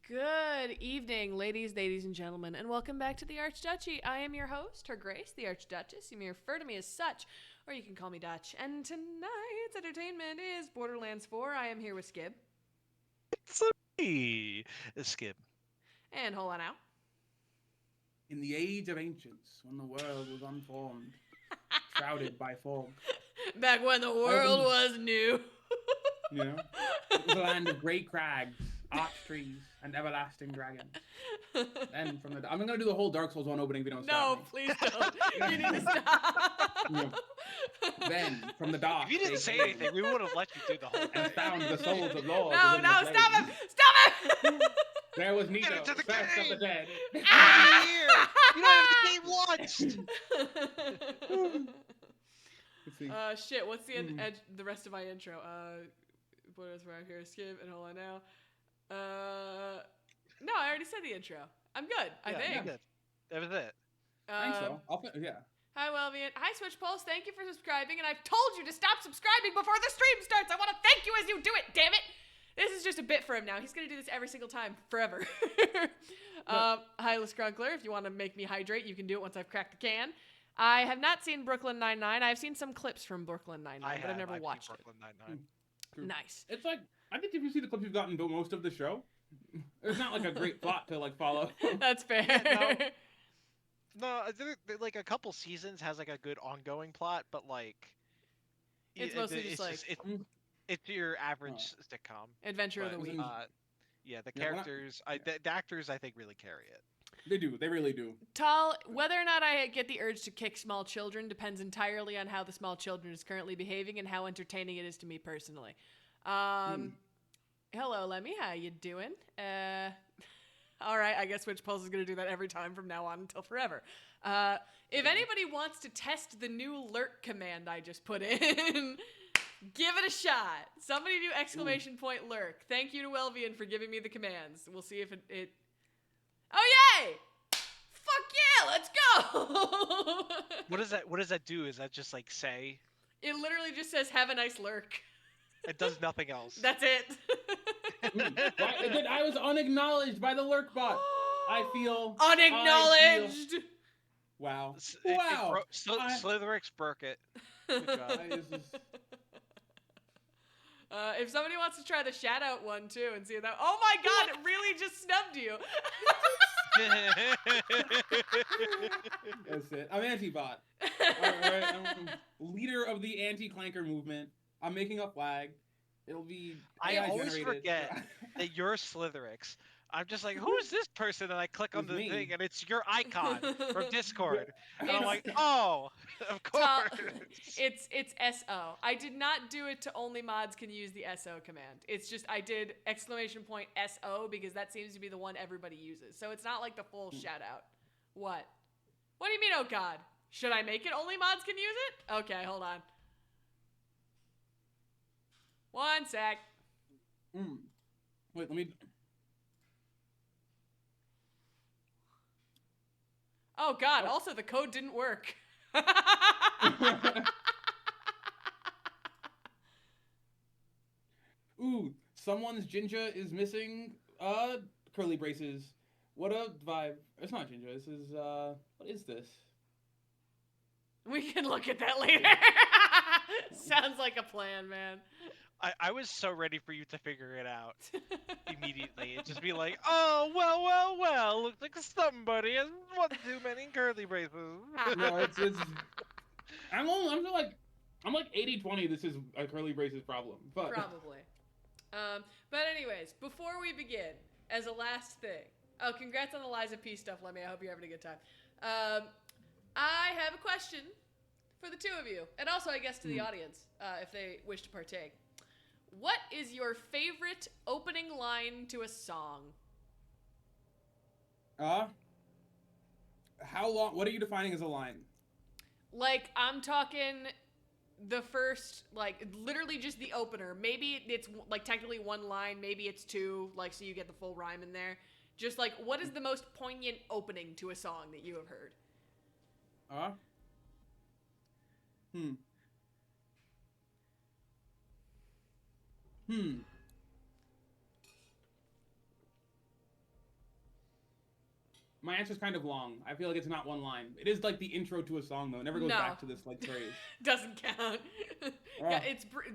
Good evening, ladies and gentlemen, and welcome back to the Archduchy. I am your host, Her Grace, the Archduchess. You may refer to me as such, or you can call me Dutch. And tonight's entertainment is Borderlands 4. I am here with Skib. It's me, Skip. And hold on out. In the age of ancients, when the world was unformed, shrouded by fog. Back when the world was new. You know? It was a land of great crags, arch trees, and everlasting dragons. Then from the... I'm going to do the whole Dark Souls 1 opening if you don't stop No, please don't. You need to stop. me. Then, from the dark... If you didn't say anything, we would have let you do the whole And thing. found the souls of lords. No, within the stop flames. him! Stop him! There was Nito, into the first of game! the dead. Ah! You don't have the game launched! Let's see. Shit, what's the rest of my intro? What is around here? Skip and hold on now. No, I already said the intro. I'm good, I think. Yeah, good. That was it. I think so. Yeah. Hi, Welvian. Hi, Switch Pulse. Thank you for subscribing, and I've told you to stop subscribing before the stream starts. I want to thank you as you do it, damn it! This is just a bit for him now. He's going to do this every single time, forever. Hi, Leskrunkler. If you want to make me hydrate, you can do it once I've cracked the can. I have not seen Brooklyn Nine-Nine. I've seen some clips from Brooklyn Nine-Nine, but I've never watched it. Brooklyn Nine-Nine. Nice. It's like, I think if you see the clips you've gotten most of the show, there's not like a great plot to like follow. That's fair. Yeah, no, like a couple seasons has like a good ongoing plot, but like It's mostly just like it's your average sitcom. Adventure of the Week. Yeah, the characters, the actors, I think really carry it. They do. They really do. Tal, whether or not I get the urge to kick small children depends entirely on how the small children is currently behaving and how entertaining it is to me personally. Hello, Lemmy. How you doing? All right, I guess Switch Pulse is going to do that every time from now on until forever. If anybody wants to test the new lurk command I just put in, give it a shot. Somebody do exclamation point lurk. Thank you to Elvian for giving me the commands. We'll see if it... Oh, yay! Fuck yeah, let's go! What does that do? Is that just like say? It literally just says, have a nice lurk. It does nothing else. That's it. I was unacknowledged by the lurk bot. I feel unacknowledged. Wow. Wow. Slitherix broke it. Good job. If somebody wants to try the shout out one too and see that, oh my god, it really just snubbed you. That's it. I'm anti-bot. Alright, I'm leader of the anti-clanker movement. I'm making a flag. It'll be I AI always generated. forget that you're Slitherix. I'm just like, who is this person? And I click on the thing, and it's your icon from Discord. And I'm like, oh, of course. It's SO. I did not do it to only mods can use the SO command. It's just I did exclamation point SO because that seems to be the one everybody uses. So it's not like the full shout out. What? What do you mean, oh god? Should I make it only mods can use it? Okay, hold on. One sec. Wait, let me... Oh god, also the code didn't work. Ooh, someone's Jinja is missing curly braces. What a vibe. It's not Jinja, this is what is this? We can look at that later. Sounds like a plan, man. I was so ready for you to figure it out immediately. It'd just be like, oh, well, looks like somebody has one too many curly braces. No, it's I'm like 80-20 this is a curly braces problem. But Probably. But anyways, before we begin, as a last thing, congrats on the Lies of P stuff, Lemmy. I hope you're having a good time. I have a question for the two of you, and also I guess to the audience, if they wish to partake. What is your favorite opening line to a song? how long? What are you defining as a line? Like, I'm talking the first, like, literally just the opener. Maybe it's, like, technically one line. Maybe it's two, like, so you get the full rhyme in there. Just, like, what is the most poignant opening to a song that you have heard? My answer's kind of long. I feel like it's not one line. It is like the intro to a song though. It never goes back to this like phrase. Doesn't count. Yeah,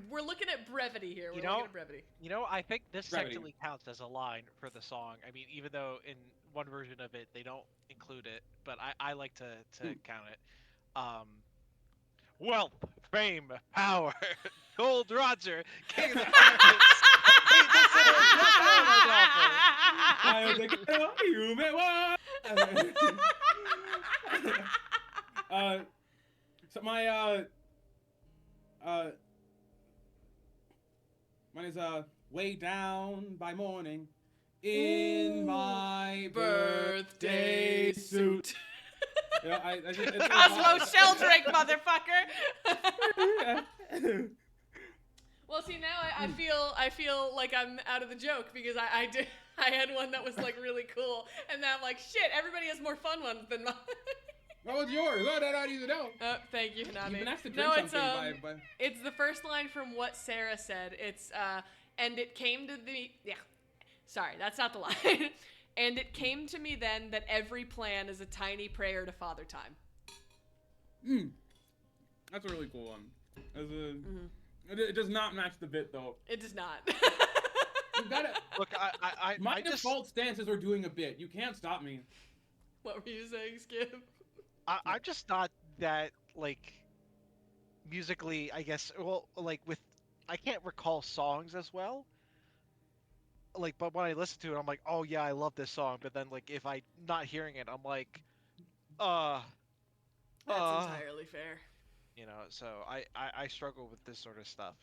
we're looking at brevity here. We're looking at brevity. You know, I think this Brevity. technically counts as a line for the song. I mean, even though in one version of it they don't include it, but I like to count it. Wealth, fame, power, Gold Roger, King of the Pirates. So mine is way down by morning in my birthday suit. Yeah, Cosmo Sheldrake, motherfucker. Well, see, now I feel like I'm out of the joke because I had one that was like really cool, and now I'm like, shit, everybody has more fun ones than mine. What was yours? What did I need to know? Thank you, Hanami. You've been asked to drink No, it's something it's the first line from what Sarah said. It's and it came to the sorry, that's not the line. And it came to me then that every plan is a tiny prayer to Father Time. That's a really cool one. It does not match the bit though. It does not. You gotta Look, my default stance is we're doing a bit. You can't stop me. What were you saying, Skip? I'm just not that like musically, I guess. Well, like I can't recall songs as well. Like, but when I listen to it, I'm like, oh yeah, I love this song. But then, like, if I'm not hearing it, I'm like, That's entirely fair. You know, so I struggle with this sort of stuff.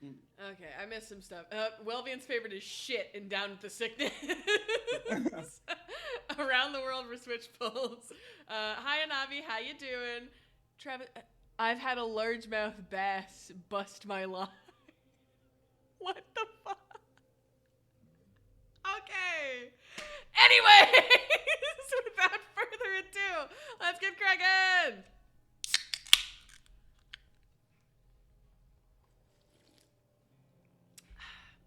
Okay, I missed some stuff. Welvian's favorite is shit and Down with the Sickness. Around the World for Switch Pulls. Hi, Anavi, how you doing? Travis, I've had a largemouth bass bust my line. What the fuck? Okay. Anyways, without further ado, let's get cracking.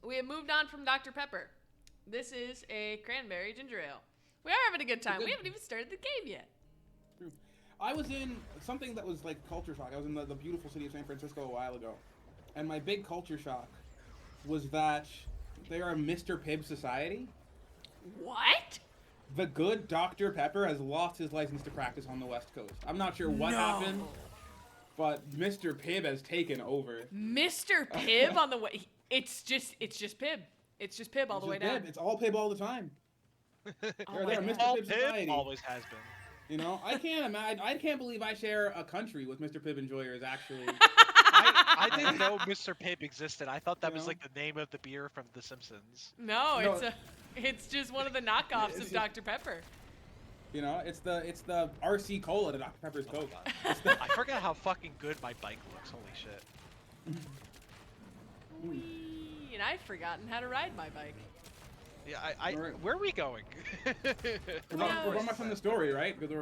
We have moved on from Dr. Pepper. This is a cranberry ginger ale. We are having a good time. We haven't even started the game yet. I was in something that was like culture shock. I was in the beautiful city of San Francisco a while ago. And my big culture shock was that they are a Mr. Pibb society. What? The good Dr. Pepper has lost his license to practice on the West Coast. I'm not sure what happened, but Mr. Pibb has taken over. Mr. Pibb on the way. It's just Pibb. It's just Pibb all the way down. It's all Pibb all the time. They're Mr. All Pibb society. Always has been. You know, I can't believe I share a country with Mr. Pibb enjoyers. Actually, I didn't know Mr. Pibb existed. I thought that was like the name of the beer from The Simpsons. No. It's just one of the knockoffs of Dr. Pepper. You know, it's the RC Cola to Dr. Pepper's Coke. I forgot how fucking good my bike looks. Holy shit. Whee, and I've forgotten how to ride my bike. Yeah, where are we going? We're going back from the story, right? Because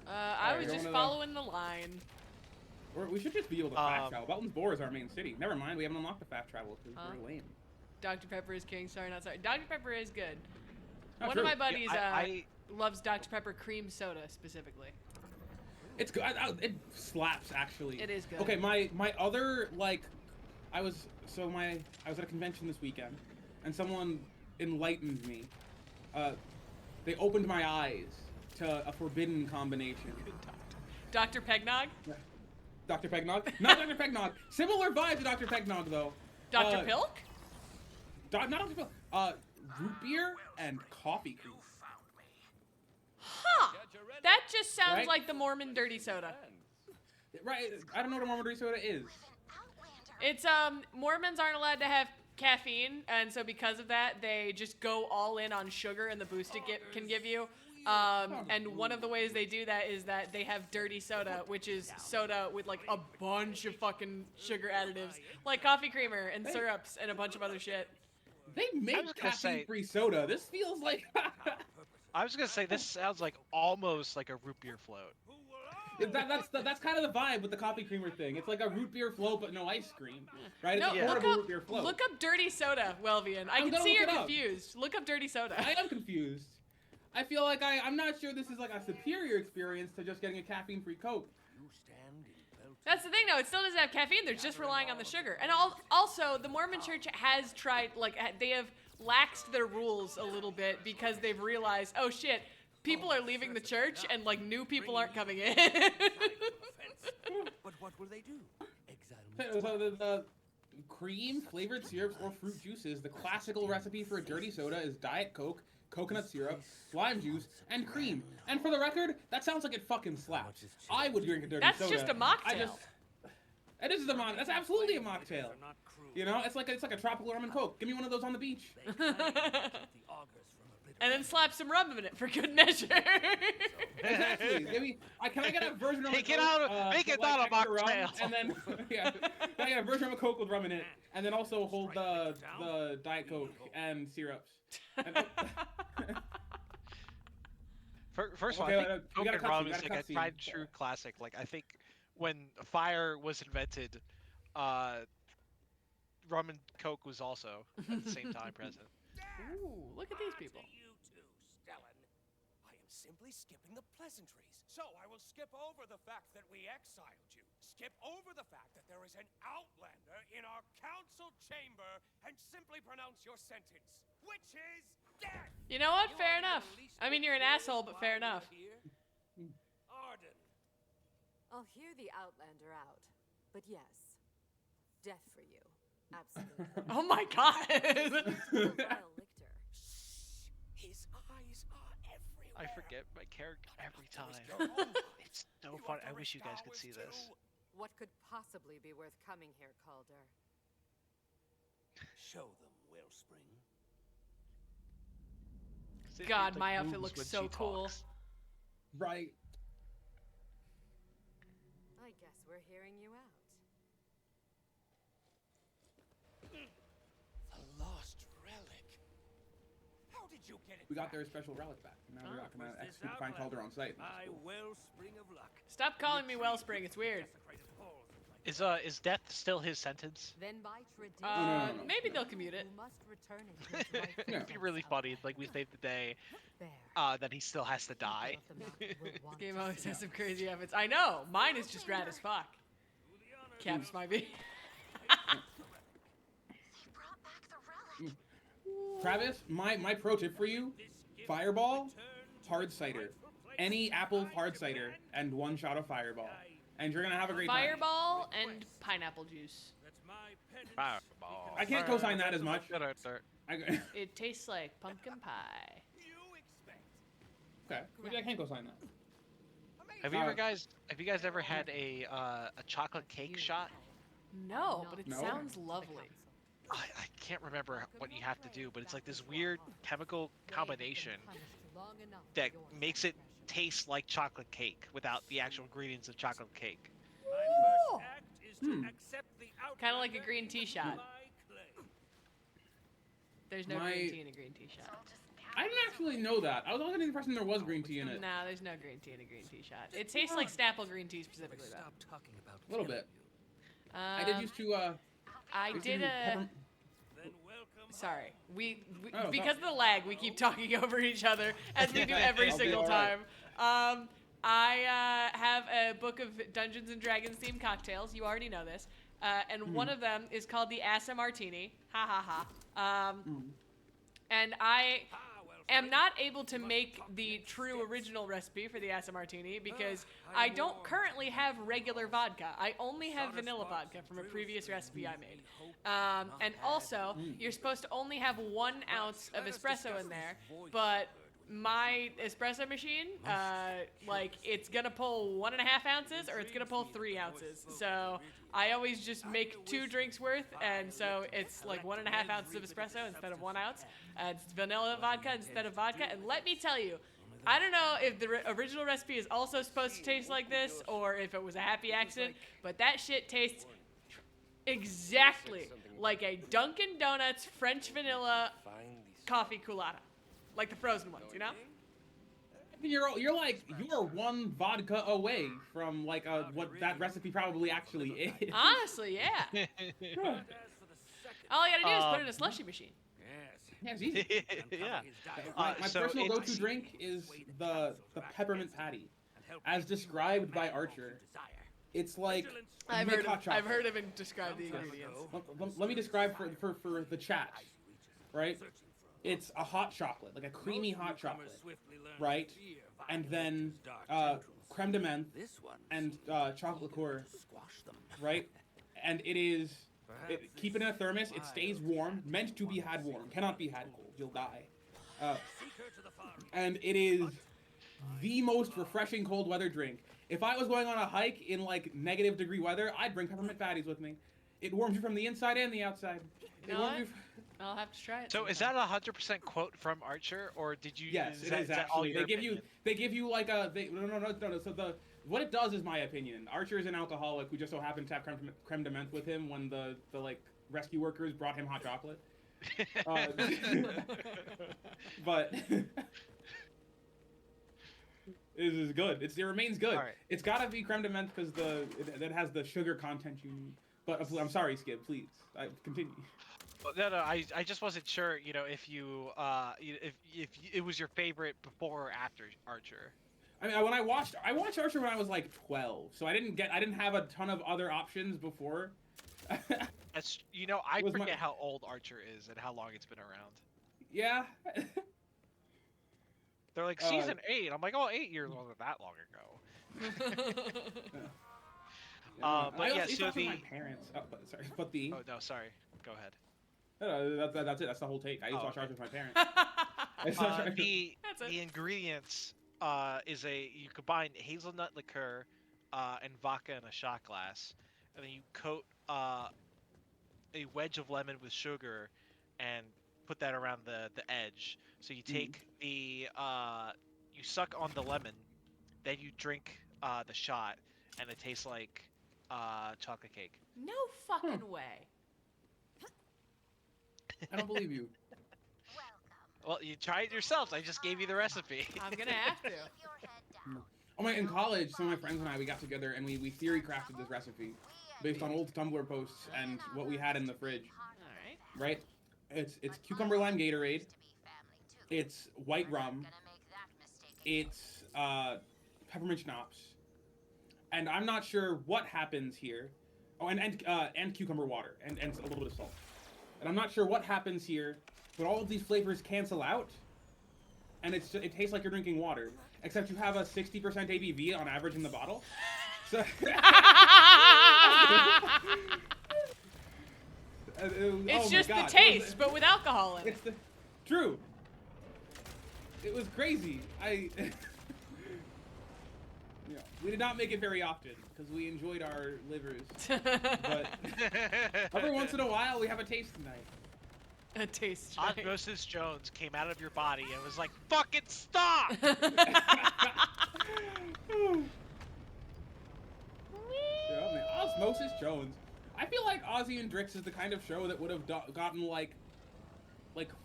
I was just following the line. We should just be able to fast travel. Belton's Boar is our main city. Never mind, we haven't unlocked the fast travel. It's very lame. Dr. Pepper is king. Sorry, not sorry. Dr. Pepper is good. Not One true. of my buddies I loves Dr. Pepper cream soda specifically. It's good. It slaps actually. It is good. Okay, my other I was at a convention this weekend, and someone enlightened me. They opened my eyes to a forbidden combination. Dr. Pegnog? Dr. Pegnog? Not Dr. Pegnog. Similar vibe to Dr. Pegnog though. Dr. Pilk? Not Dr. Pilk. Root beer and coffee cream. Huh. That just sounds Right? like the Mormon dirty soda. Right. I don't know what a Mormon soda is. It's Mormons aren't allowed to have caffeine, and so because of that, they just go all in on sugar and the boost it can give you. And one of the ways they do that is that they have dirty soda, which is soda with like a bunch of fucking sugar additives, like coffee creamer and syrups and a bunch of other shit. They make caffeine-free soda. This feels like... I was gonna say, this sounds like almost like a root beer float. That's kind of the vibe with the coffee creamer thing. It's like a root beer float, but no ice cream, right? No, It's more of a root beer float. Look up dirty soda, Welvian. I can see you're confused. Look up dirty soda. I am confused. I feel like I'm not sure this is like a superior experience to just getting a caffeine-free Coke. That's the thing, though. It still doesn't have caffeine. They're just relying on the sugar. And also, the Mormon Church has tried, like, they have laxed their rules a little bit because they've realized, oh shit, people are leaving the church and, like, new people aren't coming in. But what will they do? So the cream, flavored syrups, or fruit juices, the classical recipe for a dirty soda is Diet Coke, coconut syrup, lime juice, and cream. And for the record, that sounds like it fucking slaps. I would drink a dirty That's soda. just a mocktail. It is a mock. That's absolutely a mocktail. You know, it's like a tropical rum and Coke. Give me one of those on the beach. And then slap some rum in it for good measure. Exactly. Can I get a version of Take a it Coke, out. Make it with, like, not a extra rum, mocktail. and then can I get a version of a Coke with rum in it, and then also hold the Diet Coke and syrups. And, First of all, Okay, I think we Coke got a and rum cutscene, is we got a like a cutscene. tried and true classic. Like, I think when fire was invented, rum and Coke was also at the same time present. Ooh, look at these people. You two, Stellan. I am simply skipping the pleasantries. So I will skip over the fact that we exiled you. Skip over the fact that there is an outlander in our council chamber and simply pronounce your sentence, which is death. You know what? You Fair are enough. the least I mean, you're an curious asshole, but fair while enough. you're here. Arden. I'll hear the Outlander out, but yes, death for you. Absolutely. Oh my god. Still vile lictor. His eyes are everywhere. I forget my character every time. Oh, It's so fun. I wish you guys could see this. What could possibly be worth coming here, Calder? Show them, Wellspring. God, It, my like, outfit moves looks when so she cool. talks. right. I guess we're hearing you out. The lost relic. How did you get it? We got back? their special relic back. Now we're not gonna Was this execute the find outlander? Calder on site. My wellspring of luck. Stop calling me Wellspring. It's weird. Desecrated halls of my Is death still his sentence? Then by tradition, no. Maybe they'll commute it. you must return it to its rightful It'd be place really funny. outside. Like, we saved the day. There. That he still has to die. People of the mountain will want Game to always see has some us. crazy efforts. I know. Mine is just rad as fuck. Caps might be. Travis, my pro tip for you: Fireball, hard cider, any apple hard cider, and one shot of Fireball, and you're gonna have a great time. Fireball and pineapple juice. That's my penance. Fireball. I can't co-sign that as much. It tastes like pumpkin pie. You expect. Okay, maybe I can't co-sign that. Have you guys ever had a chocolate cake shot? No, but it No. sounds lovely. I can't remember what you have to do, but it's like this weird chemical combination that makes it taste like chocolate cake without the actual ingredients of chocolate cake. My first act is to accept the Kinda like a outlander green tea into shot. my clay. There's no My- green tea in a green tea shot. I didn't actually know that. I was under the impression there was green tea in it. Nah, there's no green tea in a green tea shot. It tastes like Snapple green tea specifically, though. Stop talking about A little bit. Um, I did used to. I used to did do a. Then welcome. Sorry, we Oh, because of the lag, we keep talking over each other as we do every I'll be single alright. time. I have a book of Dungeons and Dragons themed cocktails. You already know this, and one of them is called the Asa Martini. Ha ha ha. And I am not able to make the true original recipe for the Asa Martini because I don't currently have regular vodka. I only have vanilla vodka from a previous recipe I made. And also, you're supposed to only have 1 ounce of espresso in there, but my espresso machine, like, it's gonna pull 1.5 ounces or it's gonna pull 3 ounces. So I always just make 2 drinks worth, and so it's like 1.5 ounces of espresso instead of 1 ounce. It's vanilla vodka instead of vodka. And let me tell you, I don't know if the original recipe is also supposed to taste like this or if it was a happy accident, but that shit tastes exactly like a Dunkin' Donuts French vanilla coffee culotta. Like the frozen ones, you know? You are 1 vodka away from like what that recipe probably actually is. Honestly, yeah. All you gotta do is put it in a slushy machine. Yes. Yeah, it's easy. Yeah. My so personal it's- go-to drink is the peppermint patty, as described by Archer. It's like I've make heard, hot chocolate. I've heard him describe the ingredients. Let me describe for the chat, right? It's a hot chocolate, like a creamy hot chocolate, right? And then creme de menthe and chocolate liqueur, right? And it is keep it in a thermos. It stays warm, meant to be had warm, cannot be had cold. You'll die. And it is the most refreshing cold weather drink. If I was going on a hike in like -degree weather, I'd bring peppermint patties with me. It warms you from the inside and the outside. You know what? I'll have to try it. So is sometime. that a 100% quote from Archer, or did you? Yes, it that, is that all actually. your They opinion? give you like a no. So what it does is my opinion. Archer is an alcoholic who just so happened to have creme de menthe with him when the like rescue workers brought him hot chocolate. But it is good. It remains good. All right. It's gotta be creme de menthe because it has the sugar content you need. But I'm sorry, Skip. Please, continue. No, I just wasn't sure, if you, if it was your favorite before or after Archer. I mean, when I watched Archer when I was like 12, so I didn't have a ton of other options before. That's, I Was forget my- how old Archer is and how long it's been around. Yeah. They're like season 8. I'm like, oh, 8 years wasn't that long ago. But I yeah, also so with the. my parents. Oh, sorry, but the. Oh no, sorry. Go ahead. That's it. That's the whole take. I used to watch okay. Archer with my parents. I used to watch Archer- That's it. The ingredients is you combine hazelnut liqueur and vodka in a shot glass, and then you coat a wedge of lemon with sugar and put that around the edge. So you take you suck on the lemon, then you drink the shot, and it tastes like chocolate cake. No fucking way. I don't believe you. Well, you try it yourselves. I just gave you the recipe. I'm gonna have to. Oh my! In college, some of my friends and I we got together and we theory crafted this recipe based on old Tumblr posts and what we had in the fridge. All right. Right? It's cucumber lime Gatorade. It's white rum. It's peppermint schnapps. And I'm not sure what happens here. Oh, and cucumber water and a little bit of salt. And I'm not sure what happens here, but all of these flavors cancel out, and it tastes like you're drinking water. Except you have a 60% ABV on average in the bottle. So. It's Oh my just God. the taste, but with alcohol in it. It's the true. It was crazy. We did not make it very often because we enjoyed our livers. But every once in a while, we have a taste night. A taste. Right. Osmosis Jones came out of your body and was like, "Fucking stop!" Yeah, man. Osmosis Jones. I feel like Ozzy and Drix is the kind of show that would have gotten like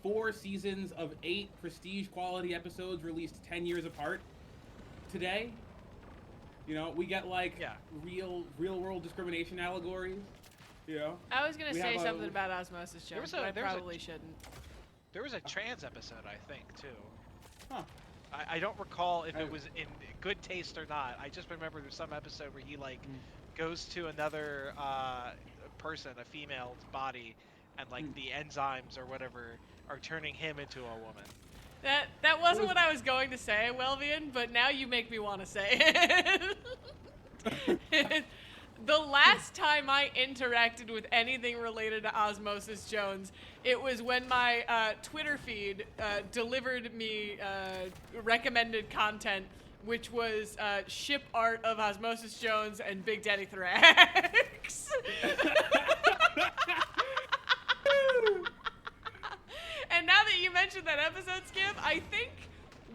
4 seasons of 8 prestige quality episodes released 10 years apart today. We get real world discrimination allegories. I was gonna We say have a- something about Osmosis Jones, but I probably shouldn't. There was a trans episode, I think, too. Huh. I don't recall if it was in good taste or not. I just remember there's some episode where he goes to another person, a female's body, and the enzymes or whatever are turning him into a woman. That wasn't what I was going to say, Welvian, but now you make me want to say it. The last time I interacted with anything related to Osmosis Jones, it was when my Twitter feed delivered me recommended content, which was ship art of Osmosis Jones and Big Daddy Thrax. And now that you mentioned that episode, Skip, I think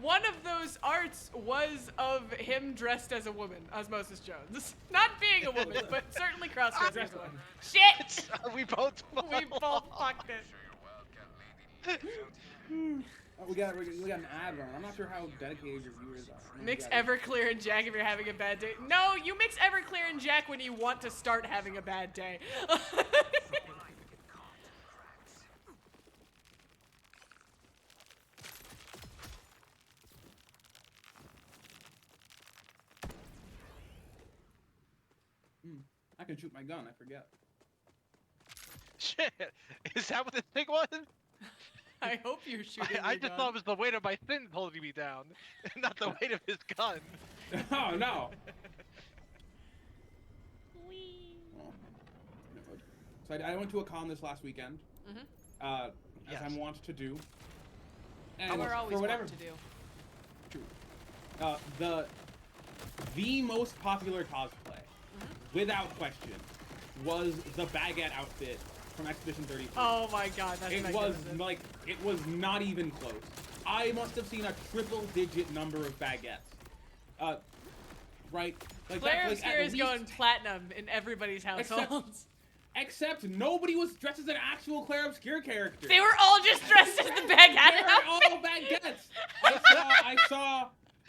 one of those arts was of him dressed as a woman, Osmosis Jones. Not being a woman, but certainly cross-dressing as a woman. Shit! We both We both fucked it. Oh, we got an ad run. I'm not sure how dedicated your viewers are. Mix Everclear and Jack if you're having a bad day. No, you mix Everclear and Jack when you want to start having a bad day. I can shoot my gun. I forget. Shit, is that what the thing was? I hope you're shooting. I your just gun. thought it was the weight of my sins holding me down, not the weight of his gun. Oh no. So I went to a con this last weekend, as Yes. I'm wont to do. And And we're always for whatever, want to do. True. The most popular cosplay, without question, was the baguette outfit from Expedition 33. Oh my god, that's It was magnificent. like, it was not even close. I must have seen a triple-digit number of baguettes. Right? Like Claire at Obscure is least- going platinum in everybody's households. Except nobody was dressed as an actual Claire Obscure character. They were all just dressed as the They baguette. were all baguettes.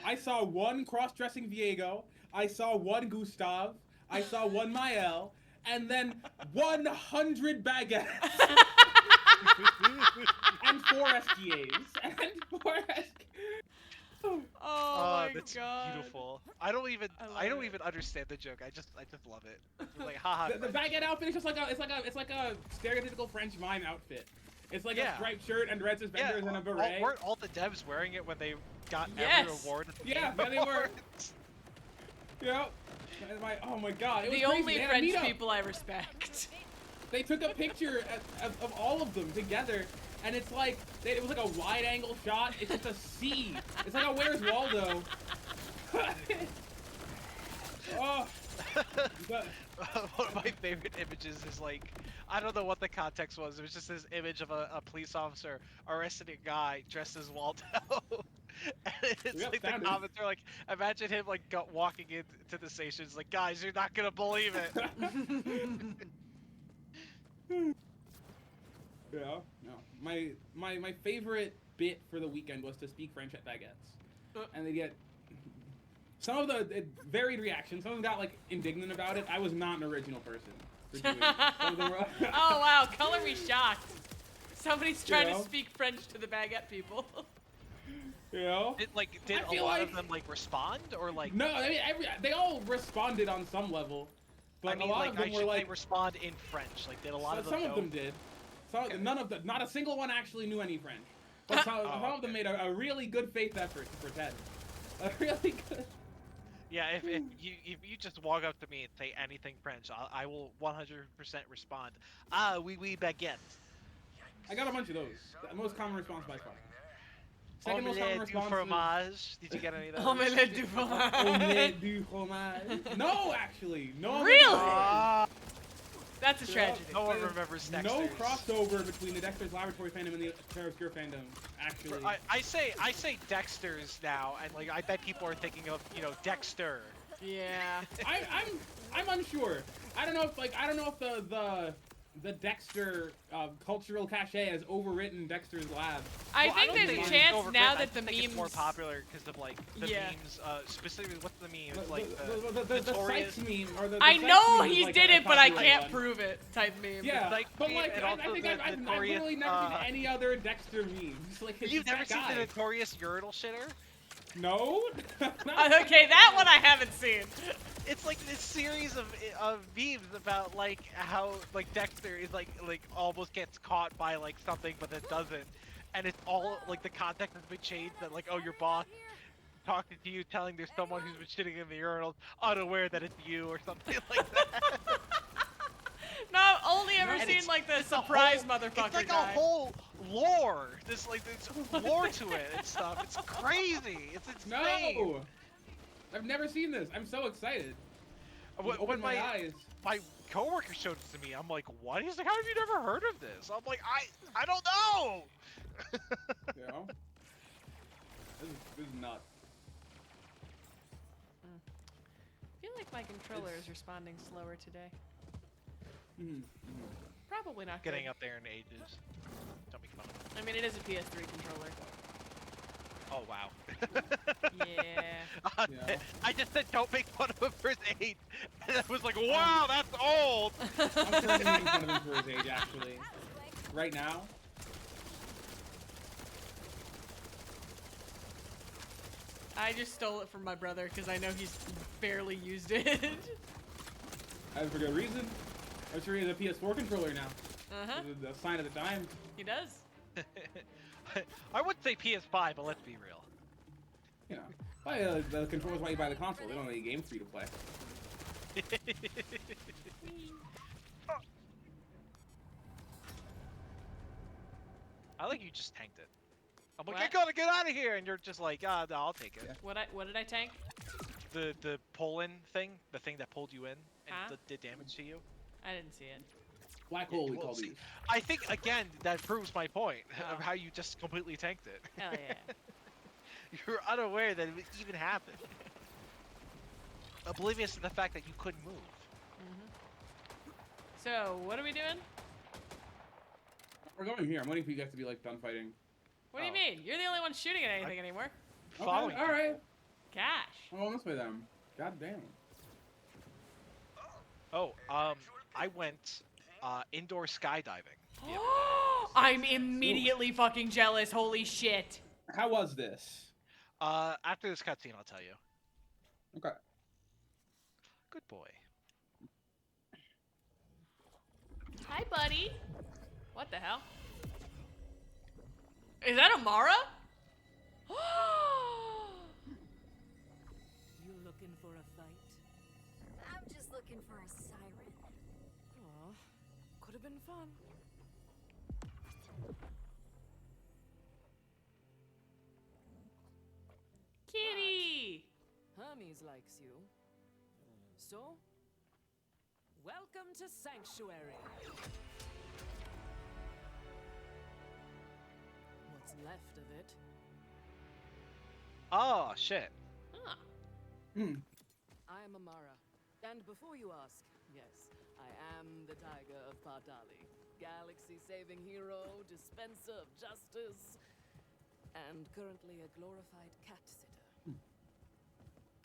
I saw one cross-dressing Viego. I saw one Gustav. I saw one Mael. And then 100 baguettes. And 4 SGAs. And 4 SGAs. Oh my That's god. beautiful. I don't even understand the joke. I just love it. It's like haha. The baguette outfit is just like a stereotypical French mime outfit. It's like Yeah. a striped shirt and red suspenders and a beret. Weren't all the devs wearing it when they got Yes. every award? At the Yeah, Game yeah, they were. Awards? Yep. And oh my god, it was The crazy. only They had a French meetup. people I respect. They took a picture of all of them together, and it's like it was like a wide-angle shot. It's just a sea. It's like a Where's Waldo. Oh, but One of my favorite images is like, I don't know what the context was. It was just this image of a police officer arresting a guy dressed as Waldo. And it's Yep, like the found it. comments are like, imagine him like walking into the station. It's like, guys, you're not gonna believe it. yeah, no. My favorite bit for the weekend was to speak French at baguettes, and they get some of the varied reactions. Some of them got like indignant about it. I was not an original person for doing it. Some of them were- Oh wow, color me shocked. Somebody's trying know? to speak French to the baguette people. You know? Did I a feel lot like- of them like respond or like? No, I mean they all responded on some level, but I mean, a lot like, of them were should like they respond in French? Like, did a lot of them? some of know? them did. Some, Okay. None of them. Not a single one actually knew any French. But some of them okay. made a really good faith effort to pretend. A really good. Yeah, if you just walk up to me and say anything French, I will 100% respond. Ah, oui, baguette. I got a bunch of those. The most common response by far. Second most common Omelette du response. fromage. Did you get any of those? Omelette du fromage. Omelette du fromage. No, actually, no. omelette Really? du fromage. That's a Yeah, tragedy. No one remembers Dexter's. No crossover between the Dexter's Laboratory fandom and the Claire Obscure fandom. Actually, I say Dexter's now, and like I bet people are thinking of Dexter. Yeah. I'm unsure. I don't know if the Dexter cultural cachet has overwritten Dexter's Lab. I Well, think don't there's think a it's chance overwritten. now I that the think memes it's more popular because of like the Yeah. memes. Specifically, what's the meme? The, It's like the notorious. Sykes meme or the I Sykes know meme is he like did a it, but I popular can't one. prove it. Type meme. Yeah, Like but meme like and I also think the I've notorious, really never seen any other Dexter memes. Like it's You've just never that seen guy. the notorious urinal shitter? No. Okay, that one I haven't seen. It's like this series of memes about like how like Dexter is like almost gets caught by like something but then doesn't, and it's all like the context has been changed. That like, oh, your boss talking to you, telling there's someone who's been shitting in the urinals, unaware that it's you or something like that. No, I've only ever And seen it's- like the it's a surprise whole- motherfucker It's like guy. a whole lore. There's lore to it and stuff. It's crazy. It's insane. No. I've never seen this. I'm so excited. When Open my eyes. my coworker showed it to me, I'm like, what? He's like, how have you never heard of this? I'm like, I don't know. You know? This is nuts. I feel like my controller is responding slower today. Mhm. Probably not Getting good. up there in ages. Don't make fun of me. I mean, it is a PS3 controller. Oh wow. Yeah. Yeah. I just said don't make fun of him for his age, and I was like, wow, that's old. I'm currently making fun of him for his age, actually. Right now. I just stole it from my brother because I know he's barely used it. For good reason. I'm sure he has a PS4 controller now. Uh-huh. The sign of the time. He does. I would say PS5, but let's be real. You know, buy the controllers while you buy the console. They don't have any games for you to play. I like you just tanked it. I'm like, What? I gotta get out of here, and you're just like, ah, no, I'll take it. Yeah. What did I tank? The pull-in thing, the thing that pulled you in and Huh? did damage to you. I didn't see it. Black hole, we Well, call see, these. I think again that proves my point Oh. of how you just completely tanked it. Hell yeah. You're unaware that it would even happen. Oblivious to the fact that you couldn't move. So, what are we doing? We're going here. I'm waiting for you guys to be like done fighting. What do you Oh. mean? You're the only one shooting at anything anymore. Following. All right. Gosh. I'm going this way then. God damn. Oh, I went indoor skydiving. Yeah. I'm immediately fucking jealous. Holy shit. How was this? After this cutscene, I'll tell you. Okay. Good boy. Hi, buddy. What the hell? Is that Amara? You looking for a fight? I'm just looking for a siren. Aw, could have been fun. Kitty! Hermes likes you. So, welcome to Sanctuary. What's left of it? Oh shit. Huh. I am Amara. And before you ask, yes, I am the Tiger of Pardali. Galaxy-saving hero, dispenser of justice, and currently a glorified cat sitter.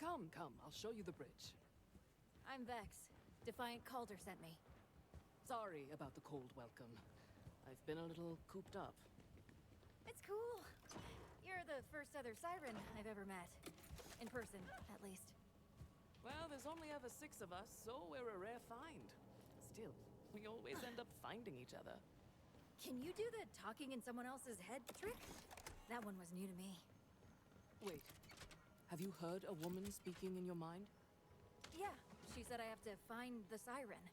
Come, I'll show you the bridge. I'm Vex. Defiant Calder sent me. Sorry about the cold welcome. I've been a little cooped up. It's cool. You're the first other siren I've ever met. In person, at least. Well, there's only ever 6 of us, so we're a rare find. Still, we always end up finding each other. Can you do the talking in someone else's head trick? That one was new to me. Wait, have you heard a woman speaking in your mind? Yeah, she said I have to find the siren.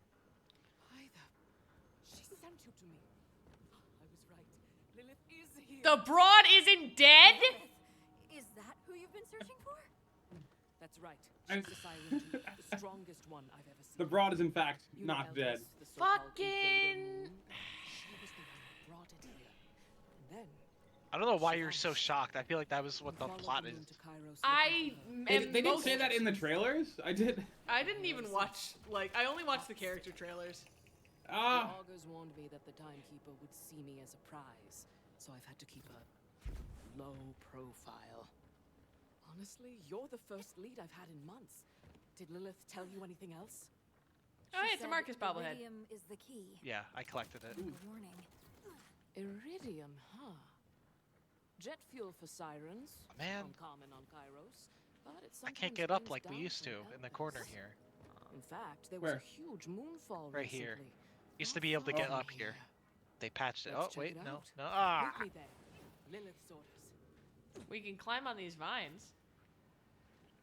Either. She sent you to me. I was right. Lilith is here. The broad isn't dead? Is that who you've been searching for? That's right. I- She's the siren too, the strongest one I've ever seen. The broad is in fact You not know dead. Eldris, the so-called Fucking- invader moon? She was the one who brought it here. And then I don't know why you're so shocked. I feel like that was what we the followed plot the is. moon to Kairos I looking for her. am They didn't most- say that in the trailers. I did. I didn't even watch, like, I only watched the character trailers. The Ah. augurs warned me that the Timekeeper would see me as a prize, so I've had to keep a low profile. Honestly, you're the first lead I've had in months. Did Lilith tell you anything else? Oh, hey, She it's a said Marcus bobblehead. Iridium is the key. Yeah, I collected it. A warning. Iridium, huh? Jet fuel for sirens. Man. Uncommon on Kairos, but it I can't sometimes get up rains like we down used to from in the Eldris. corner here. In fact, there was Where? a huge moonfall Right here. recently. Used to Not be able to far get from up here. They patched it. Let's Oh check wait, it no, out. no. Ah. Meet me there. Lilith's orders. We can climb on these vines.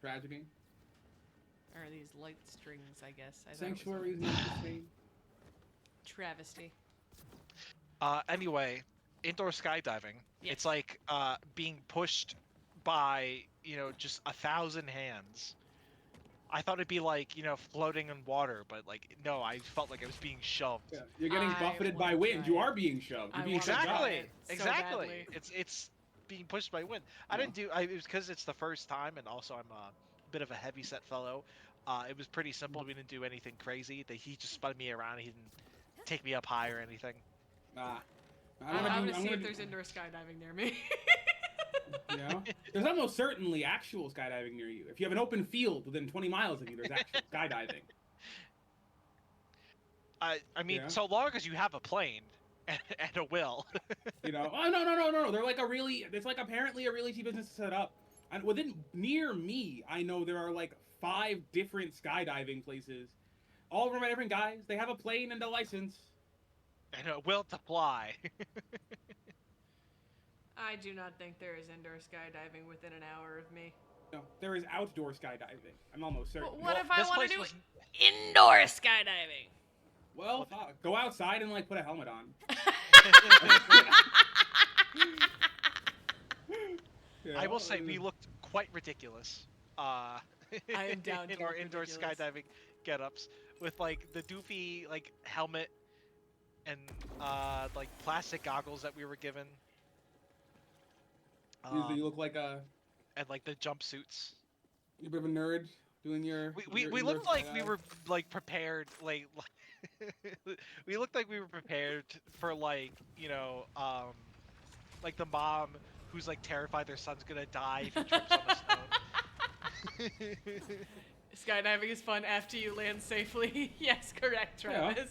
Tragedy. Or these light strings, I guess. I thought it was Sanctuary is interesting. travesty. Anyway, indoor skydiving. Yes. It's like being pushed by, just 1,000 hands. I thought it'd be like, floating in water, but like no, I felt like I was being shoved. Yeah. You're getting I buffeted by wanna wind. try You it. are being shoved. You're I being wanna shoved try out. it. Exactly. so Exactly. badly. It's being pushed by wind. I didn't do. It was because it's the first time, and also I'm a bit of a heavy set fellow. It was pretty simple. We didn't do anything crazy. He just spun me around. He didn't take me up high or anything. Ah. I'm gonna see if do- there's indoor skydiving near me. You know? There's almost certainly actual skydiving near you. If you have an open field within 20 miles of you, there's actual skydiving. I mean, Yeah. so long as you have a plane and a will. You know? Oh no. They're like it's like apparently a really cheap business to set up. And near me, I know there are like 5 different skydiving places all run by different guys. They have a plane and a license. And a will to fly. I do not think there is indoor skydiving within an hour of me. No, there is outdoor skydiving. I'm almost certain. But what Well, if I this want to place do was- indoor skydiving? Well, fuck. Go outside and like put a helmet on. You I know? will say we looked quite ridiculous. I am down in to our look indoor ridiculous. skydiving get-ups with like the doofy like helmet and like plastic goggles that we were given. You look like a And like the jumpsuits. you're a bit of a nerd doing your. We your looked indoor like we skydive. were like prepared we looked like we were prepared for like, you know, like the mom who's like terrified their son's gonna die if he trips on a stone. Skydiving is fun after you land safely. Yes, correct, Yeah. Travis.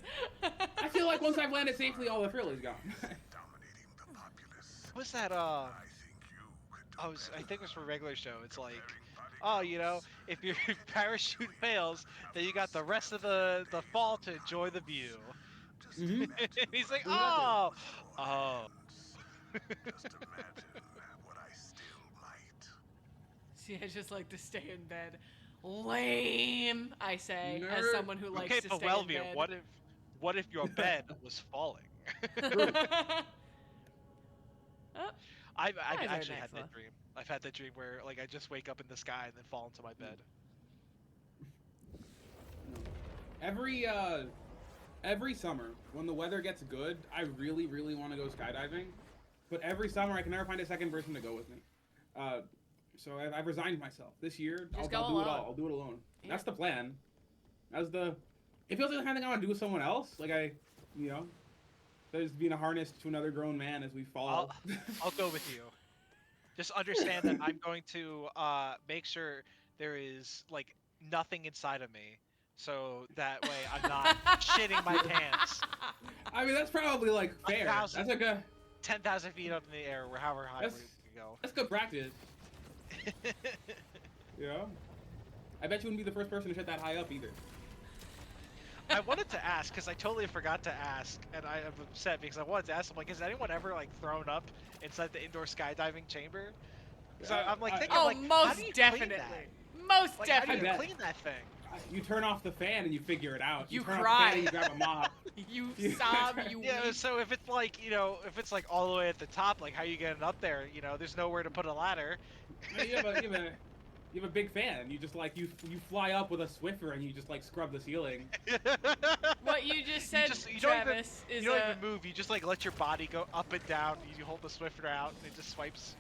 I feel like once I've landed safely, all the thrill is gone. What's that I think it was for a regular show. It's like, oh, you know, if your parachute fails, then you got the rest of the fall to enjoy the view. Mhm. He's like, Exactly. oh. See, I just like to stay in bed. Lame, I say, as Nerd. someone who likes Okay, to but stay in bed. what if your bed was falling? Oh, I've Eyes are actually next, had that though. dream. I've had that dream where like I just wake up in the sky and then fall into my bed. Every summer when the weather gets good, I really want to go skydiving, but every summer I can never find a second person to go with me. So I've resigned myself. This year I'll go do it alone. all. I'll do it alone. Yeah. That's the plan. It feels like the kind of thing I want to do with someone else. Like there's being a harness to another grown man as we fall. I'll go with you. Just understand that I'm going to make sure there is like nothing inside of me, so that way I'm not shitting my pants I mean, that's probably like fair. 1,000. That's like a 10,000 feet up in the air, or however high we That's- can go. that's good practice. You know? I bet you wouldn't be the first person to shit that high up either. I wanted to ask because I totally forgot to ask, and I am upset because I wanted to ask. I'm like, has anyone ever like thrown up inside the indoor skydiving chamber? Because I'm like thinking, oh, like, how most do you definitely. Clean that? Most Like, how do definitely. you I bet. clean that thing? You turn off the fan and you figure it out. You turn cry. Off the fan and you grab a mop. You You- sob, you Yeah, weep. so if it's like, you know, if it's like all the way at the top, like how you getting up there? You know, there's nowhere to put a ladder. you have a big fan. You just like you fly up with a Swiffer and you just like scrub the ceiling. What you just said, you don't even, Travis, is you don't even move. You just like let your body go up and down. You hold the Swiffer out, and it just swipes.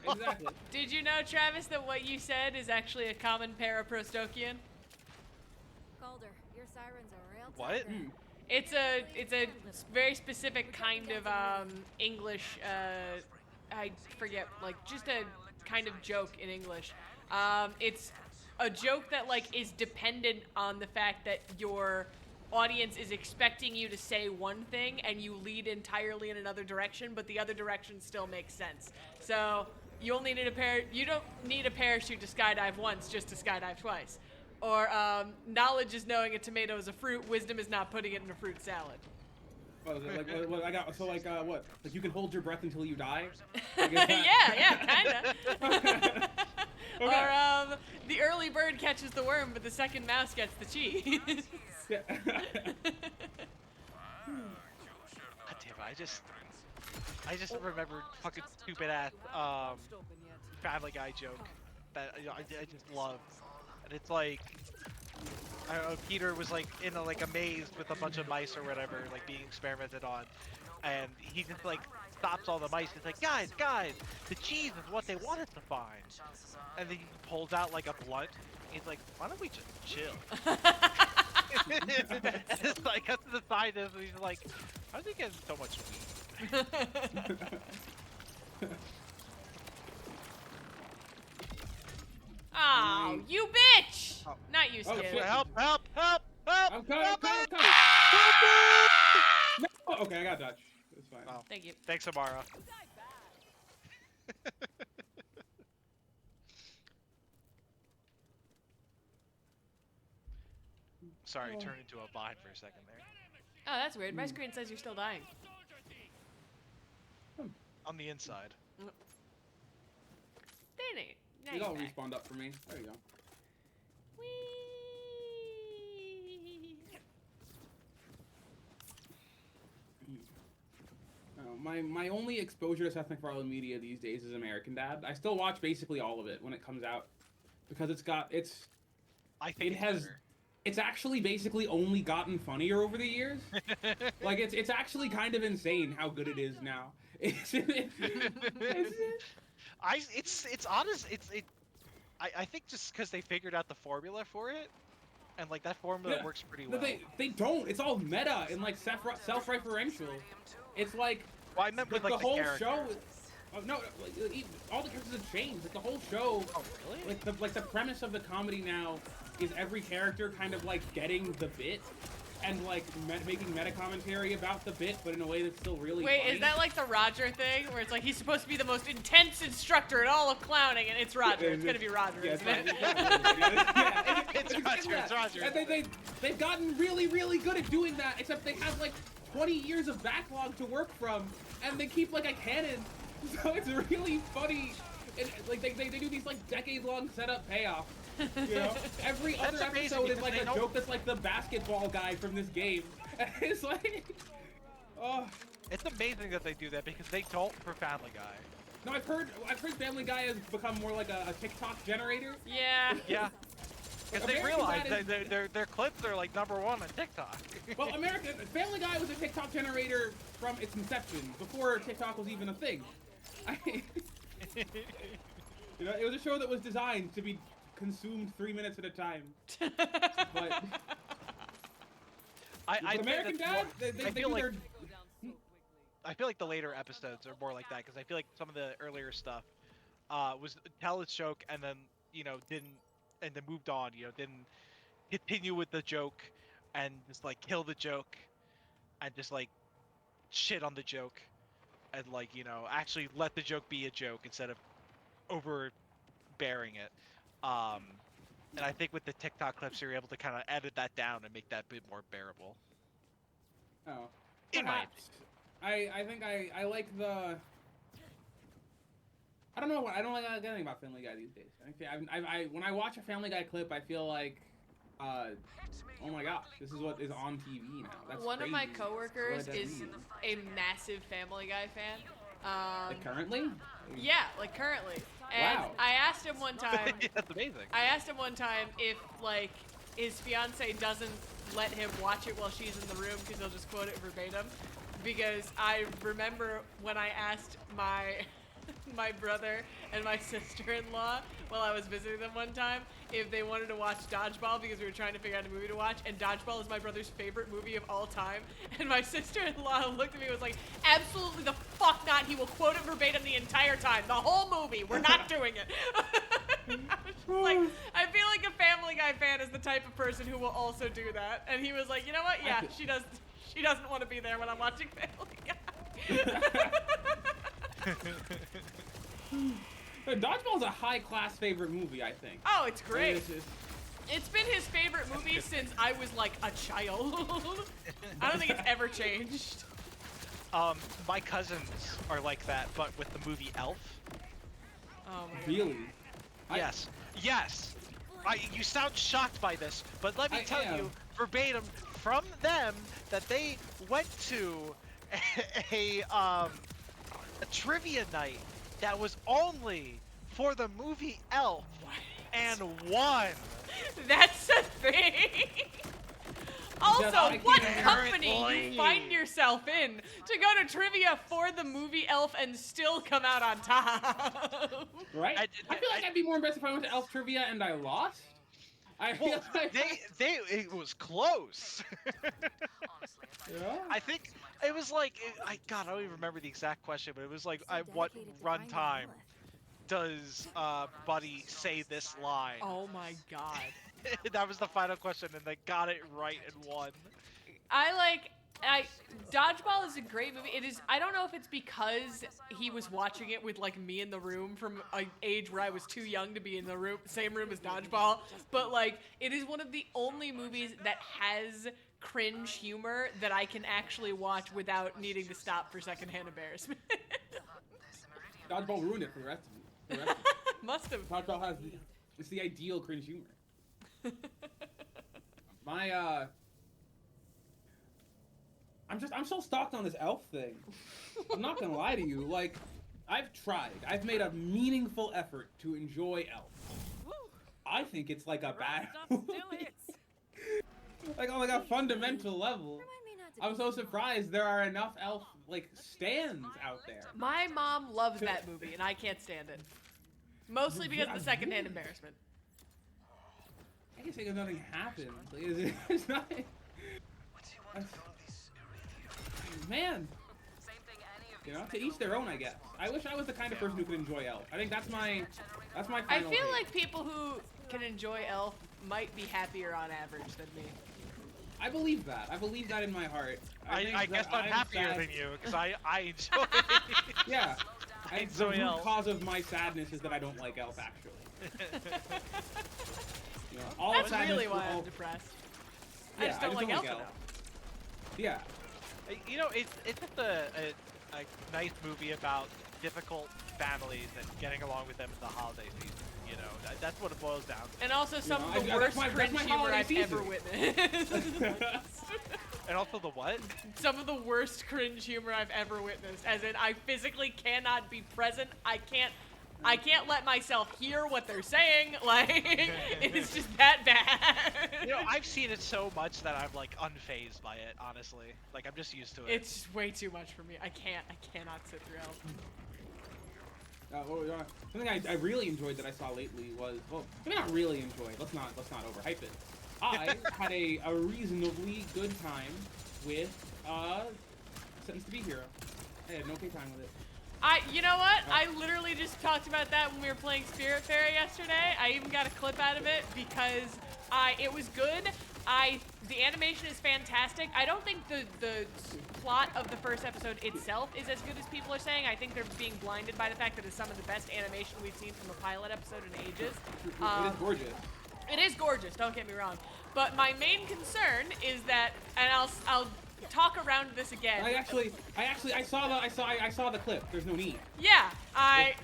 Exactly. Did you know, Travis, that what you said is actually a common paraprostokian? Calder, your sirens are real What? tiger. Hmm. It's a very specific kind of English. I forget, like just a kind of joke in English. It's a joke that like is dependent on the fact that your audience is expecting you to say one thing and you lead entirely in another direction, but the other direction still makes sense. So you only need you don't need a parachute to skydive once, just to skydive twice. Or knowledge is knowing a tomato is a fruit. Wisdom is not putting it in a fruit salad. What is it? Like what I got? So like what? Like you can hold your breath until you die? Like, is that- yeah, kinda. Okay. Or the early bird catches the worm, but the second mouse gets the cheese. Yeah. God damn it, I just remembered fucking stupid ass Family Guy joke that you know, I just love, and it's like I don't know, Peter was like in a maze with a bunch of mice or whatever, like being experimented on, and he just like stops all the mice. He's like, guys, the cheese is what they want us to find, and then he pulls out like a blunt. He's like, why don't we just chill? It's like up to the side of he's like, how's he getting so much weed? Oh, you bitch! Oh. Not you, Oh, Skip. shit. Help! I'm coming. No! Okay, I got Dutch. It's fine. Oh, Thank you. thanks, Amara. sorry, turned into a vine for a second there. Oh, that's weird. My screen says you're still dying. On the inside. Danny. It all respawned up for me. There you go. Whee! My only exposure to Seth MacFarlane media these days is American Dad. I still watch basically all of it when it comes out because I think it's actually basically only gotten funnier over the years. Like it's actually kind of insane how good it is now. It's honest. I think just because they figured out the formula for it, and like that formula Yeah. works pretty No, well. they don't. It's all meta and like self-referential. It's like Well, I meant with the like the whole characters. show. No, like, all the characters have changed. Like the whole show. Oh really? Like the premise of the comedy now is every character kind of like getting the bit and like making meta commentary about the bit, but in a way that's still really Wait, funny. is that like the Roger thing, where it's like he's supposed to be the most intense instructor in all of clowning, and it's Roger? It's gonna be Roger, Yeah, isn't it? It's Roger. It's Roger. And they've gotten really, really good at doing that, except they have like 20 years of backlog to work from, and they keep like a canon, so it's really funny. And, like they do these like decade-long setup payoff. You know, every That's other amazing episode is because like they a don't- joke that's like the basketball guy from this game. And it's like, oh. It's amazing that they do that because they don't for Family Guy. No, I've heard Family Guy has become more like a TikTok generator. Yeah. Yeah. Because they American realize Dad that their clips are like #1 on TikTok. Well, Family Guy was a TikTok generator from its inception, before TikTok was even a thing. You know, it was a show that was designed to be consumed 3 minutes at a time. But I American Dad, they I feel do like their... I feel like the later episodes are more like that because I feel like some of the earlier stuff was tell its joke and then didn't and then moved on. Didn't continue with the joke and just like kill the joke and just like shit on the joke and like actually let the joke be a joke instead of overbearing it. And I think with the TikTok clips, you're able to kind of edit that down and make that a bit more bearable. Oh. In my Perhaps. I think I like the... I don't know. I don't like anything about Family Guy these days. When I watch a Family Guy clip, I feel like, oh my gosh, this is what is on TV now. That's One of my crazy. coworkers What does that is mean? a massive Family Guy fan. Like currently? Yeah, like currently. And Wow. I asked him one time. That's amazing. I asked him one time if like his fiance doesn't let him watch it while she's in the room because he'll just quote it verbatim. Because I remember when I asked my my brother and my sister-in-law while I was visiting them one time if they wanted to watch Dodgeball because we were trying to figure out a movie to watch, and Dodgeball is my brother's favorite movie of all time. And my sister-in-law looked at me and was like, absolutely the fuck not, he will quote it verbatim the entire time, the whole movie, we're not doing it. Like, I feel like a Family Guy fan is the type of person who will also do that. And he was like, you know what, yeah, she doesn't want to be there when I'm watching Family Guy. Dodgeball's a high-class favorite movie, I think. Oh, it's great. It's just- It's been his favorite movie since I was like a child. I don't think it's ever changed. My cousins are like that, but with the movie Elf. Oh my god. Really? Yes. Yes. You sound shocked by this, but let me I tell am. you verbatim from them that they went to a trivia night that was only for the movie Elf and won. That's a thing. Also, I what can't- company you Apparently. find yourself in to go to trivia for the movie Elf and still come out on top? Right? I feel like I'd be more embarrassed if I went to Elf Trivia and I lost. I feel Well, like... it was close. Yeah? I think it was like I don't even remember the exact question, but it was like what runtime does Buddy say this line? Oh my god. That was the final question, and they got it right and won. I like Dodgeball is a great movie. It is. I don't know if it's because he was watching it with like me in the room from an age where I was too young to be in the same room as Dodgeball, but like it is one of the only movies that has cringe humor that I can actually watch without needing to stop for secondhand embarrassment. Dodgeball ruined it for the rest of you. Must have. Dodgeball has it's the ideal cringe humor. I'm so stalked on this elf thing. I'm not gonna lie to you. Like, I've tried. I've made a meaningful effort to enjoy Elf. I think it's like a bad movie. Like on like a fundamental level. I'm so surprised there are enough Elf like stands out there. My mom loves that movie, and I can't stand it. Mostly because of the secondhand embarrassment. I can say nothing happens. Like, it's not. Man. You know, to each their own, I guess. I wish I was the kind of person who could enjoy Elf. I think that's my final I feel take. like people who can enjoy Elf might be happier on average than me. I believe that. I believe that in my heart. I guess I'm happier than you, because I enjoy Yeah. enjoy the root Elf. cause of my sadness is that I don't like Elf, actually. You know, all That's sadness really for why all... I'm depressed. Yeah, I just don't like Elf enough. Yeah. You know, it's just a nice movie about difficult families and getting along with them in the holiday season. You know, that's what it boils down to. And also some know, of the that's worst my cringe humor holiday I've season. ever witnessed. And also the what? Some of the worst cringe humor I've ever witnessed. As in, I physically cannot be present. I can't let myself hear what they're saying. Like, it is just that bad. You know, I've seen it so much that I'm like unfazed by it, honestly. Like, I'm just used to it. It's just way too much for me. I cannot sit through Elf. Something I really enjoyed that I saw lately was, well, maybe not really enjoyed. Let's not overhype it. I had a reasonably good time with Sentenced to Be Hero. I had an okay time with it. You know what? I literally just talked about that when we were playing Spiritfarer yesterday. I even got a clip out of it because it was good. The animation is fantastic. I don't think the plot of the first episode itself is as good as people are saying. I think they're being blinded by the fact that it's some of the best animation we've seen from a pilot episode in ages. It is gorgeous. It is gorgeous, don't get me wrong. But my main concern is that, and I'll talk around this again. I saw the clip. There's no need. Yeah,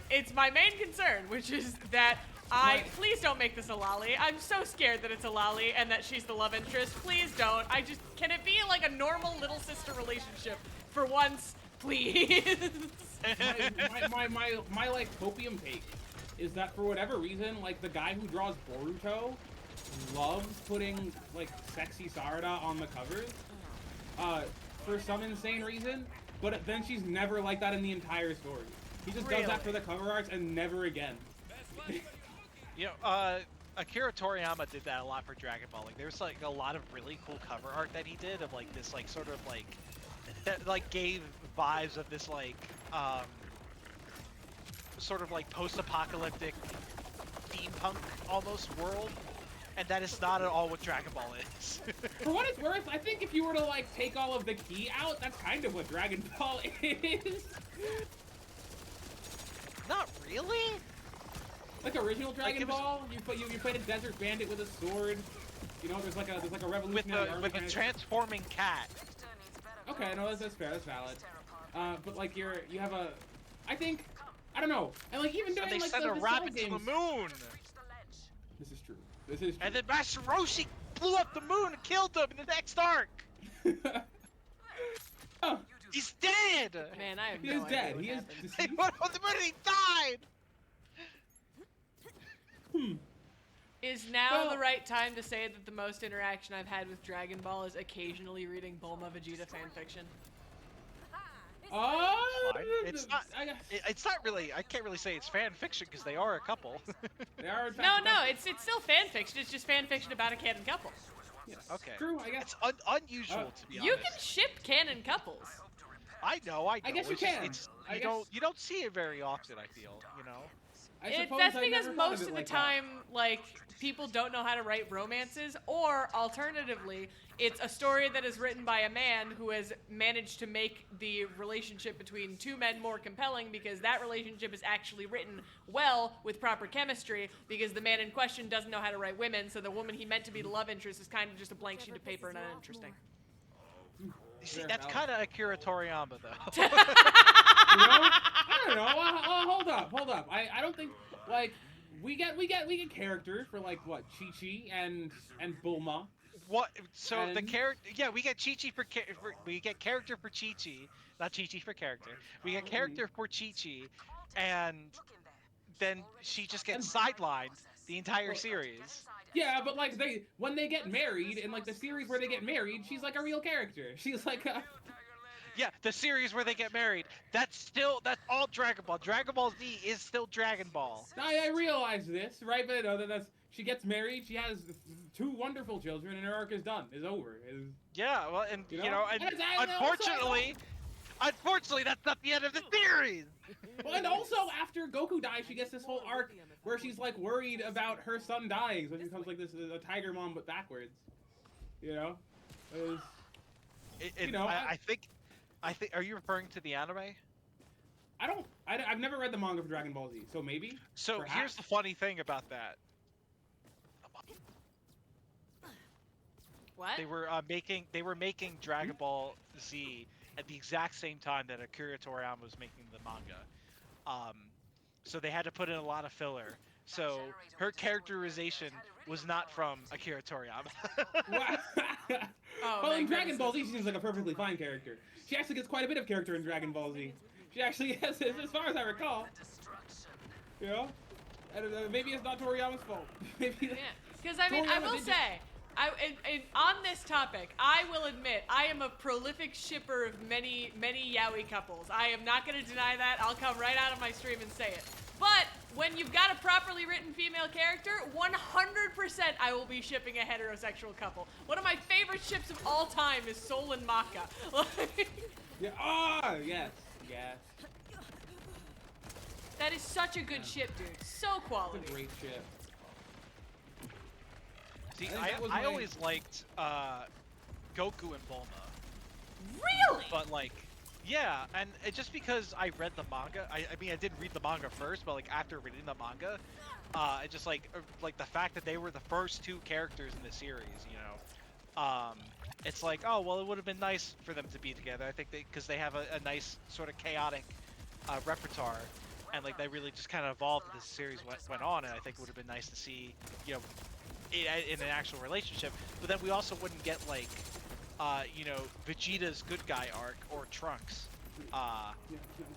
it's my main concern, which is that please don't make this a lolly. I'm so scared that it's a lolly and that she's the love interest. Please don't. Can it be like a normal little sister relationship for once, please? my like copium take is that for whatever reason, like the guy who draws Boruto loves putting like sexy Sarada on the covers. For some insane reason, but then she's never like that in the entire story. He just does that for the cover arts and never again. You know, Akira Toriyama did that a lot for Dragon Ball. Like, there's like a lot of really cool cover art that he did of like this like sort of like that like gave vibes of this like sort of like post-apocalyptic steampunk almost world. And that is not at all what Dragon Ball is. For what it's worth, I think if you were to like take all of the key out, that's kind of what Dragon Ball is. Not really. Like original Dragon Like Ball, you played a desert bandit with a sword. You know, there's like a revolutionary army with a transforming cat. Okay, no, that's fair, that's valid. But like you have a, I don't know, and like even during And they like sent a rabbit to the moon. This is true. This is true. And then Master Roshi blew up the moon and killed him in the next arc. Oh, He's dead. Man, I have he no is idea dead. what He is happened. They deceased. put him on the moon and he died. Is now Well- the right time to say that the most interaction I've had with Dragon Ball is occasionally reading Bulma Vegeta fanfiction? Oh, It's not. It's not really. I can't really say it's fan fiction because they are a couple. They are in fact No, a couple. it's still fanfiction. It's just fanfiction about a canon couple. Yes. Okay. True, I guess. It's unusual to be honest. You can ship canon couples. I know. I guess you It's just- can. It's, I you guess- don't see it very often. I feel. You know. That's I because never thought most it of the like that. time, like, people don't know how to write romances, or alternatively, it's a story that is written by a man who has managed to make the relationship between two men more compelling because that relationship is actually written well with proper chemistry because the man in question doesn't know how to write women, so the woman he meant to be the love interest is kind of just a blank sheet of paper and uninteresting. See, Fair that's valid. kind of Akira Toriyama, though. You know? I don't know. Hold up. I don't think like we get characters for like what Chi-Chi and Bulma. What? So the And- character, yeah, we get Chi-Chi we get character for Chi-Chi, not Chi-Chi for character. We get character for Chi-Chi, and then she just gets sidelined the entire Well, series. Yeah, but like when they get married in like the series where they get married, she's like a real character. She's like Yeah, the series where they get married. That's all Dragon Ball. Dragon Ball Z is still Dragon Ball. I realize this, right? But that's she gets married, she has 2 wonderful children, and her arc is done. Is over. Yeah, well, and You you know? know, and And it's- and unfortunately, that's not the end of the series. Well, and also after Goku dies, she gets this whole arc where she's like worried about her son dying, so she becomes like this a tiger mom but backwards. You know? You know, I think. Are you referring to the anime? I've never read the manga for Dragon Ball Z, so maybe. So Perhaps. here's the funny thing about that. What? They were making Dragon Ball Z at the exact same time that Akira Toriyama was making the manga. So they had to put in a lot of filler. So her characterization was not from Akira Toriyama. Oh, Well, in thank Dragon goodness. Ball Z, she seems like a perfectly fine character. She actually gets quite a bit of character in Dragon Ball Z. She actually has, as far as I recall. You know? And, maybe it's not Toriyama's fault. Maybe. Yeah, because I mean, I Toriyama will did just- say, on this topic, I will admit I am a prolific shipper of many yaoi couples. I am not going to deny that. I'll come right out of my stream and say it. But when you've got a properly written female character, 100% I will be shipping a heterosexual couple. One of my favorite ships of all time is Sol and Maka. Yeah. Ah, yes. Yes. That is such a good ship, dude. So That's quality. a great ship. See, I think that was I my- always liked Goku and Bulma, Really? but like, yeah, and just because I read the manga, I mean I did read the manga first, but like after reading the manga, it just like the fact that they were the first 2 characters in the series, you know, it's like, oh well, it would have been nice for them to be together. I think because they have a nice sort of chaotic repertoire. And like they really just kind of evolved as the series went on, and I think it would have been nice to see, you know, in an actual relationship. But then we also wouldn't get like, you know, Vegeta's good guy arc or Trunks. Goku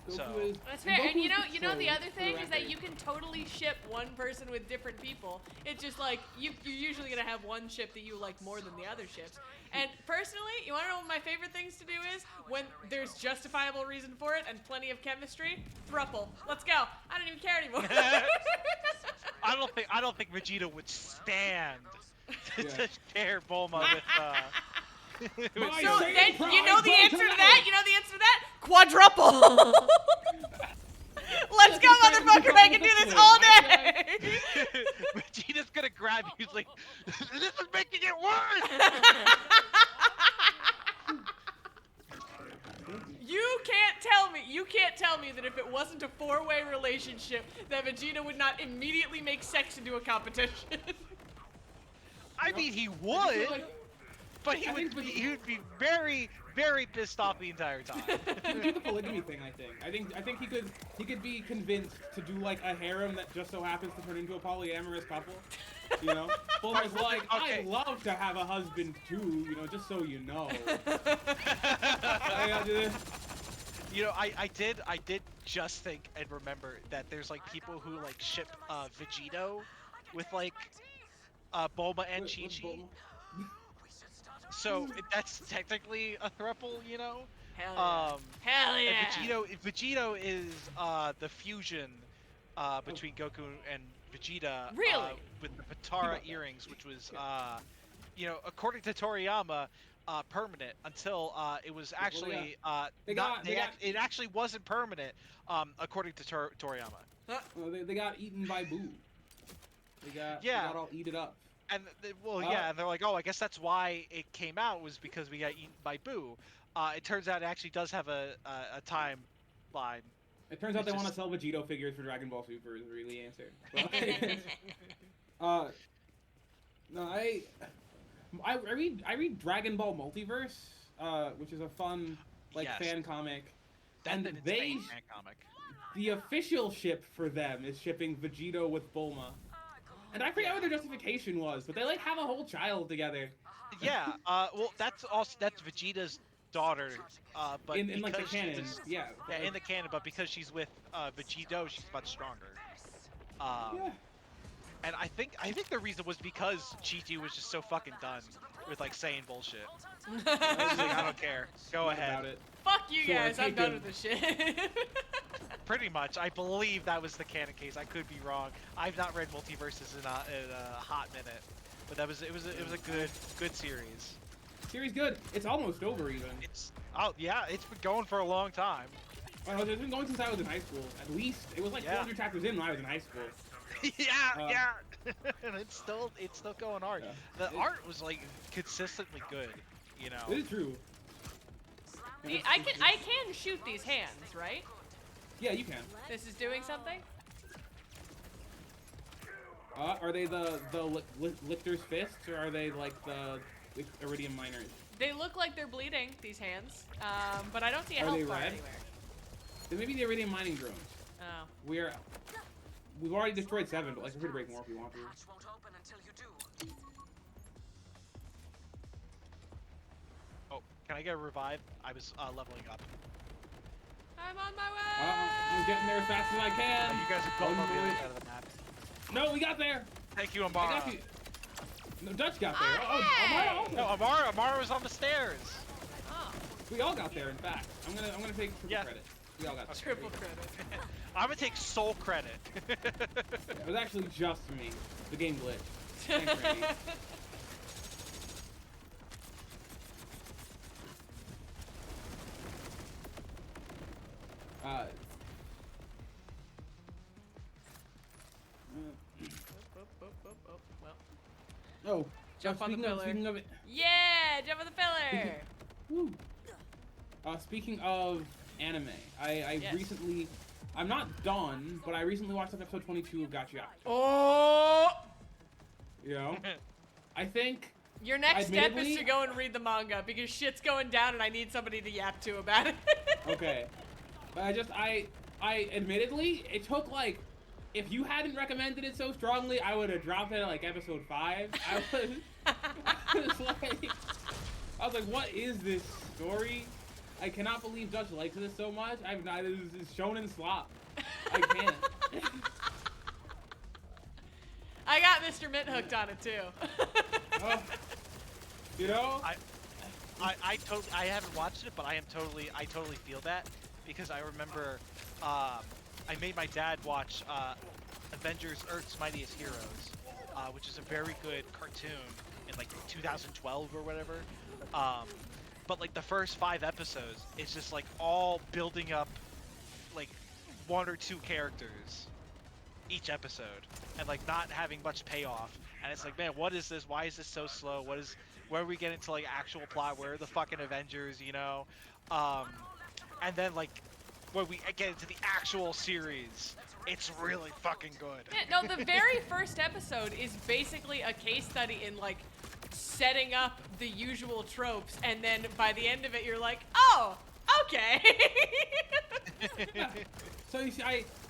So- is, That's fair. Goku And you is know the so, other for thing is that record. you can totally ship one person with different people. It's just like you're usually gonna have one ship that you like more than the other ships. And personally, you wanna know what my favorite things to do is? When there's justifiable reason for it and plenty of chemistry, thruple. Let's go. I don't even care anymore. I don't think Vegeta would stand to Yeah. share Bulma with. My So Saiyan then pride you know the goes answer to away. that? You know the answer to that? Quadruple. Let's go, motherfucker! I can do this all day. Vegeta's gonna grab you. He's like, this is making it worse. You can't tell me that if it wasn't a 4-way relationship, that Vegeta would not immediately make sex into a competition. I mean, he I would, feel like but he I would think he would be very, very pissed off the entire time. he would do the polygamy thing. I think he could be convinced to do like a harem that just so happens to turn into a polyamorous couple. You know, Bulma's like, Okay. I'd love to have a husband too. You know, just so you know. You know, I did just think and remember that there's like people who like ship Vegito with like Bulma and With Chi-Chi. Bulma. So that's technically a throuple, you know. Hell yeah. Hell And yeah. Vegito is the fusion between Goku and Vegeta. Really? With the Patara earrings, which was you know, according to Toriyama, permanent until it was actually They not. got- It actually wasn't permanent, according to Toriyama. They got eaten by Boo. They got all eaten up. And and they're like, oh, I guess that's why it came out, was because we got eaten by Boo. It turns out it actually does have a timeline. It turns out they want to sell Vegito figures for Dragon Ball Super is really the answer. But, no, I read Dragon Ball Multiverse, which is a fun fan comic. Fan comic. The official ship for them is shipping Vegito with Bulma. And I forget what their justification was, but they like have a whole child together. Yeah, well, that's Vegeta's daughter, but in like the canon, yeah, in the canon, but because she's with Vegito, she's much stronger. And I think the reason was because Chi-Chi was just so fucking done with like saying bullshit. She's like, I don't care. Go ahead. Fuck you guys. I'm done with this shit. Pretty much. I believe that was the canon case. I could be wrong. I've not read Multiverses in a hot minute, but it was a good series. Series good. It's almost over even. It's it's been going for a long time. Well, it's been going since I was in high school. At least it was like 400 chapters in when I was in high school. And it's still going hard. Yeah. The art was like consistently good, you know. It is true. I can shoot these hands, right? Yeah, you can. This is doing something? Are they the Lictor's fists, or are they like the Iridium miners? They look like they're bleeding, these hands. But I don't see a Are health they bar red? anywhere. They may be the Iridium mining drones. Oh. We've already destroyed 7, but like we're free to break more if we want to. Oh, can I get a revive? I was leveling up. I'm on my way! I'm getting there as fast as I can. You guys are both on the other side of the map. No, we got there. Thank you, Amara. I got you. No, Dutch got there. Hey! Amara. No, Amara was on the stairs. Oh. We all got there. In fact, I'm gonna take triple credit. We all got there. Triple credit. I'm gonna take sole credit. It was actually just me. The game glitched. Thanks, Randy. Well, Oh, jump on the pillar. Speaking of it, yeah, jump on the pillar. woo. Speaking of anime, I Yes. recently, I'm not done, but I recently watched episode 22 of Gachiaku. Oh! You know, I think Your next step is Admittedly- to go and read the manga because shit's going down and I need somebody to yap to about it. okay, but I admittedly, it took like, if you hadn't recommended it so strongly, I would have dropped it at like episode 5. I was like, what is this story? I cannot believe Dutch likes this so much. It's shonen slop. I can't. I got Mr. Mint hooked on it too. You know? I haven't watched it, but I totally feel that, because I remember I made my dad watch Avengers Earth's Mightiest Heroes, which is a very good cartoon in like 2012 or whatever. But like the first 5 episodes, it's just like all building up like 1 or 2 characters each episode, and like not having much payoff. And it's like, man, what is this? Why is this so slow? Where are we getting to like actual plot? Where are the fucking Avengers, you know? And then like when we get into the actual series, it's really fucking good. Yeah, no, the very first episode is basically a case study in like setting up the usual tropes, and then by the end of it, you're like, oh, okay. Yeah. So you see,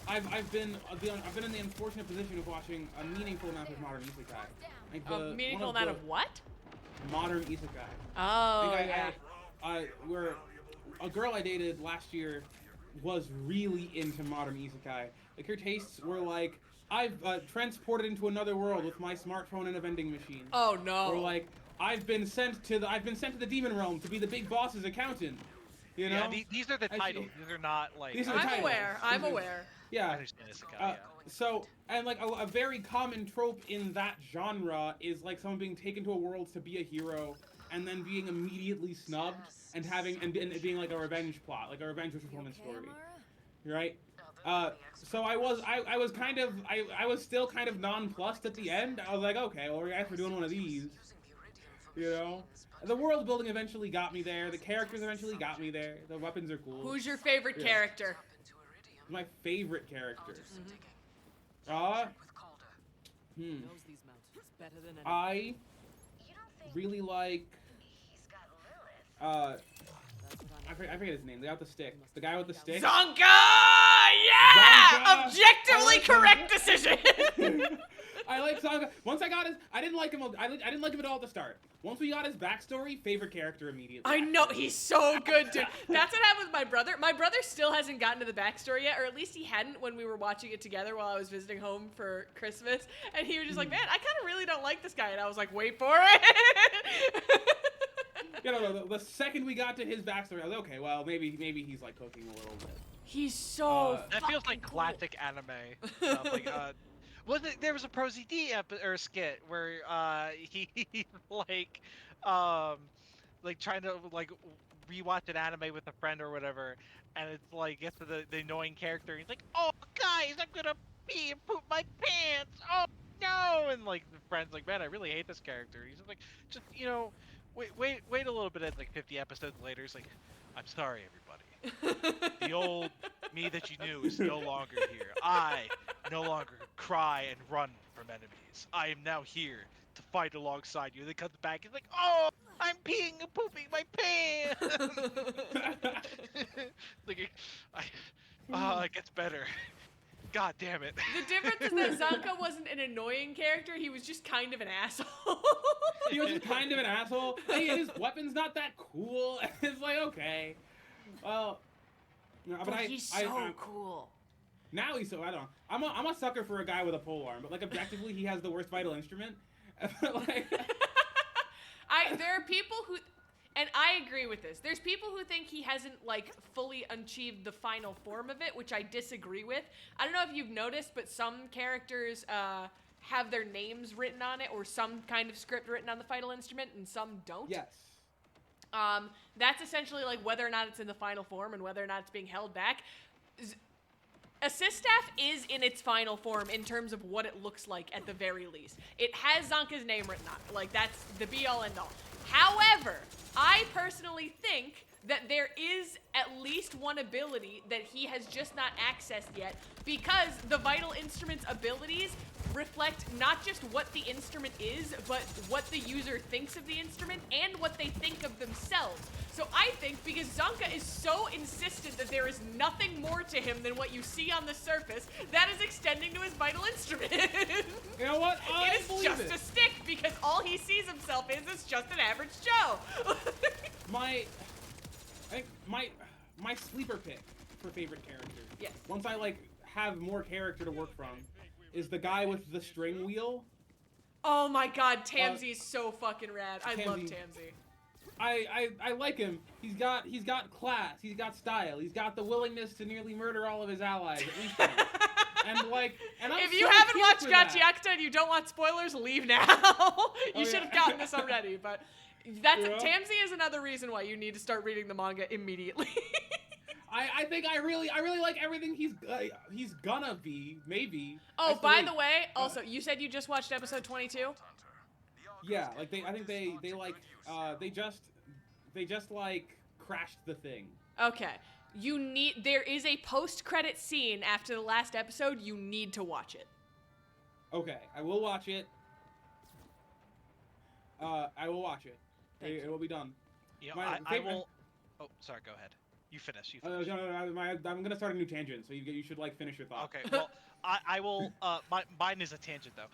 I've been in the unfortunate position of watching a meaningful amount of modern isekai. Like A meaningful amount of what? modern isekai. Oh, Like yeah. where a girl I dated last year was really into modern isekai. Like her tastes were like, I've transported into another world with my smartphone and a vending machine. Oh no. Or like, I've been sent to the demon realm to be the big boss's accountant. You know? Yeah, these are the titles. These are not like. These are the I'm titles. aware. I'm aware. Yeah. I understand isekai, yeah. So, and like a very common trope in that genre is like someone being taken to a world to be a hero and then being immediately snubbed and having and being like a revenge plot, like a revenge performance story, right? So I was kind of I was still kind of nonplussed at the end. I was like, okay, well, we're actually doing one of these. You know, the world building eventually got me there. The characters eventually got me there. The weapons are cool. Who's your favorite Yeah. character? My favorite characters? Knows these mountains better than anyone. I really like. That's what I forget his name. The guy with the stick. The guy with the stick. Zonka! Yeah! Zonka! Objectively I like correct Zonka. decision! I like Zonka. Once I got his, I didn't like him. I didn't like him at all at the start. Once we got his backstory, favorite character immediately. I know, he's so good, dude. That's what happened with my brother. My brother still hasn't gotten to the backstory yet, or at least he hadn't when we were watching it together while I was visiting home for Christmas. And he was just like, man, I kind of really don't like this guy. And I was like, wait for it. You know, the second we got to his backstory, I was like, okay, well, maybe he's like cooking a little bit. He's so That feels like fucking classic anime stuff. Like, there was a ProZD or skit where he like trying to like rewatch an anime with a friend or whatever, and it's like gets to the annoying character. And he's like, "Oh, guys, I'm gonna pee and poop my pants. Oh no!" And like the friend's like, "Man, I really hate this character." He's just like, "Just wait a little bit." At like 50 episodes later, he's like, "I'm sorry, everybody. The old me that you knew is no longer here. I no longer cry and run from enemies. I am now here to fight alongside you." And then comes back, he's like, "Oh, I'm peeing and pooping my pants." Like, it gets better. God damn it. The difference is that Zonka wasn't an annoying character, he was just kind of an asshole. He was just kind of an asshole. Hey, his weapon's not that cool. It's like, okay. Well, no, but He's so cool. now he's so, I don't know. I'm a sucker for a guy with a pole arm, but like objectively, he has the worst vital instrument. Like, There are people who, and I agree with this. There's people who think he hasn't like fully achieved the final form of it, which I disagree with. I don't know if you've noticed, but some characters have their names written on it or some kind of script written on the final instrument, and some don't. yes. That's essentially like whether or not it's in the final form and whether or not it's being held back. Assist staff is in its final form in terms of what it looks like at the very least. It has Zonka's name written on it. Like, that's the be-all, end-all. However, I personally think that there is at least one ability that he has just not accessed yet, because the Vital Instrument's abilities reflect not just what the instrument is, but what the user thinks of the instrument and what they think of themselves. So I think because Zonka is so insistent that there is nothing more to him than what you see on the surface, that is extending to his Vital Instrument. You know what? I It is believe just it. a stick, because all he sees himself is just an average Joe. I think my sleeper pick for favorite character. Yes. Once I like have more character to work from, is the guy with the string wheel. Oh my god, Tamsy is so fucking rad. I love Tamsy. Tamsy. I like him. He's got class. He's got style. He's got the willingness to nearly murder all of his allies at least once. And I'm If you so haven't here watched for that. Gachiakta and you don't want spoilers, leave now. You should have yeah. gotten this already, but that's You know? Tamsy is another reason why you need to start reading the manga immediately. I think I really like everything he's gonna be, maybe. Oh, by the way, also, you said you just watched episode 22? Yeah, like they just like crashed the thing. Okay. There is a post-credit scene after the last episode. You need to watch it. Okay, I will watch it. I will watch it. Thank It will be done. You know, My I favorite- will. Oh, sorry. Go ahead. You finish. No, I'm gonna start a new tangent, so you should like finish your thought. Okay. Well, I will. Mine is a tangent though.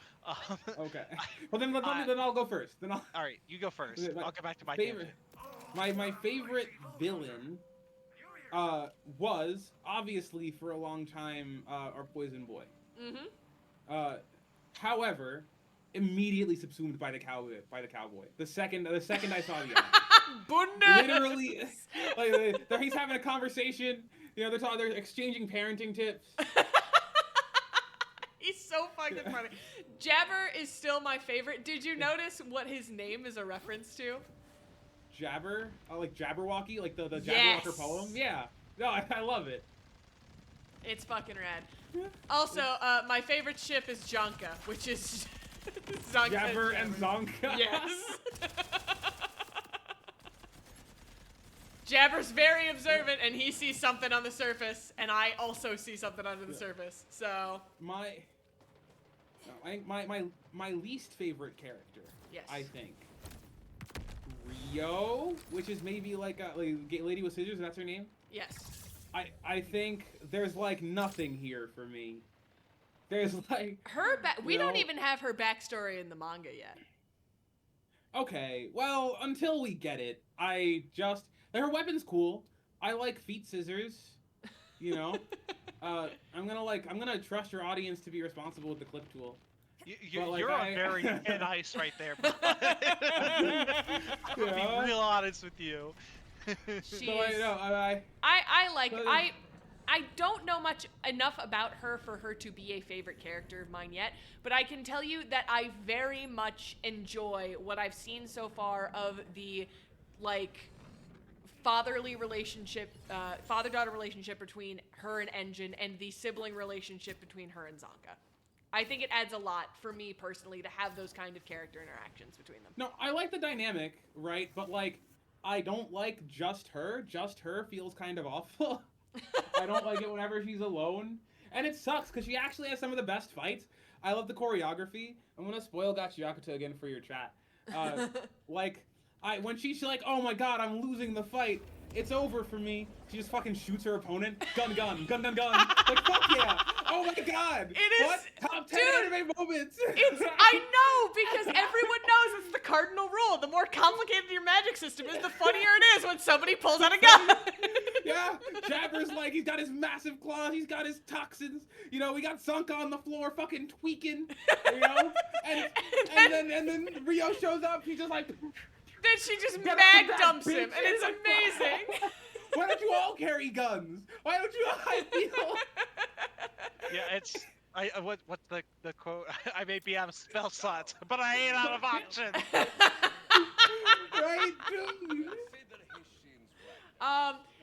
Okay. Well then I'll go first. Then I'll. All right. You go first. Okay, I'll get back to my favorite. tangent. My favorite villain was obviously for a long time our Poison Boy. Mm-hmm. However, immediately subsumed by the cowboy. The second I saw the eye. Bunda! Literally, like he's having a conversation. You know, they're exchanging parenting tips. He's so fucking funny. Jabber is still my favorite. Did you notice what his name is a reference to? Jabber, like Jabberwocky, like the Yes. Jabberwocker poem. Yeah, no, I love it. It's fucking rad. Also, my favorite ship is Jonka, which is Zonka Jabber and Zonka. Yes. Jabber's very observant, and he sees something on the surface, and I also see something under the surface. So My least favorite character. Yes. I think. Rio, which is maybe like a lady with scissors. That's her name. yes. I think there's like nothing here for me. There's like We you don't know- even have her backstory in the manga yet. Okay, well, until we get it, her weapon's cool. I like feet scissors, you know. I'm gonna trust your audience to be responsible with the clip tool. But, like, You're on very thin ice right there, bro. I'll Yeah. be real honest with you. She So is. I don't know enough about her for her to be a favorite character of mine yet, but I can tell you that I very much enjoy what I've seen so far of the, like, fatherly relationship, father-daughter relationship between her and Engine, and the sibling relationship between her and Zonka. I think it adds a lot for me personally to have those kind of character interactions between them. No, I like the dynamic, right? But like, I don't like just her. Just her feels kind of awful. I don't like it whenever she's alone. And it sucks, because she actually has some of the best fights. I love the choreography. I'm going to spoil Gachiakuta again for your chat. When she's like, oh my god, I'm losing the fight. It's over for me. She just fucking shoots her opponent. Gun, gun, gun, gun, gun. Like, fuck yeah. Oh my god. It is- What? Top 10 dude, anime moments. I know, because everyone knows it's the cardinal rule. The more complicated your magic system is, the funnier it is when somebody pulls out a gun. Yeah, Jabber's like, he's got his massive claws, he's got his toxins, you know, we got Zonka on the floor fucking tweaking, you know, and then Rio shows up, he's just like, Then she just Get mag up that dumps him, bitch. and it's amazing. why don't you all carry guns? Why don't you, I feel, Yeah, it's what's the quote? I may be out of spell slots, but I ain't out of options. right, dude?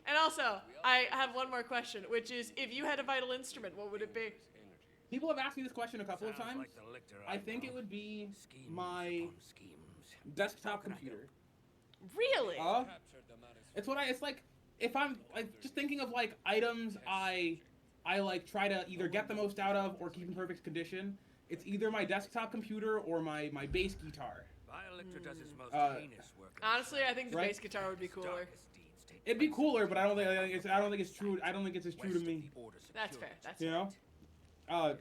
And also, I have one more question, which is, if you had a vital instrument, what would it be? People have asked me this question a couple of times. I think it would be my desktop computer. Really? It's like if I'm like just thinking of like items I like try to either get the most out of or keep in perfect condition. It's either my desktop computer or my bass guitar. Honestly, I think the Right? bass guitar would be cooler. It'd be cooler, but I don't think it's true. I don't think it's as true to me. That's fair. That's You fair. know.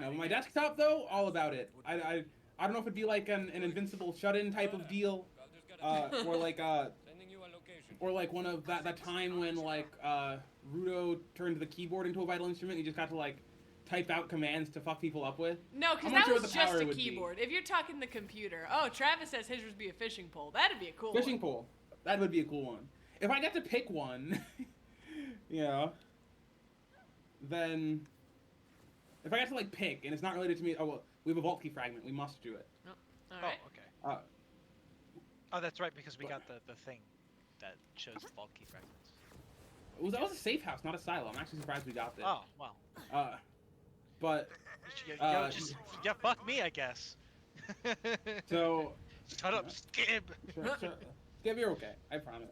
No, my desktop though, all about it. I don't know if it'd be like an invincible shut-in type of deal, or like one of that time when like Rudo turned the keyboard into a vital instrument. He just got to like type out commands to fuck people up with. No, because I'm that not sure was what the just power a would be. keyboard. If you're talking the computer, oh, Travis says his would be a fishing pole. That'd be a cool Fishing one. pole. That would be a cool one. If I get to pick one, yeah, then if I get to like pick and it's not related to me, oh well, we have a vault key fragment. We must do it. All right. Oh, okay. Oh, that's right, because we got the thing that shows the vault key fragments. That was a safe house, not a silo. I'm actually surprised we got this. Oh, well. But Yeah, fuck me, I guess. so Shut up, Skib. Skib, you're okay. I promise.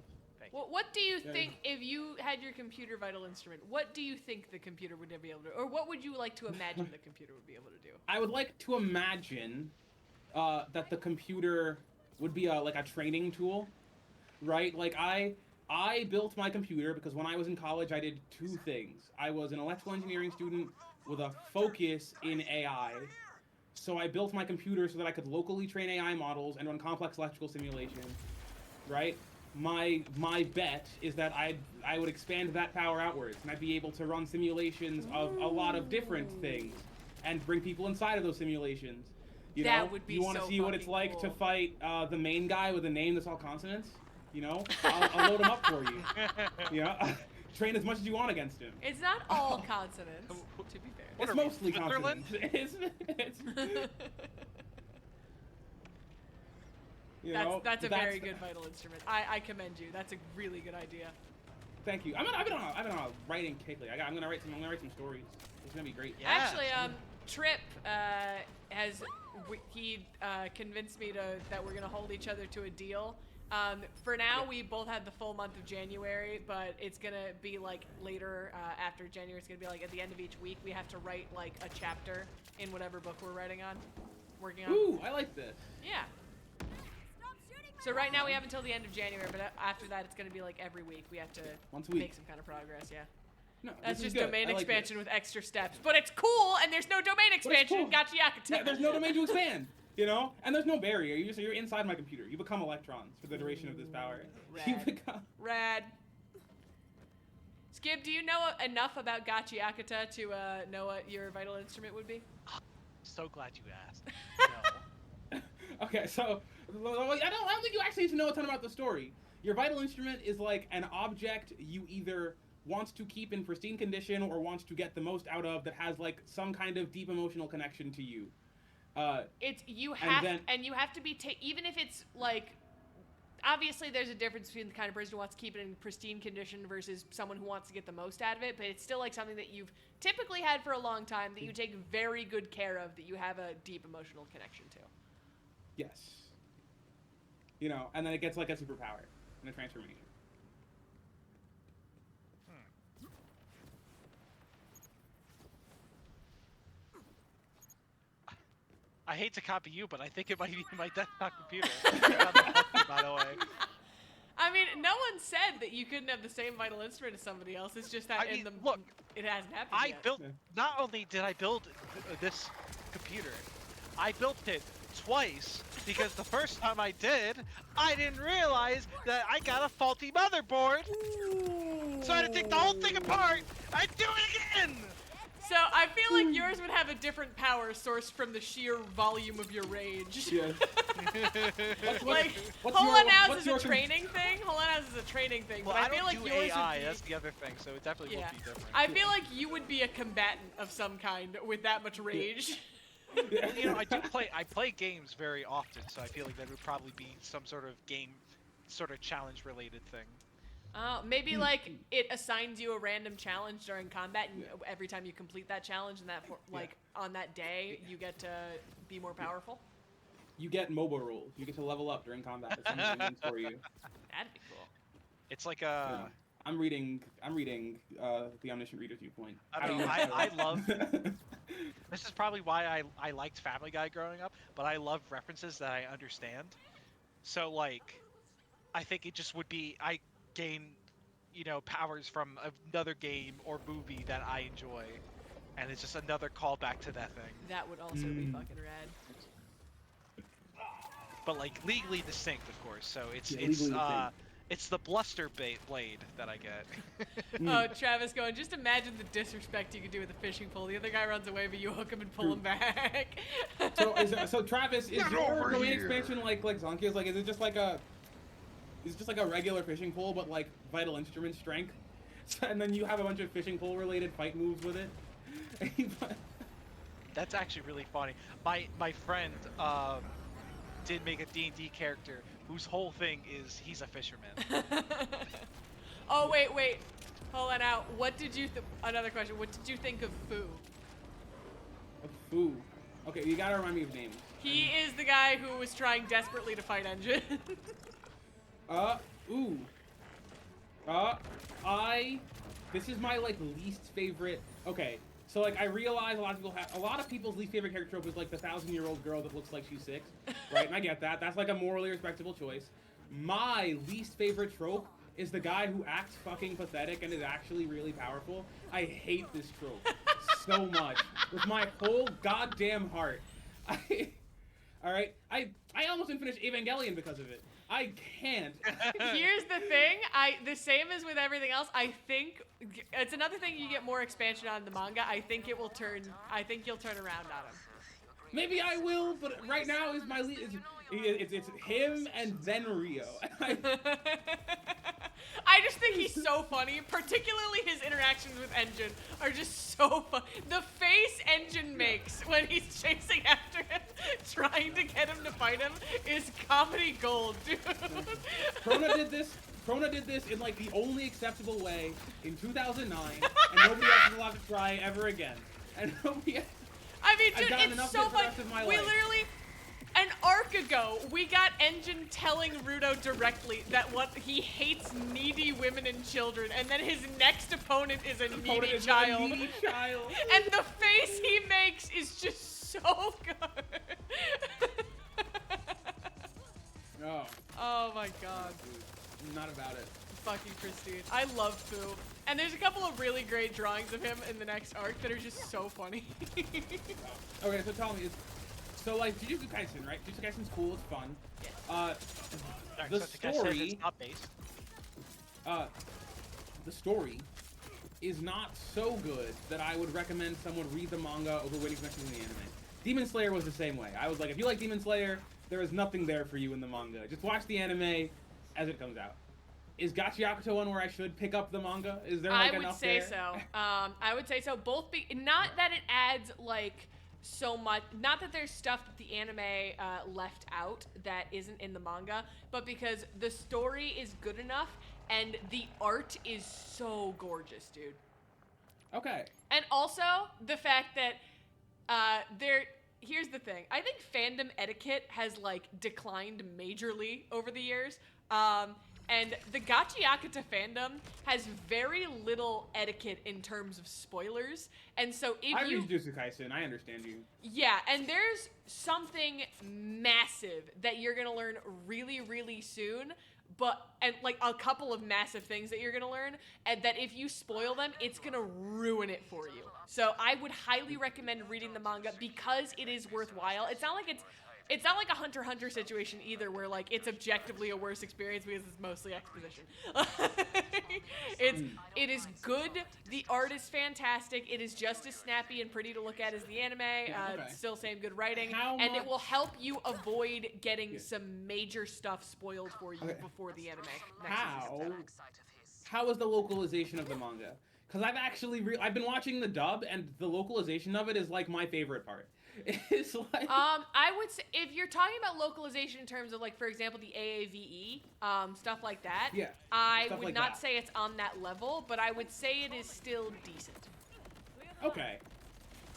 Well, what do you Yeah. think, if you had your computer vital instrument, what do you think the computer would be able to do? Or what would you like to imagine the computer would be able to do? I would like to imagine that the computer would be like a training tool, right? Like I built my computer because when I was in college, I did two things. I was an electrical engineering student with a focus in AI. So I built my computer so that I could locally train AI models and run complex electrical simulations, right? My bet is that I would expand that power outwards, and I'd be able to run simulations of a lot of different things, and bring people inside of those simulations. You That know, would be you want to so see what it's fucking like to cool. fight the main guy with a name that's all consonants? You know, I'll load him up for you. You know, train as much as you want against him. It's not all consonants, to be fair. What It's are we, mostly Switzerland? consonants. it's you know, That's a very good vital instrument. I commend you. That's a really good idea. Thank you. I've been on a writing kick lately. I'm gonna write some stories. It's gonna be great. Yeah. Actually, Trip he convinced me that we're gonna hold each other to a deal. For now, we both had the full month of January, but it's gonna be like later after January. It's gonna be like at the end of each week. We have to write like a chapter in whatever book we're working on. Ooh, I like this. Yeah. So right now we have until the end of January, but after that it's gonna be like every week. We have to Once a week. make some kind of progress. Yeah. No, That's this is just good. domain I like expansion this. with extra steps. But it's cool, and there's no domain expansion in cool. Gacha Yakuza. Yeah, there's no domain to expand, you know? And there's no barrier. You're inside my computer. You become electrons for the duration of this power. You Rad. become... Rad. Skip, do you know enough about Gacha Yakuza to know what your vital instrument would be? So glad you asked. No. Okay, so I don't think you actually need to know a ton about the story. Your vital instrument is like an object you either want to keep in pristine condition or wants to get the most out of that has like some kind of deep emotional connection to you. You have to be even if it's like, obviously there's a difference between the kind of person who wants to keep it in pristine condition versus someone who wants to get the most out of it, but it's still like something that you've typically had for a long time that you take very good care of, that you have a deep emotional connection to. Yes. You know, and then it gets like a superpower and a transformation. I hate to copy you, but I think it might be my desktop computer. By the way. I mean, no one said that you couldn't have the same vital instrument as somebody else. It's just that Look, it hasn't happened I yet. built. Not only did I build this computer, I built it twice because the first time I did, I didn't realize that I got a faulty motherboard. So I had to take the whole thing apart and do it again. So I feel like yours would have a different power sourced from the sheer volume of your rage. Yes. Like, what's Hola Nows what's is a your training thing. Hola Nows is a training thing. Well, But I I feel don't like do yours AI. would be... That's the other thing. So it definitely Yeah. will be different. I feel like you would be a combatant of some kind with that much rage. Well, you know, I play games very often, so I feel like that would probably be some sort of game, sort of challenge-related thing. Maybe like it assigns you a random challenge during combat, and every time you complete that challenge, and on that day, you get to be more powerful. You get MOBA rules. You get to level up during combat. It's something for you. That'd be cool. It's like a. I'm reading the Omniscient Reader's Viewpoint. I mean, I love. This is probably why I liked Family Guy growing up, but I love references that I understand. So like, I think it just would be I gain, you know, powers from another game or movie that I enjoy, and it's just another callback to that thing. That would also be fucking rad. But like legally distinct, of course. So it's it's the bluster blade that I get. Oh, Travis going, just imagine the disrespect you could do with a fishing pole. The other guy runs away, but you hook him and pull him back. So Travis, is your domain expansion like Zonkia's? Like, is it just like a regular fishing pole, but like vital instrument strength? And then you have a bunch of fishing pole related fight moves with it? That's actually really funny. My friend did make a D&D character whose whole thing is he's a fisherman. Oh, wait. Hold on out. What did you another question. What did you think of Fu? Fu. Okay, you gotta remind me of names. He is the guy who was trying desperately to fight Engine. This is my like least favorite. Okay, so like I realize a lot of people's least favorite character trope is like the 1,000-year-old girl that looks like she's 6, right? And I get that. That's like a morally respectable choice. My least favorite trope is the guy who acts fucking pathetic and is actually really powerful. I hate this trope so much with my whole goddamn heart. All right, I almost didn't finish Evangelion because of it. I can't. Here's the thing. The same as with everything else. I think it's another thing you get more expansion on in the manga. I think you'll turn around on him. Maybe I will, but right now is my lead. It's him and then Rio. I just think he's so funny. Particularly his interactions with Engine are just so fun. The face Engine makes when he's chasing after him, trying to get him to fight him, is comedy gold, dude. Krona did this. Krona did this in like the only acceptable way in 2009, and nobody else is allowed to try ever again. And nobody. I mean, I've dude, gotten it's enough so of it the fun. rest of my We life. literally, an arc ago, we got Engine telling Rudo directly that he hates needy women and children, and then his next opponent is a Opponent needy is a child. needy child. And the face he makes is just so good. No, Oh my god. dude, I'm not about it. Fucking pristine. I love Fu. And there's a couple of really great drawings of him in the next arc that are just so funny. Okay, so tell me, so like Jujutsu Kaisen, right? Jujutsu Kaisen's cool, it's fun. The So the guy says story, it's not based. the story is not so good that I would recommend someone read the manga over waiting for next season of the anime. Demon Slayer was the same way. I was like, if you like Demon Slayer, there is nothing there for you in the manga. Just watch the anime as it comes out. Is Gachiakuto one where I should pick up the manga? Is there like I would enough say there? so. I would say so. Both not that it adds like so much, not that there's stuff that the anime left out that isn't in the manga, but because the story is good enough and the art is so gorgeous, dude. Okay. And also the fact that here's the thing. I think fandom etiquette has like declined majorly over the years. And the Gachiakuta fandom has very little etiquette in terms of spoilers. And so if I you read Jujutsu Kaisen, I understand you. yeah, and there's something massive that you're going to learn really, really soon. And like a couple of massive things that you're going to learn, and that if you spoil them, it's going to ruin it for you. So I would highly recommend reading the manga because it is worthwhile. It's not like a Hunter x Hunter situation either, where like it's objectively a worse experience because it's mostly exposition. It is good. The art is fantastic. It is just as snappy and pretty to look at as the anime. Okay. Still same good writing, How and it much- will help you avoid getting some major stuff spoiled for you Okay. before the anime. Next season. How is the localization of the manga? Because I've actually I've been watching the dub, and the localization of it is like my favorite part. It's like I would say if you're talking about localization in terms of like, for example, the AAVE, stuff like that. Yeah, I stuff would like not that. say it's on that level, but I would say it is still decent. okay,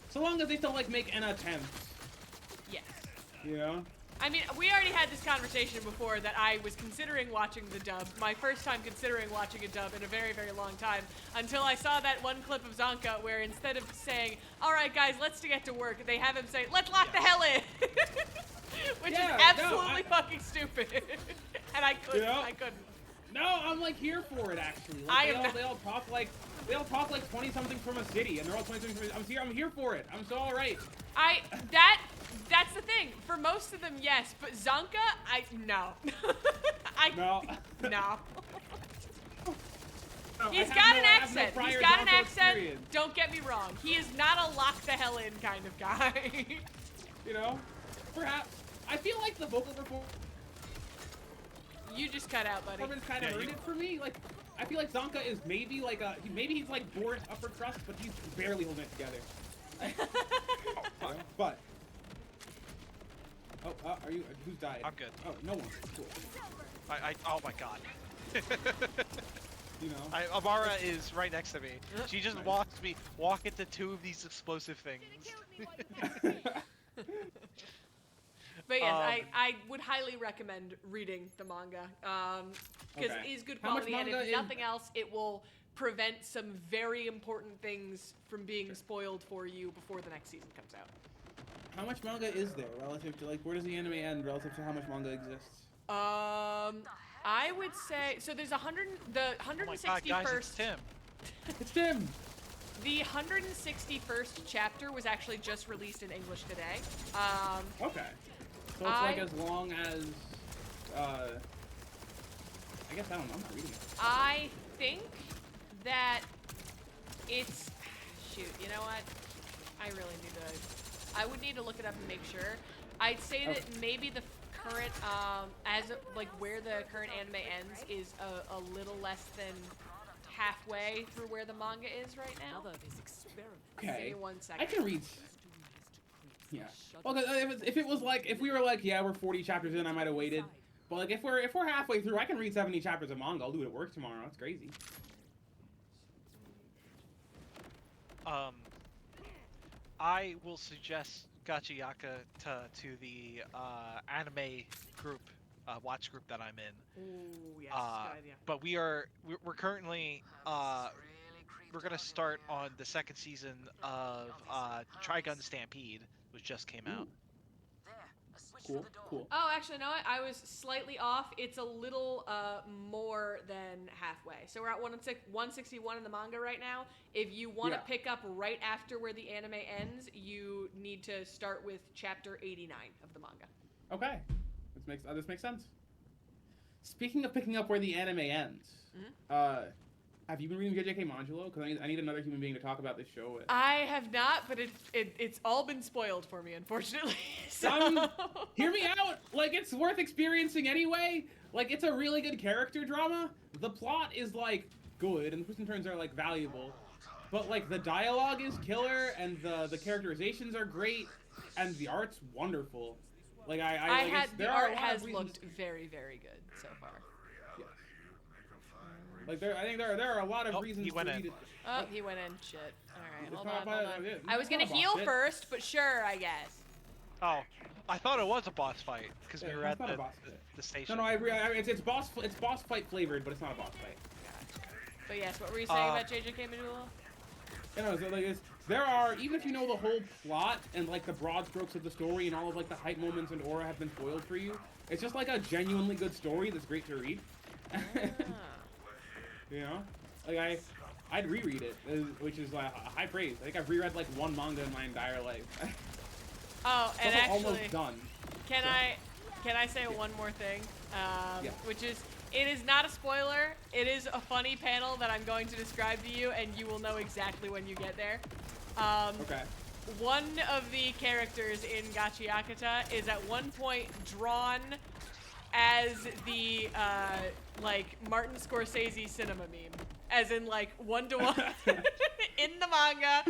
so long as they still like make an attempt, Yes. you know. I mean, we already had this conversation before that I was considering watching the dub, my first time considering watching a dub in a very, very long time, until I saw that one clip of Zonka where instead of saying, all right, guys, let's get to work, they have him say, let's lock the hell in, which Yeah, is absolutely fucking stupid. And I couldn't, You know? I couldn't. No, I'm like here for it actually. I Like, am not- they all talk like 20 something from a city, and they're all 20 something from. I'm here for it. I'm so alright. That's the thing. For most of them, yes, but Zonka, no. No. No. No, He's I got have an no- I have no accent. prior He's got an Zonko accent. experience. Don't get me wrong. He is not a lock the hell in kind of guy. You know, perhaps I feel like the vocal performance You just cut out, buddy. kind of hurt it for me. Like, I feel like Zonka is maybe like maybe he's like bored upper crust, but he's barely holding it together. You know, but are you? Who's died? I'm good. Oh, no one. Cool. Oh my god. You know. Amara is right next to me. She just Nice. watched me walk into two of these explosive things. But yes, Um, I would highly recommend reading the manga because Okay. it is good How much quality, and manga if is- nothing else, it will prevent some very important things from being spoiled for you before the next season comes out. How much manga is there relative to like where does the anime end relative to how much manga exists? I would say so. There's the Oh my god, guys, it's 161st. Tim. It's Tim. The 161st chapter was actually just released in English today. Okay. So it's like as long as I guess I don't know. I'm not reading it. I think that it's shoot. You know what? I really need to. I would need to look it up and make sure. I'd say that maybe the current, like where the current anime ends is a little less than halfway through where the manga is right now. Another of his experiments. Give Okay. me 1 I second. can read. Yeah. Well, 'cause if it was like if we were like, yeah, we're 40 chapters in, I might have waited. But like if we're halfway through, I can read 70 chapters of manga. I'll do it at work tomorrow. It's crazy. I will suggest Gachiyaka to the anime group, watch group that I'm in. Ooh, yes, good idea. But we're currently we're gonna start on the second season of Trigun Stampede, which just came out. Cool. Oh, actually, no, I was slightly off. It's a little more than halfway. So we're at 161 in the manga right now. If you want to pick up right after where the anime ends, you need to start with chapter 89 of the manga. Okay, this makes sense. Speaking of picking up where the anime ends, have you been reading JJK Modulo? Because I need another human being to talk about this show with. I have not, but it's all been spoiled for me, unfortunately. So Hear me out. Like, it's worth experiencing anyway. Like, it's a really good character drama. The plot is like good, and the twists and turns are like valuable. But like the dialogue is killer, and the characterizations are great, and the art's wonderful. Like the art has looked very, very good so far. Like I think there are a lot of reasons for me to. Oh, he went in. Shit. All right, hold on. Yeah, I was gonna heal first, but sure, I guess. Oh, I thought it was a boss fight because we were at the station. No, it's boss fight flavored, but it's not a boss fight. But yes, what were you saying about JJK Medulla? You know, so like there are, even if you know the whole plot and like the broad strokes of the story and all of like the hype moments and aura have been spoiled for you, it's just like a genuinely good story that's great to read. You know, like I'd reread it, which is like a high praise. I think I've reread like one manga in my entire life. Oh, and it's actually, almost done. Can I say one more thing? Yeah. Which is, it is not a spoiler. It is a funny panel that I'm going to describe to you, and you will know exactly when you get there. Okay. One of the characters in Gachiyakata is at one point drawn as the like Martin Scorsese cinema meme, as in like 1-to-1 in the manga.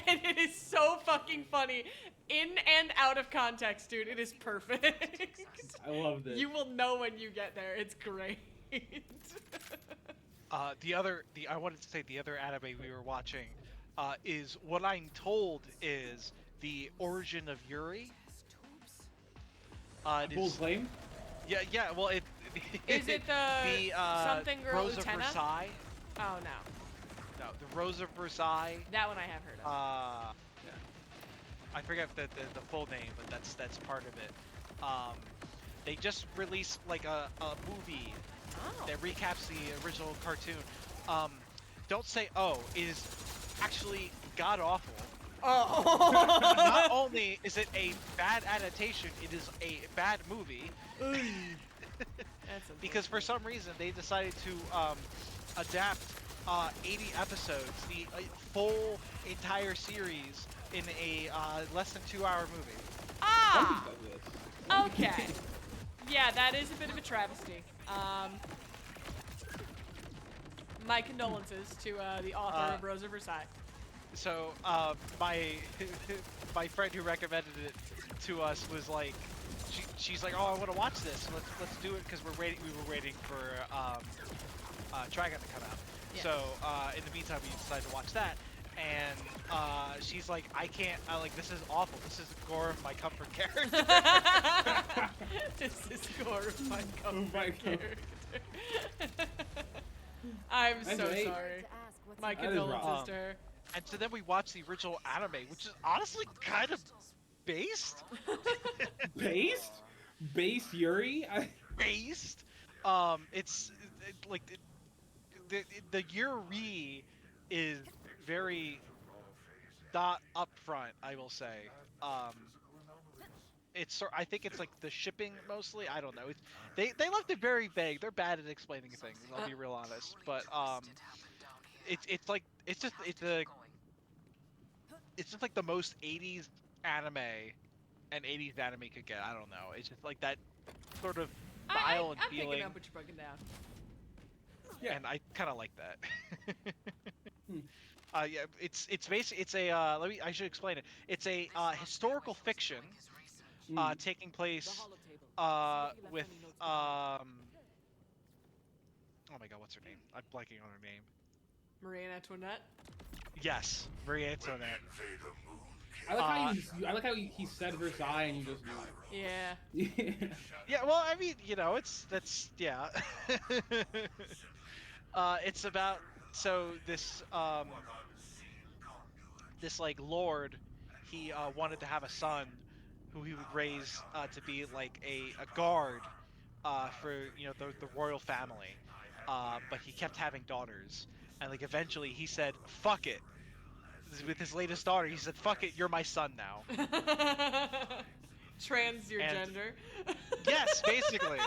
And it is so fucking funny, in and out of context, dude. It is perfect. I love this. You will know when you get there. It's great. I wanted to say the other anime we were watching is what I'm told is the origin of Yuri. Bull's Flame? Yeah. Well, it Is it the something girl Rose of Utena? Versailles? Oh no. No, the Rose of Versailles. That one I have heard of. I forget the full name, but that's part of it. They just released like a movie that recaps the original cartoon. Don't say it is actually god awful. Oh. Not only is it a bad adaptation, it is a bad movie. Because for some reason they decided to adapt 80 episodes, the full entire series, in a less than 2-hour movie. Ah. Okay. Yeah, that is a bit of a travesty. My condolences to the author of Rose of Versailles. So my friend who recommended it to us was like, she's like, oh, I want to watch this. Let's do it because we were waiting for Trigun to come out. Yeah. So in the meantime, we decided to watch that. And she's like, I can't. This is awful. This is gore of my comfort character. This is gore of my comfort character. I'm so sorry. My condolences to her. And so then we watched the original anime, which is honestly kind of based. Based Yuri? Based. It's like the Yuri is very not upfront, I will say. I think it's like the shipping mostly. I don't know. They left it very vague. They're bad at explaining things. I'll be real honest. But it's just like the most 80s anime an 80s anime could get. I don't know. It's just like that sort of style and I'm feeling. picking up what you're breaking down. Yeah, and I kind of like that. Yeah, it's basically I should explain it. It's a historical fiction taking place See if he left any notes behind. Oh my god, what's her name? I'm blanking on her name. Marie Antoinette. Yes, Marie Antoinette. I like how he said Versailles and you just knew. Yeah. Yeah. Yeah, well, I mean, you know, yeah. It's about this like lord, he wanted to have a son who he would raise to be like a guard for the royal family, but he kept having daughters, and like eventually he said fuck it. With his latest daughter, he said fuck it, you're my son now. Trans your And- gender. Yes, basically,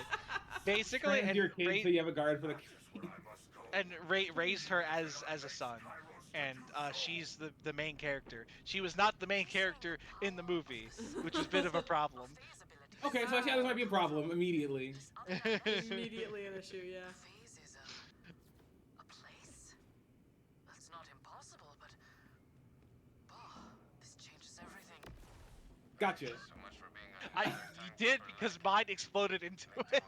Train and your kids so you have a guard for the raised her as a son, and she's the main character. She was not the main character in the movie, which was a bit of a problem. Okay, so yeah, this might be a problem immediately. Immediately an issue, yeah. Phase is a place. That's not impossible, but this changes everything. Gotcha. You did, because mine exploded into it.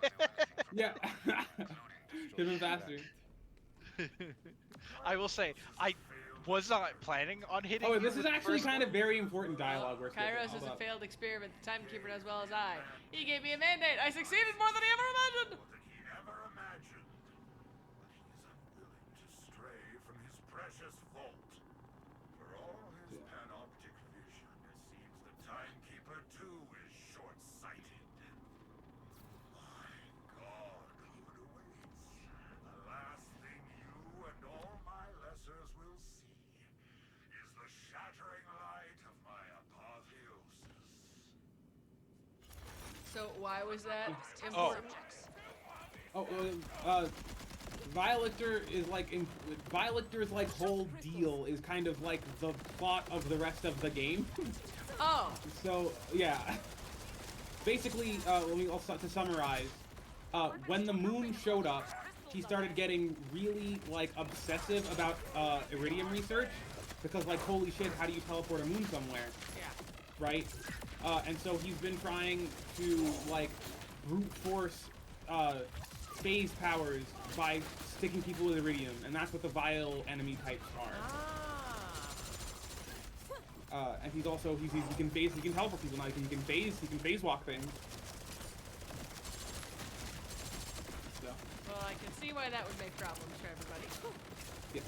Yeah. Hit him faster. I will say, I was not planning on hitting. Oh, you this is with the actually first kind of very important dialogue. We're Kairos skipping. is a Hold up. failed experiment. The timekeeper knows as well as I. He gave me a mandate. I succeeded more than he ever imagined. He never imagined. But he's unwilling to stray from his precious vault. For all his panoptic vision, it seems the timekeeper too is short-sighted. My God, what awaits? The last thing you and all my lessers will see is the shattering light of my apotheosis. So why was that important? Violector is like Violector's like whole deal is kind of like the plot of the rest of the game. Oh. So yeah, basically, to summarize, when the moon showed up, he started getting really like obsessive about iridium research because like holy shit, how do you teleport a moon somewhere? Yeah. Right? And so he's been trying to like brute force phase powers by sticking people with iridium, and that's what the vile enemy types are. And he's also he can teleport people now. He can phase walk things. So Well, I can see why that would make problems for everybody. yeah,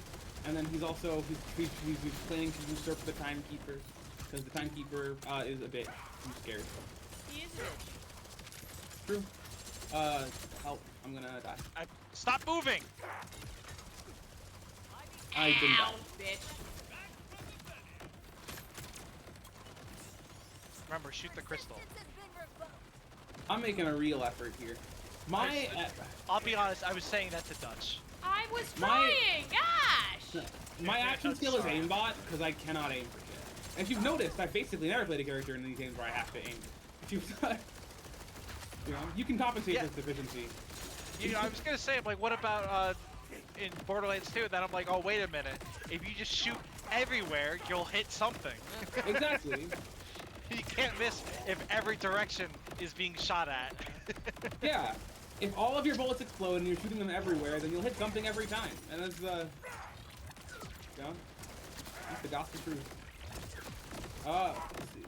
and then he's also he's planning to usurp the timekeeper because the timekeeper is a bit too scared. He is rich. True. Help! I'm gonna die. Stop moving. I didn't die. Ow, bitch. Remember, shoot the crystal. I'm making a real effort here. My I'll be honest, I was saying that to Dutch. I was My- trying. Gosh. my action I'm skill is sorry. aimbot because I cannot aim for shit. And if you've noticed, I've basically never played a character in these games where I have to aim. If you've, you can compensate Yeah. this deficiency. You know, I was gonna say, I'm like, what about in Borderlands 2? Then I'm like, oh wait a minute. If you just shoot everywhere, you'll hit something. Exactly. You can't miss if every direction is being shot at. Yeah. If all of your bullets explode and you're shooting them everywhere, then you'll hit something every time. And that's that's the gospel truth. Let's see.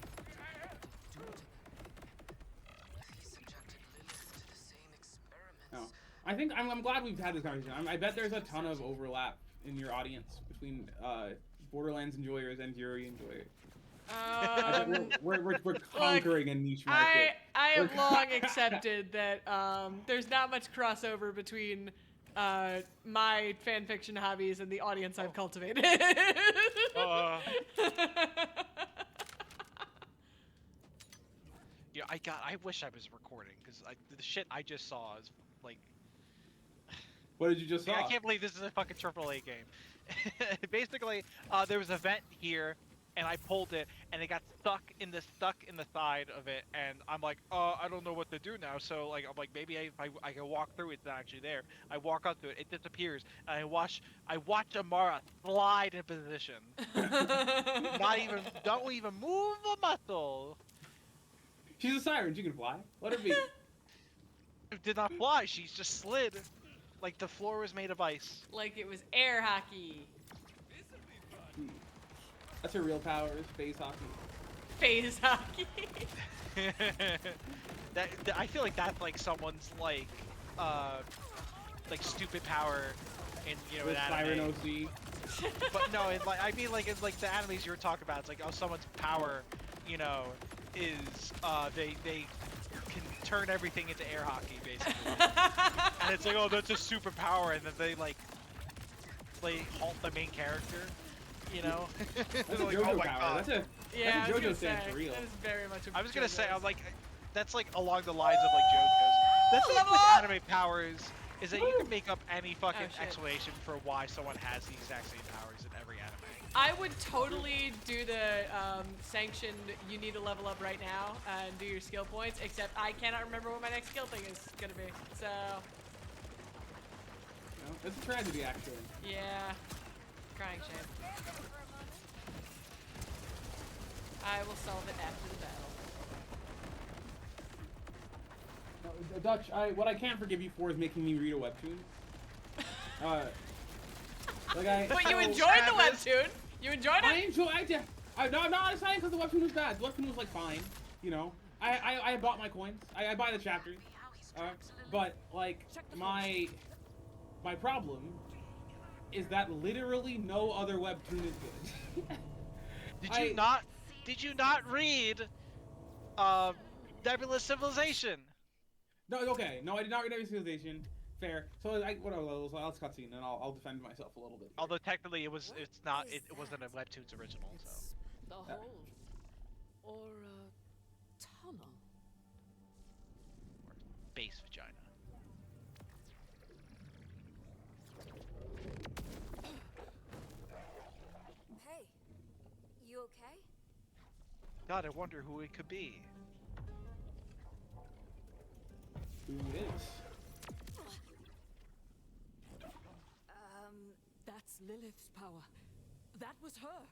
He subjected Lilith to the same experiments. No. I think I'm glad we've had this conversation. I bet there's a ton of overlap in your audience between Borderlands enjoyers and Fury enjoyers. I bet we're conquering a niche market. I have long accepted that there's not much crossover between my fanfiction hobbies and the audience I've cultivated. Yeah, I wish I was recording because the shit I just saw is like. What did you just saw? I can't believe this is a fucking AAA game. Basically, there was a vent here, and I pulled it, and it got stuck in the side of it, and I'm like, I don't know what to do now. So like, I'm like, maybe I can walk through it. It's not actually there. I walk up to it, it disappears, and I watch Amara slide in position. Don't even move a muscle. She's a siren. She can fly. Let her be. It did not fly. She just slid, like the floor was made of ice. Like it was air hockey. That's her real powers, phase hockey. Phase hockey. I feel like that's like someone's like stupid power in an With Siren anime. OC. But no, I mean like in like the animes you were talking about, it's like, oh, someone's power, is they can turn everything into air hockey basically. And it's like, oh, that's a superpower, and then they halt the main character, That's a Like, JoJo oh my power. God. That's Yeah, a I was JoJo gonna stand say, for real. that is very much a I was gonna say, JoJo's. I'm like, that's like along the lines of like JoJo's. That's like Level with up! anime powers, is that you can make up any fucking Oh, shit. explanation for why someone has the exact same powers in every anime. I would totally do the sanctioned, you need to level up right now and do your skill points, except I cannot remember what my next skill thing is going to be. So, It's a tragedy, actually. yeah. Crying shame. I will solve it after the battle. No, Dutch, what I can't forgive you for is making me read a webtoon. But you enjoyed the Travis. webtoon? You enjoyed I it? enjoy. No, I'm not saying because the webtoon was bad. The webtoon was like fine. I bought my coins. I buy the chapters. But like my problem is that literally no other webtoon is good. Did you not read Nebulous Civilization? No, okay. No, I did not read every civilization. Fair. So let's cutscene and I'll defend myself a little bit. Although technically it wasn't a webtoon's original, so. It's the hole. Or a tunnel. Base vagina. Hey, you okay? God, I wonder who it could be. Who is? That's Lilith's power. That was her.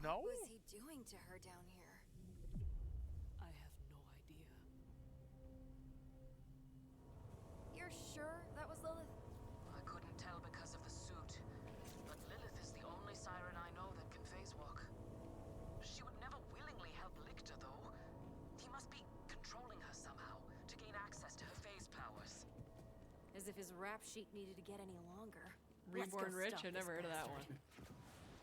No? What was he doing to her down here? I have no idea. You're sure that was Lilith? I couldn't tell because of the suit. But Lilith is the only siren I know that can phase walk. She would never willingly help Lictor, though. He must be controlling her somehow to gain access to her phase powers. As if his rap sheet needed to get any longer. Let's Reborn go Rich? stop I've this never heard of that bastard. one.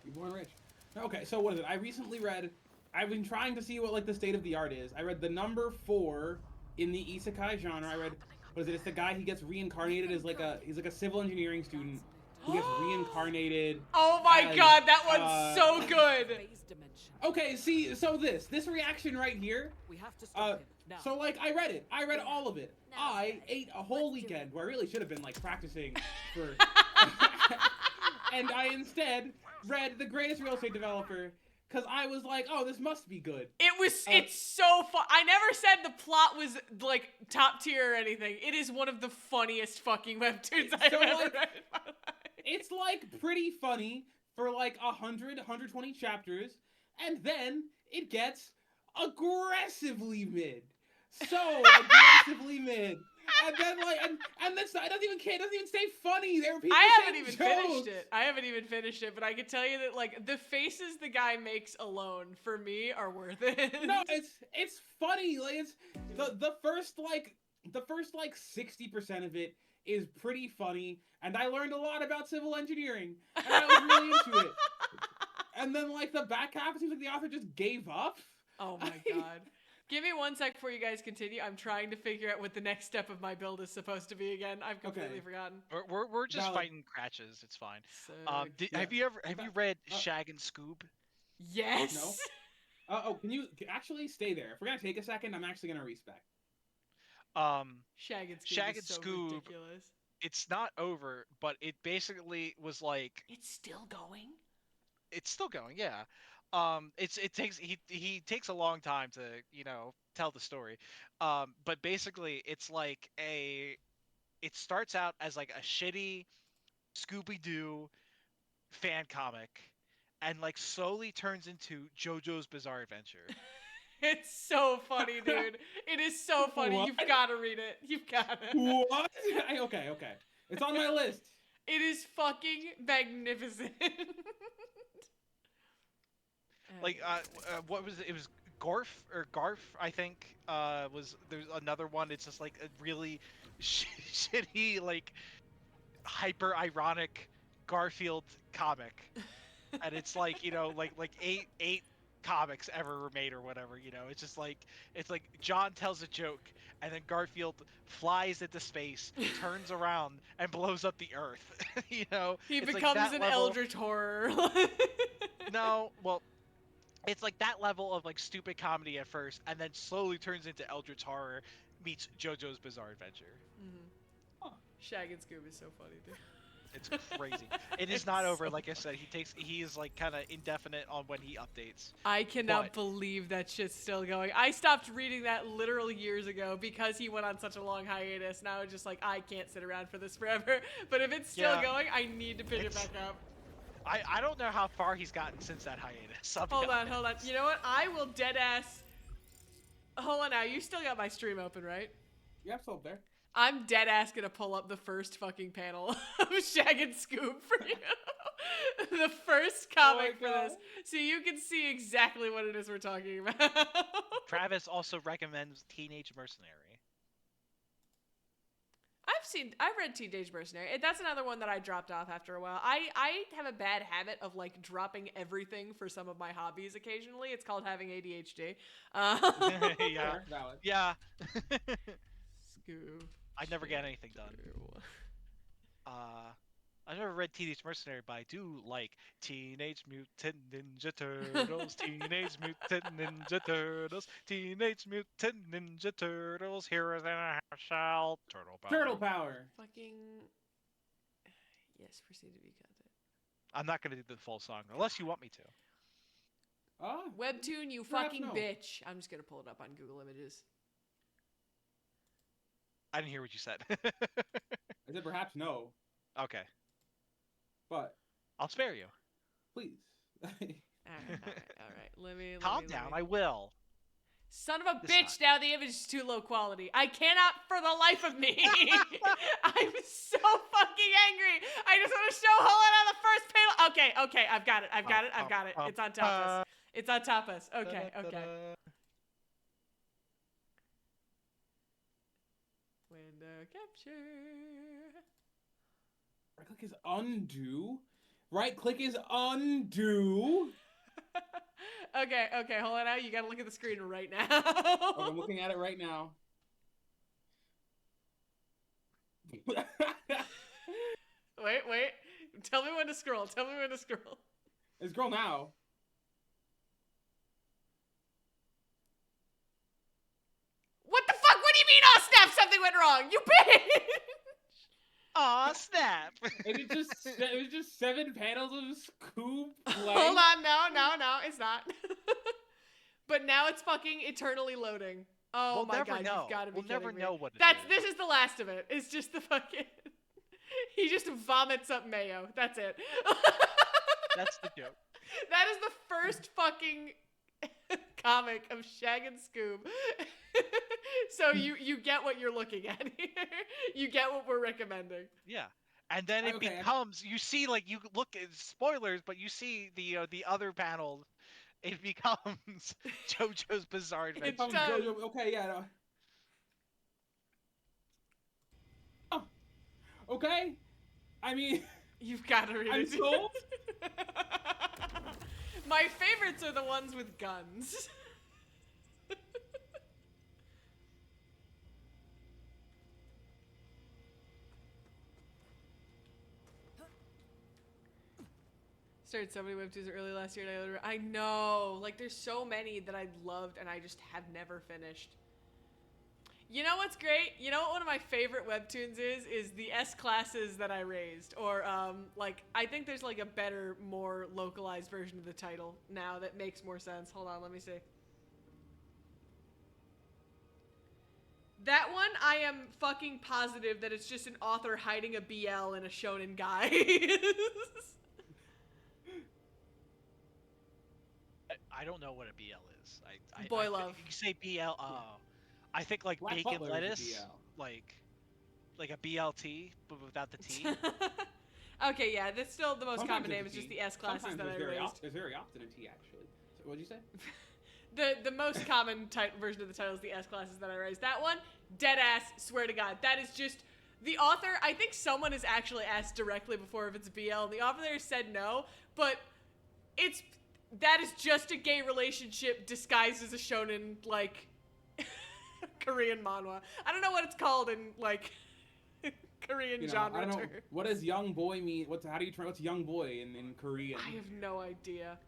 Reborn Rich. Okay, so what is it? I recently read. I've been trying to see what like the state of the art is. I read the number 4 in the isekai genre. I read, what is it? It's the guy he gets reincarnated as he's like a civil engineering student who gets reincarnated. Oh my as, god, that one's so good! Phase dimension. Okay, see, so this reaction right here. We have to stop him now. So like I read it. I read all of it. Now, I ate a whole let's do weekend where I really should have been like practicing for. And I instead read The Greatest Real Estate Developer because I was like, oh, this must be good. It's so fun. I never said the plot was like top tier or anything. It is one of the funniest fucking webtoons I've ever like, read in my life. It's like pretty funny for like 120 chapters, and then it gets aggressively mid. So aggressively mid. And then like and that's it doesn't even stay funny. There are people I haven't saying even jokes. finished it. I haven't even finished it, but I can tell you that like the faces the guy makes alone for me are worth it. No, it's funny. Like it's the first 60% of it is pretty funny, and I learned a lot about civil engineering, and I was really into it. And then like the back half, it seems like the author just gave up. Oh my god. Give me 1 sec before you guys continue. I'm trying to figure out what the next step of my build is supposed to be again. I've completely Okay. forgotten. We're just Valid. fighting Cratches. It's fine. So Have you read Shag and Scoob? yes. No. Can you actually stay there? If we're gonna take a second, I'm actually gonna respec. Shag and Scoob Shag is and so Scoob. ridiculous. It's not over, but it basically was like It's still going. it's still going. Yeah. He takes a long time to tell the story. But basically it's like it starts out as like a shitty Scooby-Doo fan comic, and like slowly turns into JoJo's Bizarre Adventure. It's so funny, dude. It is so funny. What? You've got to read it. You've got to. What? Okay. It's on my list. It is fucking magnificent. Like, what was it? It was Garf, I think. There's another one. It's just like a really shitty, like hyper ironic Garfield comic, and it's like, like eight comics ever made or whatever. It's like John tells a joke, and then Garfield flies into space, turns around, and blows up the Earth. He It's like becomes that an level. eldritch horror. No, well, it's like that level of like stupid comedy at first, and then slowly turns into eldritch horror meets JoJo's Bizarre Adventure. Shag and Scoob is so funny, dude. It's crazy. It is not over. Like I said, he is like kind of indefinite on when he updates. I cannot But- believe that shit's still going. I stopped reading that literal years ago because he went on such a long hiatus. Now it's just like, I can't sit around for this forever. But if it's still Yeah. going, I need to pick it It's- back up. I don't know how far he's gotten since that hiatus. I'll be Hold on. honest. You know what? I will dead ass. Hold on now. You still got my stream open, right? Yeah, I'm still up there. I'm dead ass gonna pull up the first fucking panel of Shag and Scoob for you. The first comic for God. this. So you can see exactly what it is we're talking about. Travis also recommends Teenage Mercenary. I've read Teenage Mercenary. That's another one that I dropped off after a while. I have a bad habit of like dropping everything for some of my hobbies occasionally. It's called having ADHD. Yeah. Fair, valid. Yeah. Scoob. I never get anything done. I never read Teenage Mercenary, but I do like Teenage Mutant Ninja Turtles, Teenage Mutant Ninja Turtles, Teenage Mutant Ninja Turtles, Heroes in a Half Shell, Turtle Power. Turtle power. Fucking. Yes, proceed to be content. I'm not gonna do the full song unless you want me to. Oh, Webtoon, you Perhaps fucking no. bitch. I'm just gonna pull it up on Google Images. I didn't hear what you said. I said perhaps no, Okay, but I'll spare you. please. All right. Let me. Calm down. I will. Son of a This bitch! Now the image is too low quality. I cannot, for the life of me. I'm so fucking angry. I just want to show Holland on the first panel. Okay. I've got it. It's on top of us. It's on top of us. Okay. Window capture. Right click is undo. Right click is undo. Okay. Hold on now. You gotta look at the screen right now. Oh, I'm looking at it right now. Wait. Tell me when to scroll. It's girl now. What the fuck? What do you mean? Oh snap! Something went wrong. You bitch! Aw, snap! It was just 7 panels of Scoob. Hold on, no, it's not. But now it's fucking eternally loading. Oh We'll my never god, know. you've got to be We'll never kidding me. know what it This is the last of it. It's just the fucking. He just vomits up mayo. That's it. That's the joke. That is the first fucking comic of Shag and Scoob. So you get what you're looking at here. You get what we're recommending. Yeah. And then it Okay. becomes, you see, like, you look at spoilers, but you see the other panel. It becomes JoJo's Bizarre Adventure. Oh, does. Jojo, okay, yeah. No. Oh, okay. I mean, You've got to read I'm it. sold. My favorites are the ones with guns. Started so many webtoons early last year. And I know, like, there's so many that I loved and I just have never finished. You know what's great? You know what one of my favorite webtoons is the S classes that I raised, or like I think there's like a better, more localized version of the title now that makes more sense. Hold on, let me see. That one, I am fucking positive that it's just an author hiding a BL in a shonen guy. I don't know what a BL is. lettuce. Boy I love. You say BL. I think like Black bacon Butler is a lettuce, BL. like a BLT, but without the T. Okay, yeah, that's still the most Sometimes common name. there's It's a just T. the S classes Sometimes that I raised. there's very often a T actually. So, what'd you say? The most common version of the title is the S classes that I raised. That one, dead ass, swear to God. That is just the author. I think someone has actually asked directly before if it's BL, and the author there said no, but that is just a gay relationship disguised as a shonen, like, Korean manhwa. I don't know what it's called in, like, Korean genre I don't know. term. What does young boy mean? What's young boy in Korean? I have no idea.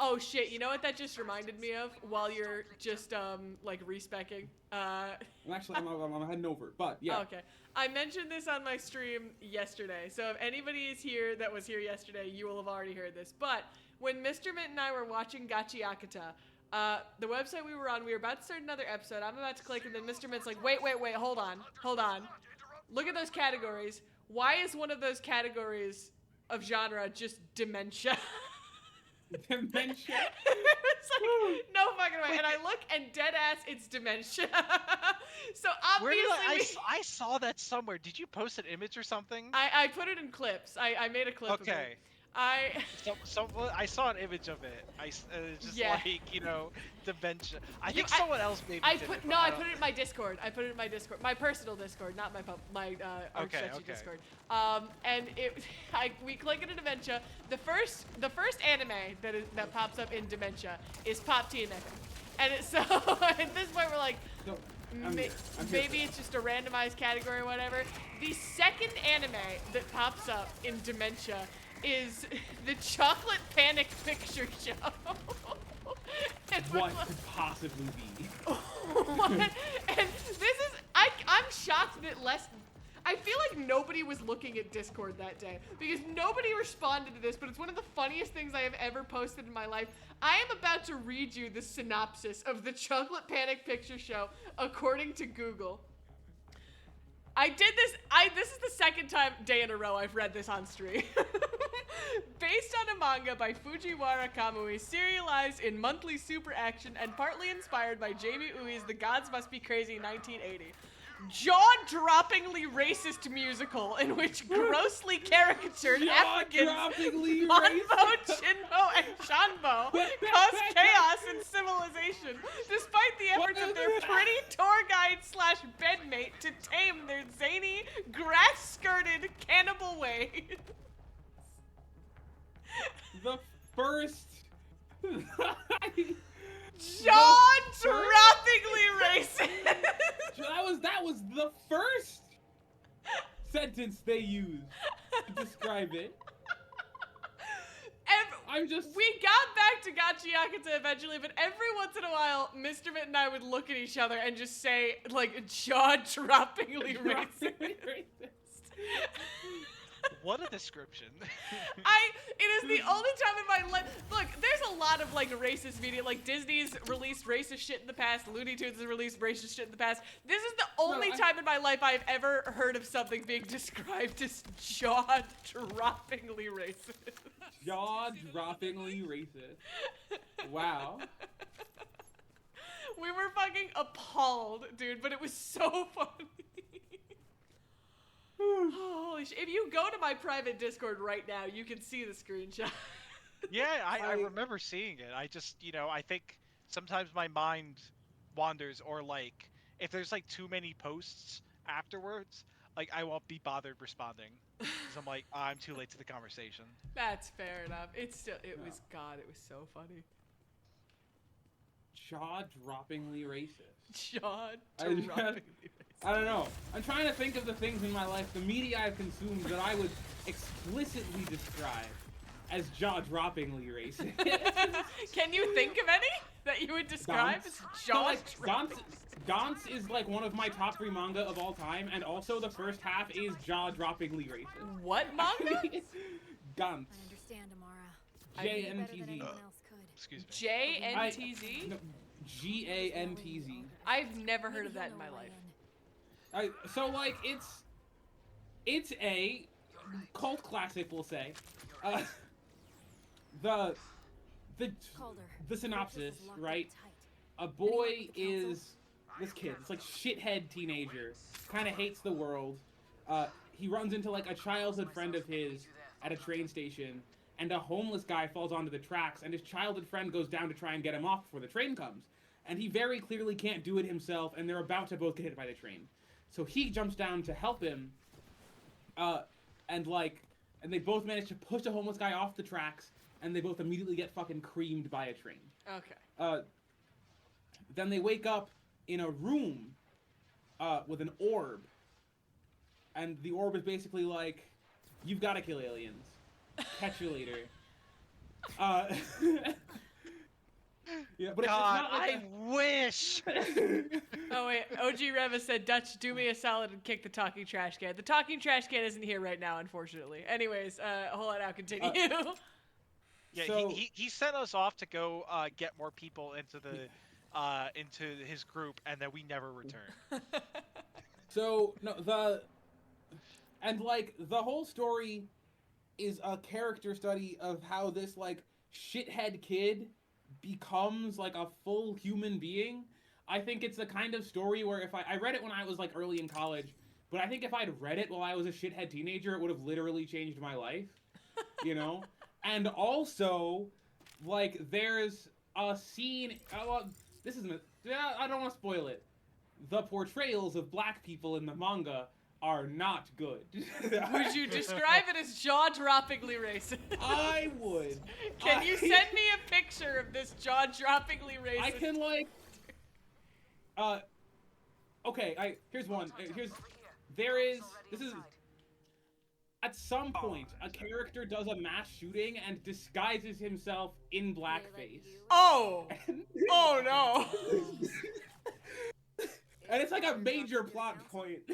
Oh shit, you know what that just reminded me of while you're just like respecking? I'm heading over, but yeah. Okay. I mentioned this on my stream yesterday. So if anybody is here that was here yesterday, you will have already heard this. But when Mr. Mint and I were watching Gachi Akata, the website we were on, we were about to start another episode. I'm about to click, and then Mr. Mint's like, wait, hold on. Look at those categories. Why is one of those categories of genre just dementia? Dementia? It's like, no fucking way. And I look, and dead ass, it's dementia. So obviously, I saw that somewhere. Did you post an image or something? I put it in clips. I made a clip of it. Okay. I saw an image of it. It's just Yeah. like, you know, dementia. I think I- someone else maybe I did put it. no, I put it in my Discord. My personal Discord, not my Okay. Discord. And we click into dementia. The first anime that pops up in dementia is Pop Teen, I think. And so at this point we're like, No, I'm here for maybe it. it's just a randomized category or whatever. The second anime that pops up in dementia is the Chocolate Panic Picture Show. And we're What like, could possibly be? what? And this is, I'm shocked that I feel like nobody was looking at Discord that day because nobody responded to this, but it's one of the funniest things I have ever posted in my life. I am about to read you the synopsis of the Chocolate Panic Picture Show according to Google. This is the second day in a row I've read this on stream. Based on a manga by Fujiwara Kamui, serialized in monthly super action and partly inspired by J.B. Ui's The Gods Must Be Crazy 1980. Jaw-droppingly racist musical in which grossly caricatured Africans Jaw-droppingly Monbo, Chinbo, and Shanbo cause chaos in civilization, despite the efforts of their pretty tour guide / bedmate to tame their zany, grass-skirted cannibal ways. The first. Jaw-droppingly racist. That was the first sentence they used to describe it. We got back to Gachi Akata eventually, but every once in a while, Mr. Mitt and I would look at each other and just say, like, jaw-droppingly racist. What a description. It is the only time in my life. Look, there's a lot of like racist media. Like Disney's released racist shit in the past. Looney Tunes has released racist shit in the past. This is the only time in my life I've ever heard of something being described as jaw-droppingly racist. Jaw-droppingly racist. Wow. We were fucking appalled, dude, but it was so funny. Holy shit. If you go to my private Discord right now, you can see the screenshot. Yeah, I remember seeing it. I just, I think sometimes my mind wanders, or like, if there's like too many posts afterwards, like I won't be bothered responding. Because I'm like, I'm too late to the conversation. That's fair enough. It was so funny. Jaw-droppingly racist. Jaw-droppingly racist. I don't know. I'm trying to think of the things in my life, the media I've consumed, that I would explicitly describe as jaw-droppingly racist. Can you think of any that you would describe as jaw-droppingly racist? Gantz is like one of my top 3 manga of all time, and also the first half is jaw-droppingly racist. What manga? Gantz. I understand, Amara. J-N-T-Z. Excuse me. J-N-T-Z? No, G-A-N-T-Z. I've never heard of that in my life. So like it's a cult classic, we'll say. The synopsis, right? a boy is this kid. It's like shithead teenager, kind of hates the world. He runs into like a childhood friend of his at a train station, and a homeless guy falls onto the tracks, and his childhood friend goes down to try and get him off before the train comes. And he very clearly can't do it himself, and they're about to both get hit by the train. So he jumps down to help him, and they both manage to push the homeless guy off the tracks, and they both immediately get fucking creamed by a train. Okay. Then they wake up in a room with an orb, and the orb is basically like, you've got to kill aliens. Catch you later. Yeah, but God, it's not like I wish. Oh wait, OG Reva said, Dutch, do me a solid and kick the talking trash can. The talking trash can isn't here right now, unfortunately. Anyways, hold on, I'll continue. Yeah, So- he sent us off to go get more people into his group, and then we never returned. So no, the whole story is a character study of how this like shithead kid becomes like a full human being. I think it's the kind of story where if I read it when I was like early in college, but I think if I'd read it while I was a shithead teenager, it would have literally changed my life, you know? And also, like, there's a scene, this isn't, I don't want to spoil it. The portrayals of black people in the manga are not good. Would you describe it as jaw-droppingly racist? I would. Can you send me a picture of this jaw-droppingly racist? I can like. Okay. Here's one. This is. At some point, a character does a mass shooting and disguises himself in blackface. Oh! Oh no! And it's like a major plot point.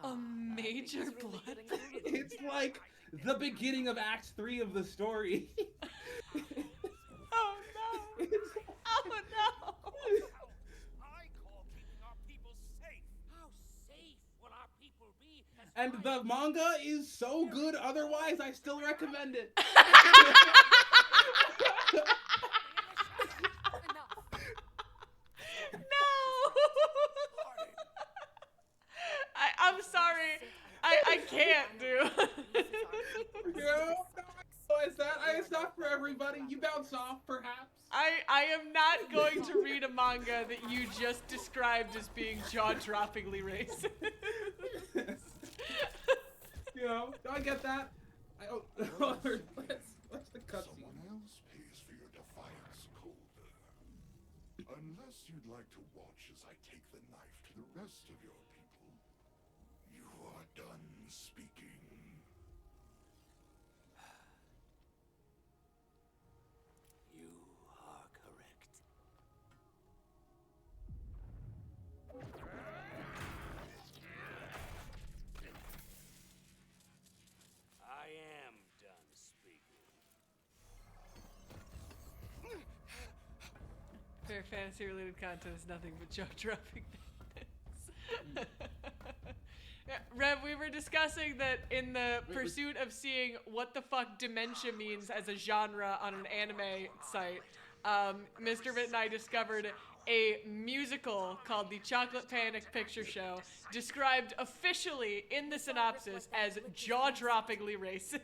A major plot. It's like the beginning of Act 3 of the story. Oh no! Oh no! I call keeping our people safe. How safe will our people be? And the manga is so good otherwise, I still recommend it. I'm sorry. I can't, dude. No, it's not for everybody. You bounce off, perhaps. I am not going to read a manga that you just described as being jaw-droppingly racist. You know, I get that. Let's the cutscene. Someone else pays for your defiance, Colder. Unless you'd like to watch as I take the knife to the rest of your people, you are done speaking. You are correct. I am done speaking. Fair fantasy-related content is nothing but jaw-dropping things. Yeah, Rev, we were discussing that in the pursuit of seeing what the fuck dementia means as a genre on an anime site, Mr. Vitt and I discovered a musical called the Chocolate Panic Picture Show, described officially in the synopsis as jaw-droppingly racist.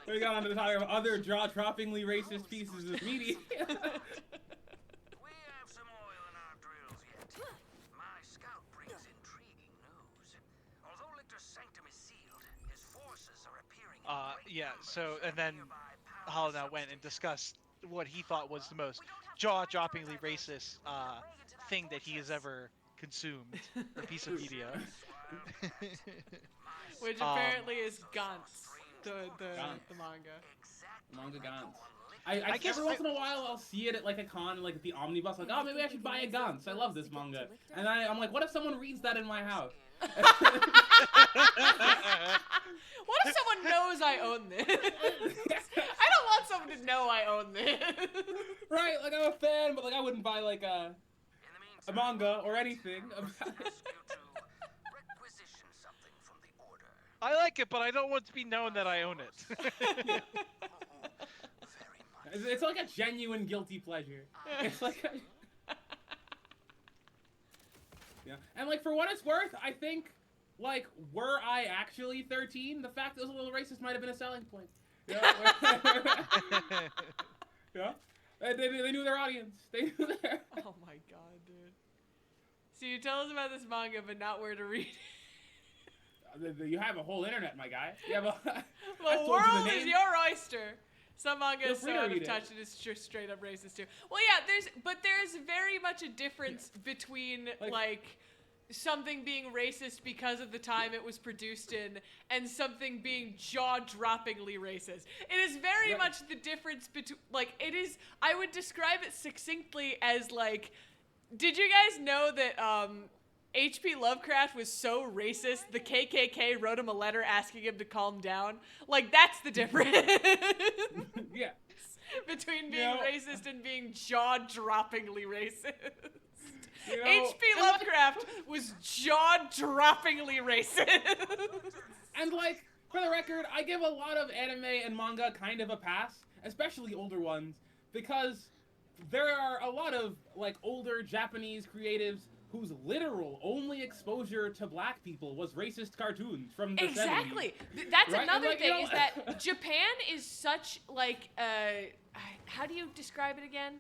We got on to the topic of other jaw-droppingly racist pieces of media. We have some oil in our drills yet. My scout brings intriguing news. Although Lictor's sanctum is sealed, his forces are appearing. Yeah. So and then Hollow went and discussed what he thought was the most jaw-droppingly racist thing that he has ever consumed, or piece of media. Which apparently is Gantz, the manga. Manga Gantz. I guess every once in a while I'll see it at like a con, like at the omnibus, like, oh, maybe I should buy a Gantz. I love this manga. And I'm like, what if someone reads that in my house? What if someone knows I own this? I don't want someone to know I own this. Right, like I'm a fan, but like I wouldn't buy like a manga or anything about it. I like it, but I don't want to be known that I own it. It's like a genuine guilty pleasure. It's like yeah. And like for what it's worth, I think like were I actually 13, the fact that it was a little racist might have been a selling point. Yeah. Yeah. They knew their audience. They knew their. Oh my god, dude. So you tell us about this manga, but not where to read it. You have a whole internet, my guy. You have a. The world is your oyster. Some manga Feel is so free to out of read it. touch it is just straight up racist too. Well, yeah, there's very much a difference between like something being racist because of the time it was produced in and something being jaw-droppingly racist. It is very much the difference between like it is. I would describe it succinctly as like. Did you guys know that H.P. Lovecraft was so racist, the KKK wrote him a letter asking him to calm down? Like, that's the difference. Yeah. Between being racist and being jaw-droppingly racist. You know, H.P. Lovecraft was jaw-droppingly racist. And like, for the record, I give a lot of anime and manga kind of a pass, especially older ones, because there are a lot of like older Japanese creatives whose literal only exposure to black people was racist cartoons from the 70s. Exactly. That's Right? another Like, thing you know, is that Japan is such like how do you describe it again?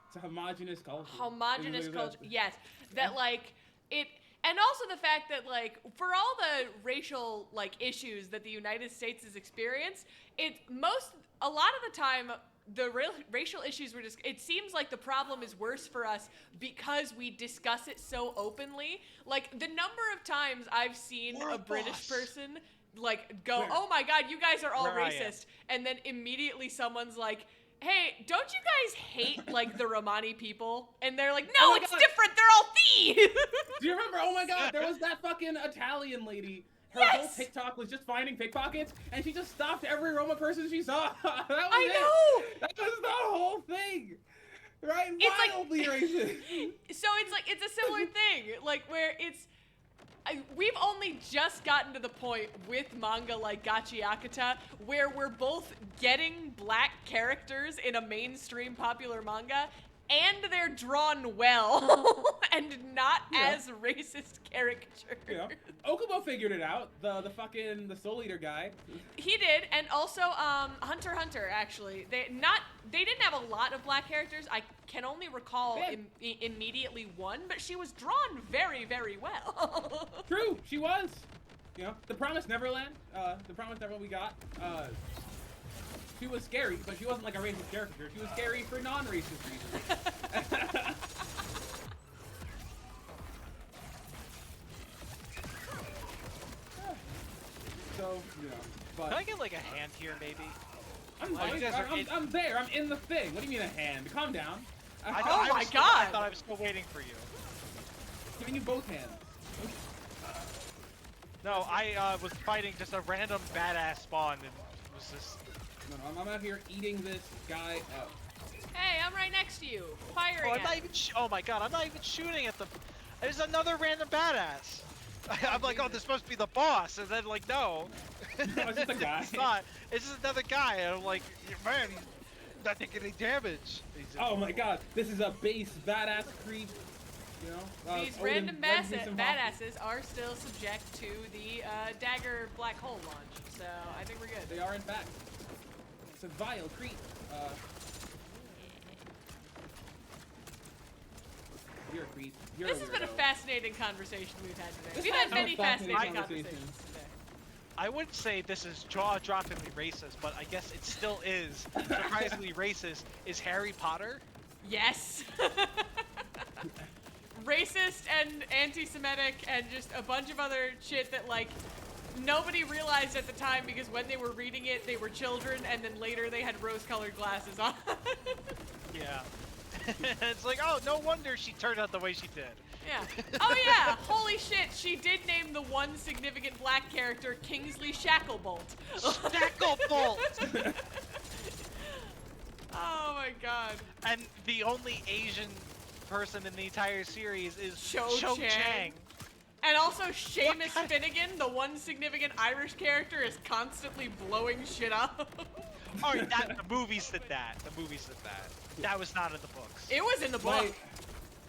It's a homogenous culture. Homogenous Is- culture. Yes. That like it and also the fact that like for all the racial like issues that the United States has experienced, a lot of the time the racial issues were just, it seems like the problem is worse for us because we discuss it so openly. Like, the number of times I've seen a British person, like, go, oh my god, you guys are all racist, and then immediately someone's like, hey, don't you guys hate, like, the Romani people? And they're like, no, it's different, they're all thieves! Do you remember, oh my god, there was that fucking Italian lady. Her whole TikTok was just finding pickpockets, and she just stopped every Roma person she saw. That was I know! That was the whole thing. Right? It's wildly racist. So it's like, it's a similar thing, like, where it's, we've only just gotten to the point with manga like Gachi Akata where we're both getting black characters in a mainstream popular manga and they're drawn well and not as racist caricatures. Yeah. Okubo figured it out. The Soul Eater guy. He did, and also Hunter x Hunter actually. They didn't have a lot of black characters. I can only recall immediately one, but she was drawn very, very well. True, she was. You know, The Promised Neverland. The Promised Neverland we got. She was scary, but she wasn't like a racist caricature. She was scary for non-racist reasons. So, you know, but Can I get like a hand here, maybe? I'm there. I'm in the thing. What do you mean a hand? Calm down. Oh my god! I thought I was still waiting for you. Giving you both hands. No, I was fighting just a random badass spawn and it was just... No, I'm out here eating this guy up. Hey, I'm right next to you. Firing Oh, I'm not even oh my god, I'm not even shooting at them. There's another random badass. I'm like, oh, this must be the boss, and then like, no. It's just a guy. It's not. It's just another guy, and I'm like, man, he's not taking any damage. Oh my god, this is a base badass creep. You know, These Odin random loves me some badasses are still subject to the dagger black hole launch, so I think we're good. They are in fact. It's a vile creep. You're a creep. You're This a has been a weirdo. fascinating conversation we've had today. This We've has had been many a fascinating fascinating conversations today. I wouldn't say this is jaw-droppingly racist, but I guess it still is surprisingly racist. Is Harry Potter? Yes. Racist and anti-Semitic and just a bunch of other shit that like nobody realized at the time because when they were reading it they were children and then later they had rose-colored glasses on. Yeah. It's like, oh, no wonder she turned out the way she did. Yeah. Oh yeah, holy shit, she did name the one significant black character Kingsley Shacklebolt. Shacklebolt! Oh my god. And the only Asian person in the entire series is Cho Chang. Chang. And also Seamus Finnegan, the one significant Irish character, is constantly blowing shit up. All right, the movies did that. The movies did that. That was not in the books. It was in the book. Like,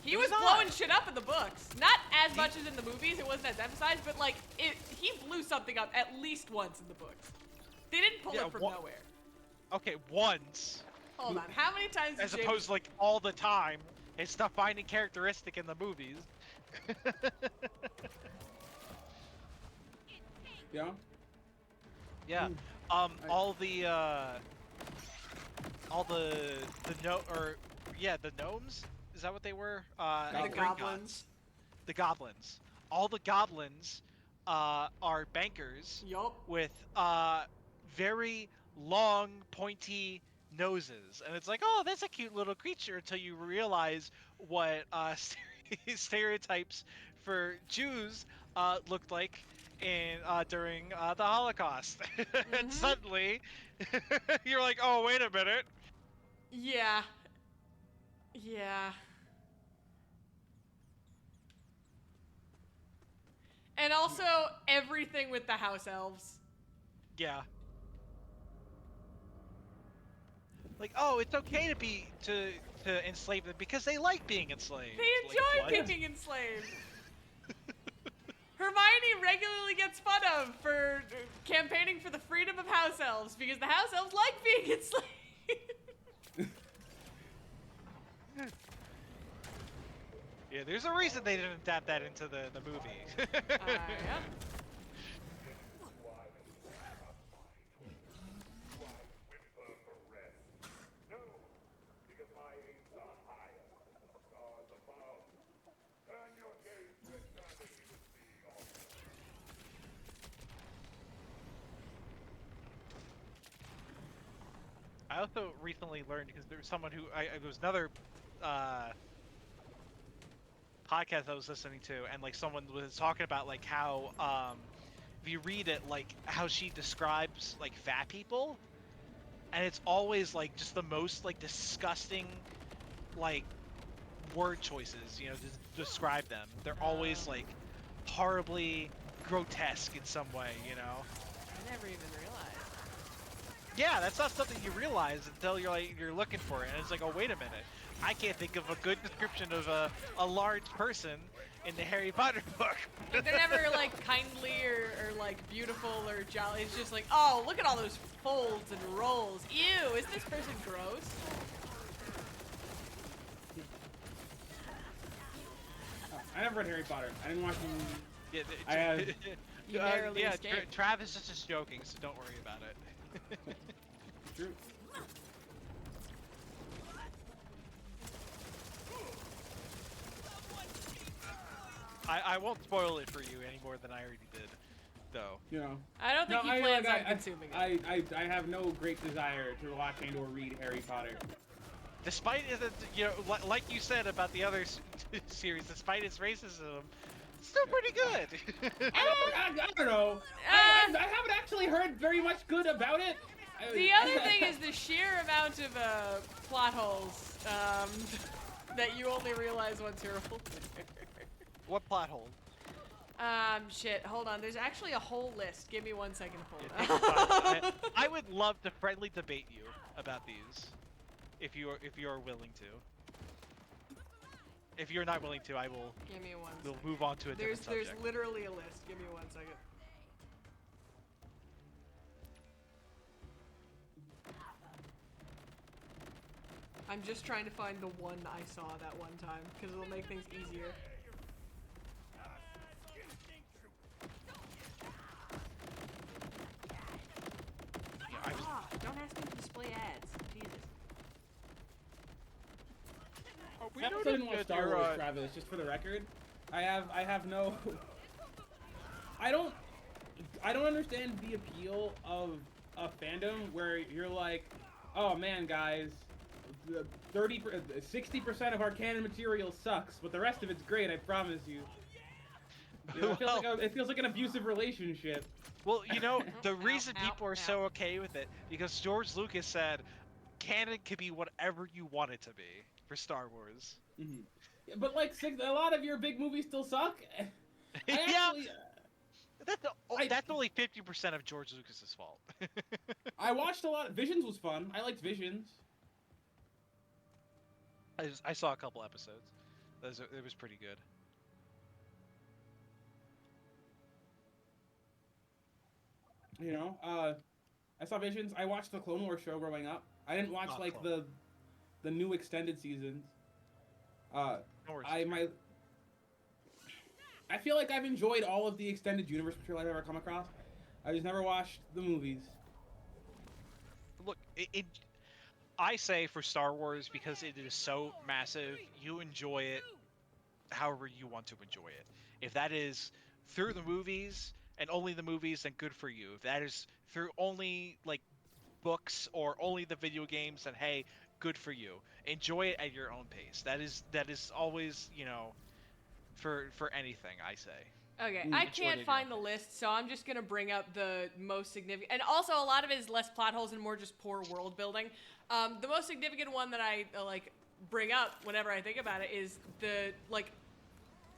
He It was was blowing not. shit up in the books. Not as much as in the movies. It wasn't as emphasized, but like he blew something up at least once in the books. They didn't pull Yeah, it from wha- nowhere. Okay, once, Hold on. How many times did as James... opposed to like all the time. It's defining characteristic in the movies. Yeah. Yeah. I- All the gnomes. Is that what they were? the Goblins. Greek goblins. gods. The goblins. All the goblins are bankers Yup. with very long, pointy noses, and it's like, oh, that's a cute little creature until you realize what stereotypes for Jews looked like in during the Holocaust, and suddenly you're like, oh, wait a minute. Yeah. Yeah. And also everything with the house elves. Yeah. Like, oh, it's okay to enslave them because they like being enslaved. They Like, enjoy what? being enslaved. Hermione regularly gets fun of for campaigning for the freedom of house elves because the house elves like being enslaved. Yeah, there's a reason they didn't adapt that into the movie. Yeah. I also recently learned because there was someone who there was another podcast I was listening to, and like someone was talking about like how if you read it, like how she describes like fat people, and it's always like just the most like disgusting like word choices, you know, to describe them. They're always like horribly grotesque in some way, you know. I never even realized. Yeah, that's not something you realize until you're looking for it, and it's like, oh, wait a minute, I can't think of a good description of a large person in the Harry Potter book. Like, they're never like kindly or like beautiful or jolly. It's just like, oh, look at all those folds and rolls. Ew, is this person gross? I never read Harry Potter. I didn't watch them. Yeah, I have- You narrowly yeah, escaped. Travis is just joking, so don't worry about it. True. I won't spoil it for you any more than I already did, though. You know. I don't think he plans on consuming it. I have no great desire to watch and or read Harry Potter. Despite it, you know, like you said about the other series, despite its racism, it's still pretty good. I don't know. I haven't actually heard very much good about it. The other thing is the sheer amount of plot holes that you only realize once you're older. What plot hole? Shit, hold on. There's actually a whole list. Give me 1 second to pull Yeah, it take your time. up. I would love to friendly debate you about these, if you are willing to. If you're not willing to, I will. Give me one We'll second. move on to a There's different subject. literally a list. Give me 1 second. I'm just trying to find the one I saw that one time because it'll make things easier. Don't ask me to display ads. Jesus. We I also didn't watch that Star you're, Wars, Travis. Just for the record, I have no. I don't understand the appeal of a fandom where you're like, oh man, guys, 60% of our canon material sucks, but the rest of it's great. I promise you. You know, it feels like an abusive relationship. Well, you know, the reason ow, people are ow. so okay with it because George Lucas said, canon can be whatever you want it to be for Star Wars. Mm-hmm. Yeah, but like a lot of your big movies still suck. Yeah. I that's only 50% of George Lucas's fault. I watched a lot. Visions was fun. I liked Visions. I saw a couple episodes. It was pretty good. You know, I saw Visions. I watched the Clone Wars show growing up. I didn't watch like Clone. the new extended seasons. No worries. I feel like I've enjoyed all of the extended universe material I've ever come across. I just never watched the movies. Look, I say for Star Wars, because it is so massive, you enjoy it however you want to enjoy it. If that is through the movies and only the movies, then good for you. If that is through only like books or only the video games, then hey, good for you. Enjoy it at your own pace. That is always, you know, for anything, I say. Okay, I can't find the list, so I'm just gonna bring up the most significant, and also a lot of it is less plot holes and more just poor world building. The most significant one that I bring up whenever I think about it is the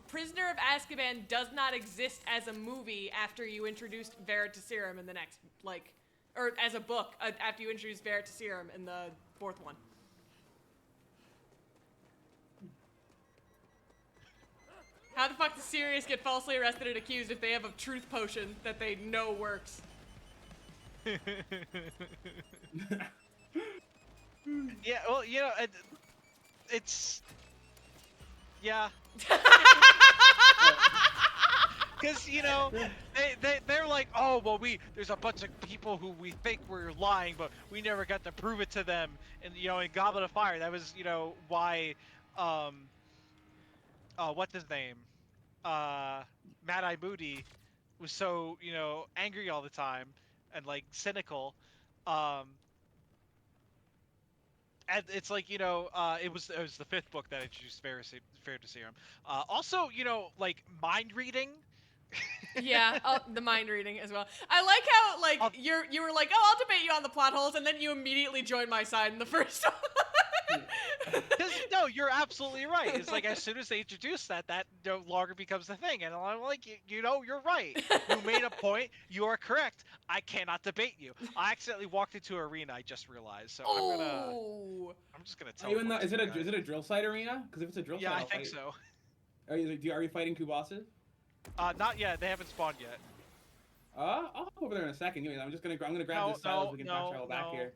Prisoner of Azkaban does not exist as a movie after you introduced Veritaserum in the next or as a book after you introduced Veritaserum in the fourth one. How the fuck does Sirius get falsely arrested and accused if they have a truth potion that they know works? Yeah, well, you know, it's... Yeah. Because, you know, they're like, oh, well, there's a bunch of people who we think were lying, but we never got to prove it to them. And, you know, in Goblet of Fire, that was, you know, why, what's his name? Mad-Eye Moody was so, you know, angry all the time and, like, cynical. And it's like, you know, it was the fifth book that introduced Veritaserum. Also, you know, like, mind reading. Yeah, the mind reading as well. I like how you were like, oh, I'll debate you on the plot holes, and then you immediately joined my side in the first one. No, you're absolutely right. It's like as soon as they introduce that no longer becomes the thing, and I'm like, you know, you're right. You made a point. You are correct. I cannot debate you. I accidentally walked into an arena. I just realized, so I'm just gonna tell. Are you in the? Is it a drill site arena? Because if it's a drill site, I I'll think fight. so. Are you fighting two bosses? Not yet. They haven't spawned yet. I'll hop over there in a second. I'm gonna grab this silo so we can fast travel back here.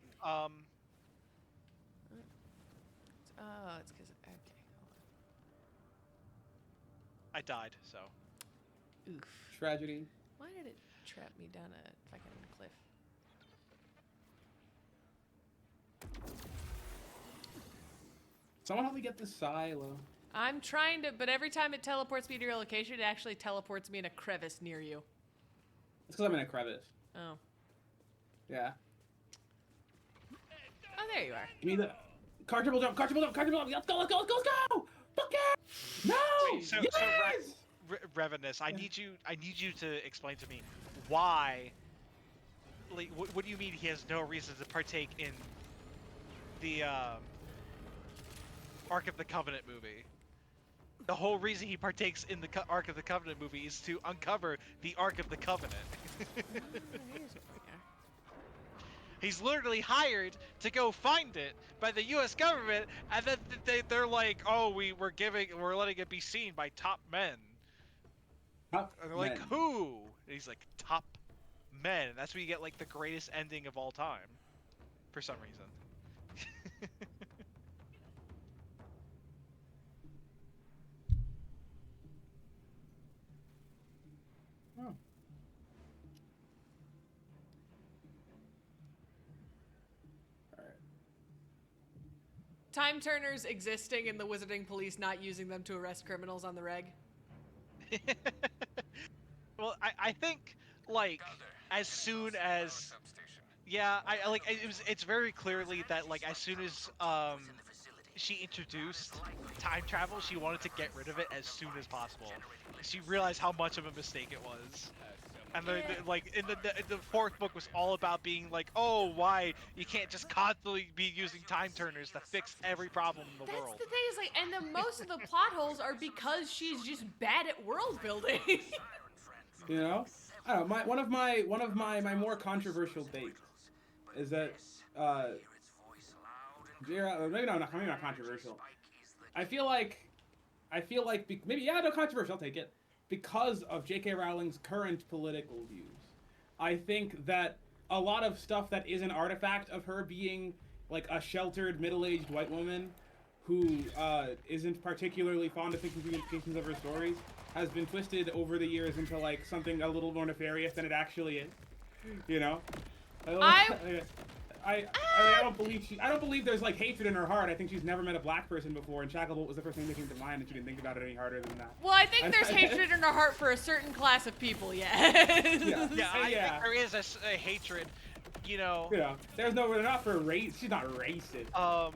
Oh, it's because okay. I died, so. Oof. Tragedy. Why did it trap me down a fucking cliff? Someone help me get this silo. I'm trying to, but every time it teleports me to your location, it actually teleports me in a crevice near you. It's because I'm in a crevice. Oh. Yeah. Oh, there you are. Give me the car triple jump. Let's go. Fuck it! No! Wait, so yes! Revenus, I need you to explain to me why. Like, what do you mean he has no reason to partake in the Ark of the Covenant movie? The whole reason he partakes in the Ark of the Covenant movie is to uncover the Ark of the Covenant. He's literally hired to go find it by the U.S. government, and then they're like, "Oh, we're letting it be seen by top men." And they're like, "Who?" And he's like, "Top men." And that's where you get like the greatest ending of all time, for some reason. Oh. Time turners existing and the wizarding police not using them to arrest criminals on the reg. Well, I think like as soon as it's very clearly that like as soon as she introduced time travel, she wanted to get rid of it as soon as possible. She realized how much of a mistake it was. And like in the fourth book was all about being like, oh, why you can't just constantly be using time turners to fix every problem in the world. That's the thing is like, and most of the plot holes are because she's just bad at world building. You know, I don't know. One of my more controversial takes is that maybe not controversial. I feel like no controversial. I'll take it because of J.K. Rowling's current political views. I think that a lot of stuff that is an artifact of her being like a sheltered middle-aged white woman who isn't particularly fond of fictions of her stories has been twisted over the years into like something a little more nefarious than it actually is. You know, I don't believe there's like hatred in her heart. I think she's never met a black person before, and Shacklebolt was the first thing that came to mind, and she didn't think about it any harder than that. Well, I think there's hatred in her heart for a certain class of people. Yes. Yeah, I think there is a hatred. You know. Yeah, they're not for race. She's not racist.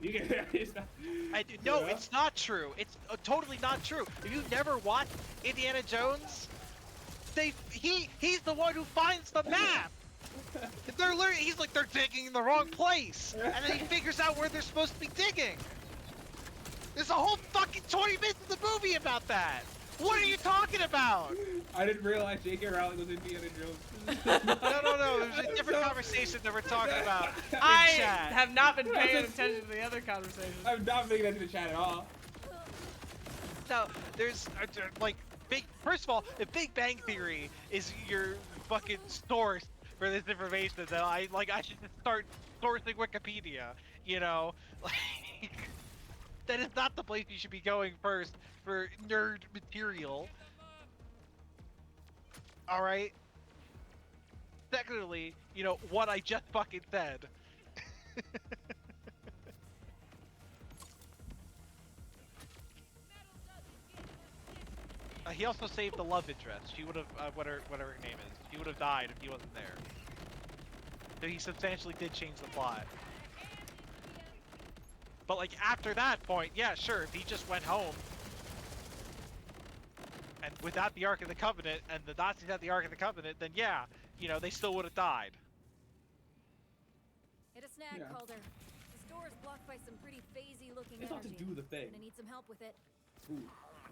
It's not true. It's totally not true. If you've never watched Indiana Jones, he's the one who finds the map. He's like, they're digging in the wrong place, and then he figures out where they're supposed to be digging. There's a whole fucking 20 minutes of the movie about that. What are you talking about? I didn't realize J.K. Rowling was Indiana Jones. No. There's a different conversation that we're talking about in I chat. have not been paying attention to the other conversations. I'm not paying attention to chat at all. No, there's first of all, the Big Bang Theory is your fucking source for this information that I should just start sourcing Wikipedia, you know? Like, that is not the place you should be going first for nerd material. Alright? Secondly, you know, what I just fucking said. He also saved the love interest. She would have, whatever her name is, she would have died if he wasn't there. So he substantially did change the plot. But like after that point, yeah, sure, if he just went home and without the Ark of the Covenant and the Nazis had the Ark of the Covenant, then yeah, you know, they still would have died. Hit a snag, Calder. This door is blocked by some pretty phasey looking It's not to do the thing. I need some help with it. Ooh.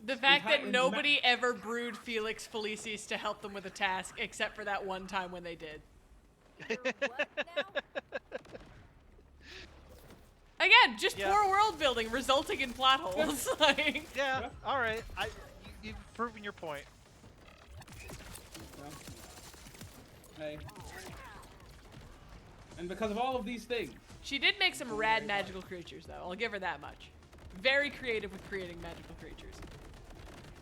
The fact that nobody ever brewed Felix Felicis to help them with a task, except for that one time when they did. What now? Again, just poor world building resulting in plot holes. Like, yeah, alright. You've proven your point. Hey. And because of all of these things. She did make some rad magical creatures, though. I'll give her that much. Very creative with creating magical creatures.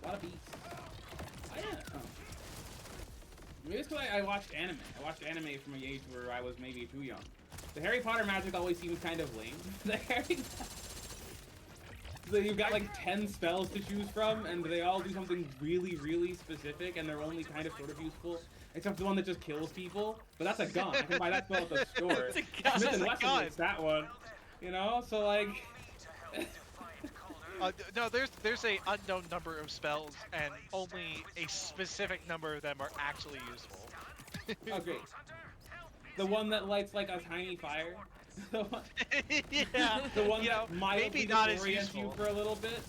A lot of beasts. Maybe it's because I watched anime. I watched anime from an age where I was maybe too young. The Harry Potter magic always seems kind of lame. So you've got like 10 spells to choose from, and they all do something really, really specific, and they're only kind of sort of useful. Except the one that just kills people. But that's a gun. I can buy that spell at the store. It's a gun. Smith & Wesson makes that one. You know? So like... No, there's a unknown number of spells, and only a specific number of them are actually useful. Okay. The one that lights like a tiny fire. Yeah. The one that mildly maybe not as disorients useful. you for a little bit.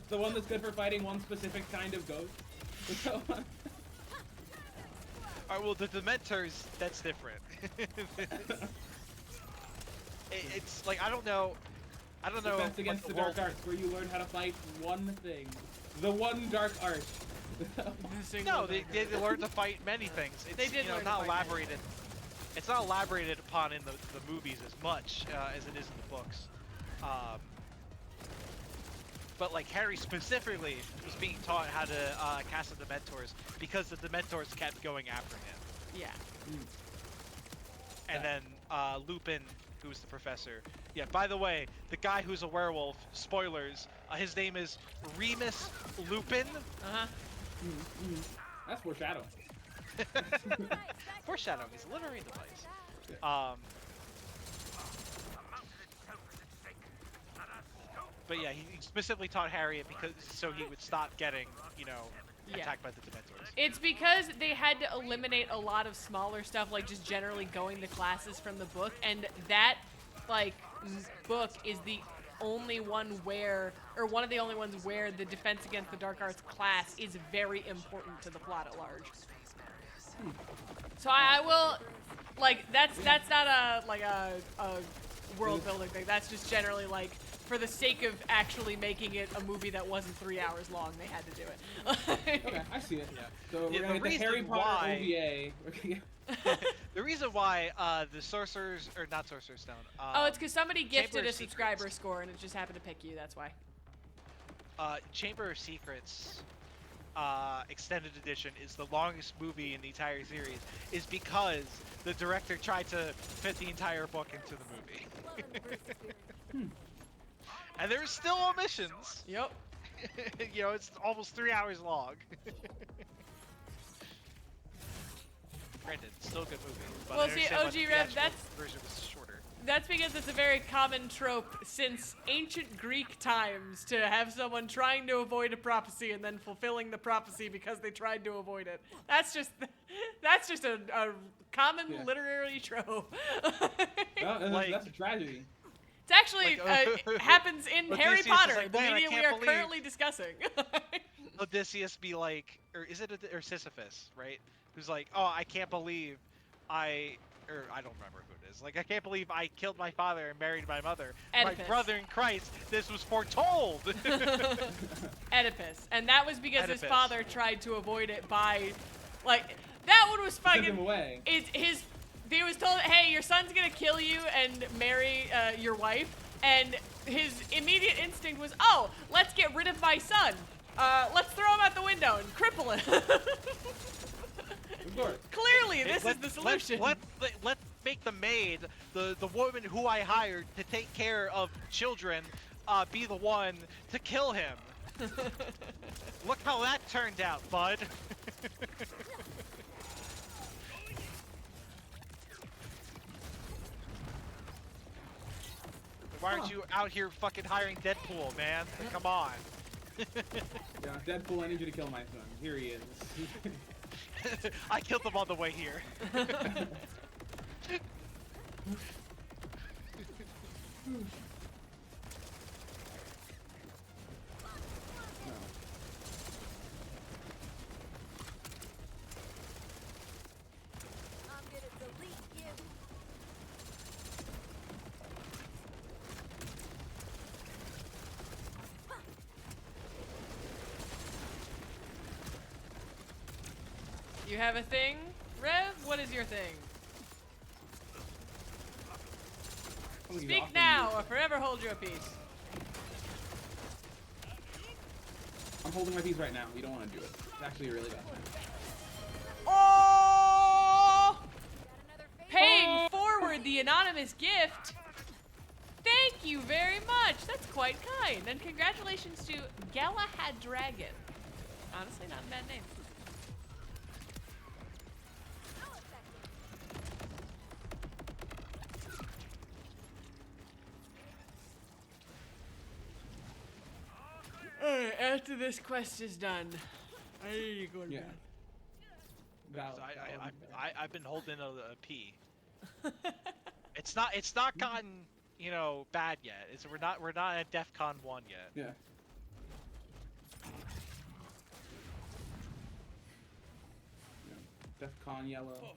The one that's good for fighting one specific kind of ghost. Alright, well, the Dementors, that's different. It's like, I don't know. Defense against the dark arts, where you learn how to fight one thing. The one dark art. No, they learned to fight many things. It's, They did learn to not fight elaborated. It's not elaborated upon in the movies as much as it is in the books. But like Harry specifically was being taught how to cast the Dementors because the Dementors kept going after him. Yeah. And then Lupin, who's the professor. Yeah, by the way, the guy who's a werewolf, spoilers, his name is Remus Lupin. Uh-huh. That's foreshadowing. Foreshadowing is a literary device. But yeah, he specifically taught Harry it because so he would stop getting, attacked by the Dementors. It's because they had to eliminate a lot of smaller stuff, like just generally going to classes from the book, and that, like, book is the only one where, or one of the only ones where the Defense Against the Dark Arts class is very important to the plot at large. So I will, like, that's not a world building thing. That's just generally like, for the sake of actually making it a movie that wasn't 3 hours long, they had to do it. Okay, I see it. Yeah. So we're Yeah, gonna the get the reason Harry Potter why- OVA. The reason why the Sorcerer's, or not Sorcerer's Stone. Oh, it's because somebody gifted Chamber a of subscriber Secrets. score and it just happened to pick you. That's why. Chamber of Secrets extended edition is the longest movie in the entire series, is because the director tried to fit the entire book into the movie. And there's still omissions. Yep. You know, it's almost 3 hours long. Granted, it's still a good movie. But Well, I see, understand why OG the Rev, theatrical that's- version was shorter. That's because it's a very common trope since ancient Greek times to have someone trying to avoid a prophecy and then fulfilling the prophecy because they tried to avoid it. That's just a common literary trope. That's a tragedy. It's actually it happens in Harry Odysseus is Potter, like, the "Man, I media we can't are believe-" currently discussing. Odysseus be like, or is it or Sisyphus, right? Who's like, oh, I can't believe I don't remember who it is. Like, I can't believe I killed my father and married my mother. Oedipus. My brother in Christ, this was foretold. Oedipus, and that was because his Oedipus. father tried to avoid it by, like, that one was Send him fucking. away. He was told, hey, your son's gonna kill you and marry your wife, and his immediate instinct was, oh, let's get rid of my son. Let's throw him out the window and cripple him. Of course. Clearly, this is the solution. Let's make the maid, the woman who I hired to take care of children, be the one to kill him. Look how that turned out, bud. Why aren't you out here fucking hiring Deadpool, man? Come on. Yeah, Deadpool, I need you to kill my son. Here he is. I killed him on the way here. I'm gonna delete you. You have a thing, Rev? What is your thing? Something's Speak off in now, you. or forever hold your peace. I'm holding my piece right now. You don't want to do it. It's actually a really bad thing. Oh! Got another face. Paying forward the anonymous gift. Thank you very much. That's quite kind. And congratulations to Galahad Dragon. Honestly, not a bad name. How effective. Alright, after this quest is done, I need to go to Yeah. bed. Valid, I've been holding a pee. It's not gotten, you know, bad yet. We're not at DEFCON 1 yet. Yeah. DEFCON yellow.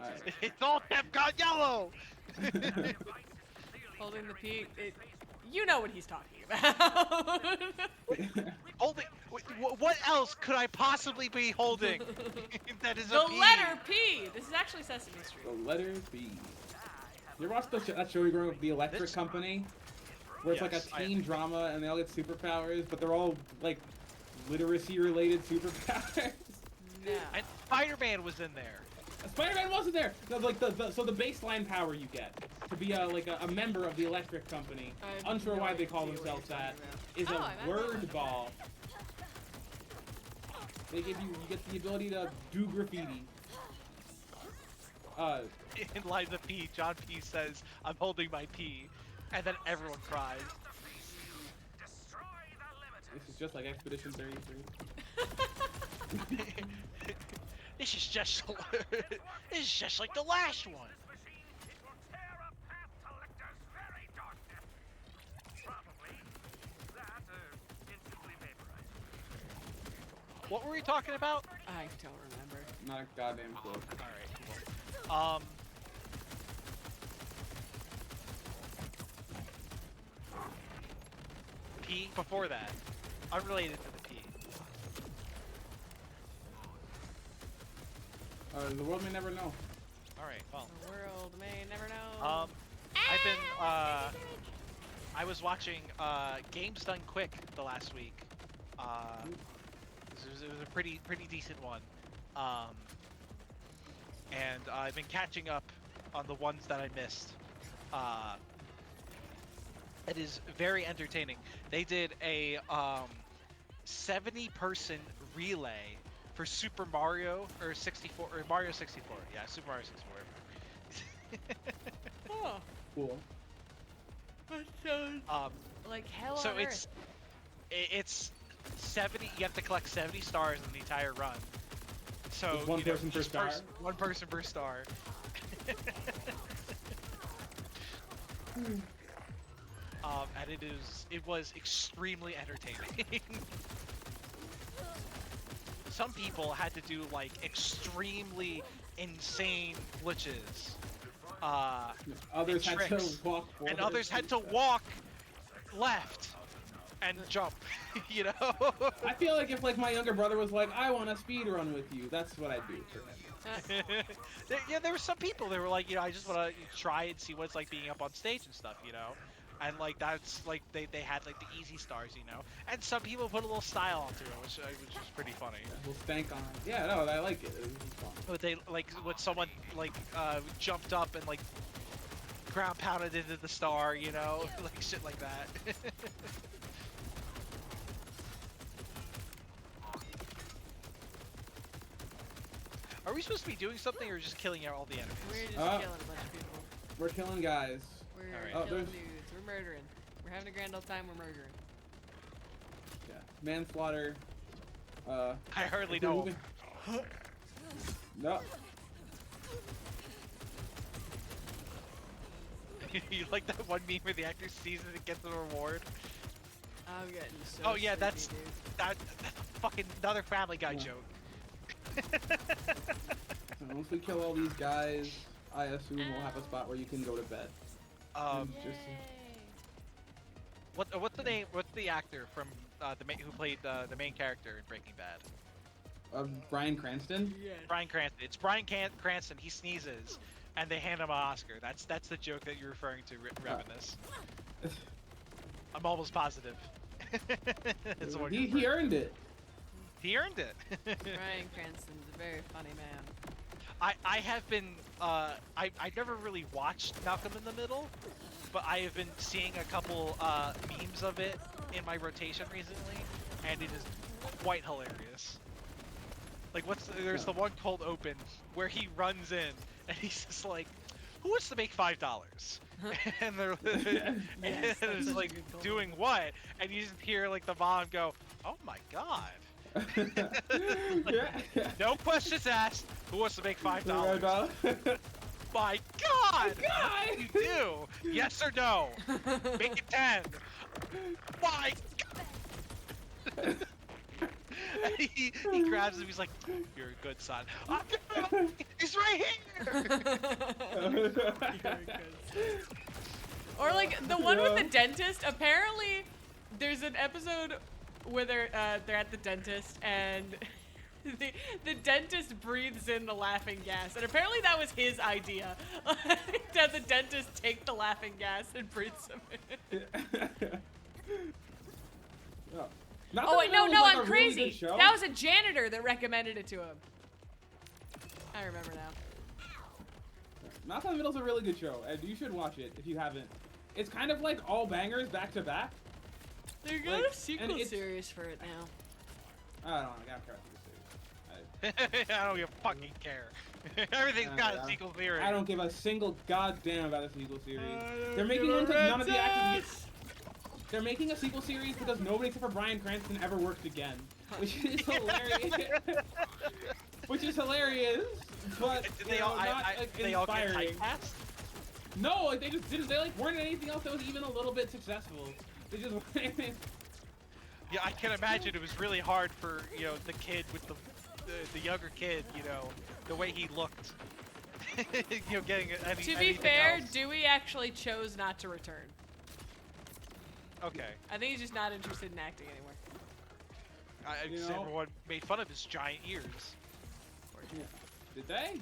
Alright. It's all DEFCON yellow. Holding the peak. You know what he's talking about. Holding. What else could I possibly be holding? That is The a P. letter P. This is actually Sesame Street. The letter B. You ever watched that show we grew up with, The Electric This- Company? Where it's like Yes, a teen drama and they all get superpowers, but they're all like literacy-related superpowers. No. And Spider-Man was in there. Spider-Man wasn't there. No, like so the baseline power you get to be a member of the Electric Company. I have Unsure no why they call idea what themselves you're that. talking Is about. a Oh, I word bet. ball. They give you get the ability to do graffiti. In line the P, John P says, "I'm holding my P," and then everyone cries. This is just like Expedition 33. This is just like the last one. What were we talking about? I don't remember. Not a goddamn clue. All right, cool. P before that, unrelated to the P. The world may never know. All right, well. The world may never know. I've been I was watching Games Done Quick the last week. It was a pretty decent one. And I've been catching up on the ones that I missed. It is very entertaining. They did a 70-person relay for Super Mario or 64 or Mario 64. Yeah, Super Mario 64. Oh, Cool. that sounds like hell So on earth. it's 70. You have to collect 70 stars in the entire run. So Just one person per each star? One person per star. And it was extremely entertaining. Some people had to do like extremely insane glitches. Others and had to tricks, walk forward. and others had to walk left and jump. You know. I feel like if like my younger brother was like, I want to speed run with you, that's what I'd do for him. There were some people that were like, I just want to try and see what it's like being up on stage and stuff, and like that's like they had like the easy stars, and some people put a little style onto it, which was pretty funny. We'll stank on it. Yeah, no, I like it. It was fun. But they when someone jumped up and like ground pounded into the star, like shit like that. Are we supposed to be doing something or just killing out all the enemies? We're just killing a bunch of people. We're killing guys. We're Alright. killing dudes. We're murdering. We're having a grand old time. We're murdering. Yeah, manslaughter. I hardly know him. No. You like that one meme where the actor sees it and gets the reward? I'm getting so Oh yeah, sleepy, that's dude. that's fucking another Family Guy Yeah. joke. So once we kill all these guys, I assume we'll have a spot where you can go to bed. And just What's the name? What's the actor from who played the main character in Breaking Bad? Bryan Cranston. Yeah. Bryan Cranston. It's Bryan Cranston. He sneezes, and they hand him an Oscar. That's the joke that you're referring to, Revenus. I'm almost positive. It's the one you're He referring earned it. He earned it. Brian Cranston's a very funny man. I have been I never really watched Malcolm in the Middle, but I have been seeing a couple memes of it in my rotation recently, and it is quite hilarious. Like there's the one Cold Open where he runs in and he's just like, who wants to make $5? And they're and Yes, that's it's such a like, good Cold doing what? And you just hear like the mom go, oh my god. No questions asked. Who wants to make $5? My God! What do you do? Yes or no? Make it 10. My God! And he grabs him. He's like, "You're a good son." He's right here. Or like the one with the dentist. Apparently, there's an episode where they're at the dentist and the dentist breathes in the laughing gas, and apparently that was his idea. To have the dentist take the laughing gas and breathe some in. Oh wait, no, I'm crazy. That was a janitor that recommended it to him. I remember now. Malcolm in the Middle's a really good show, and you should watch it if you haven't. It's kind of like all bangers back to back. They got a sequel series for it now. I don't know. I gotta care about the series. I don't fucking care. Everything's got a sequel theory. I don't give a single goddamn about the sequel series. They're making one because none of the actors. They're making a sequel series because nobody except for Bryan Cranston ever worked again, which is hilarious. Which is hilarious, but they all get inspiring. typecast? No, like they just didn't. They like weren't in anything else that was even a little bit successful. They just weren't. Yeah, I can imagine it was really hard for the kid with the younger kid. The way he looked. Getting To be fair, Dewey actually chose not to return. Okay. I think he's just not interested in acting anymore. Everyone made fun of his giant ears. Yeah. Did they?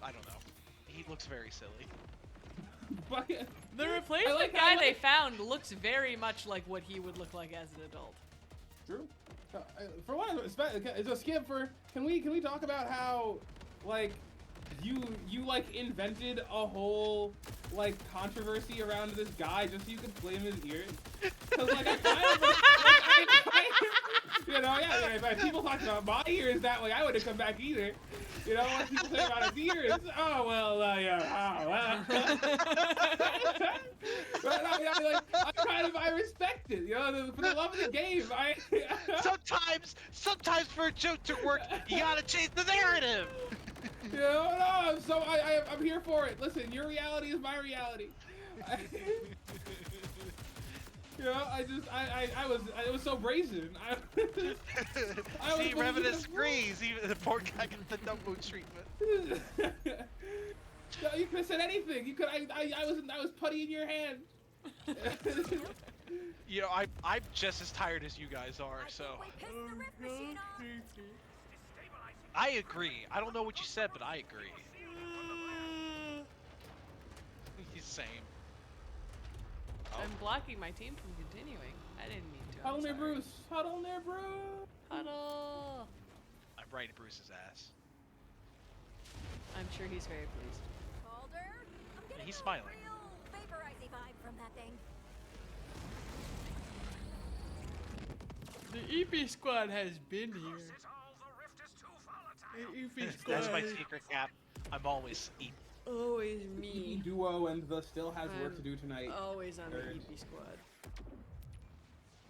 I don't know. He looks very silly. The replacement guy they found looks very much like what he would look like as an adult. True. For one, it's a skip for. Can we talk about how, like, you like invented a whole like controversy around this guy just so you could flame his ears? Because like I kind of if people talk about my ears that way, I wouldn't come back either. When people say about his ears, oh well, yeah, oh well. But I respect it. For the love of the game, sometimes for a joke to work, you gotta change the narrative. No, so I'm here for it. Listen, your reality is my reality. It was so brazen. See, Revenant agrees. Even the poor guy got the double treatment. No, you could have said anything. You could. I was putty in your hand. I'm just as tired as you guys are. So. I agree. I don't know what you said, but I agree. He's the same. I'm blocking my team from continuing. I didn't mean to. Huddle near Bruce. Huddle near Bruce. Huddle. I'm right at Bruce's ass. I'm sure he's very pleased. Calder, I'm getting He's a smiling. real vaporizy vibe from that thing. The EP squad has been here. The EP squad. That's my secret cap. I'm always eating. Always me. Duo and the still has work to do tonight. Always on the EP squad.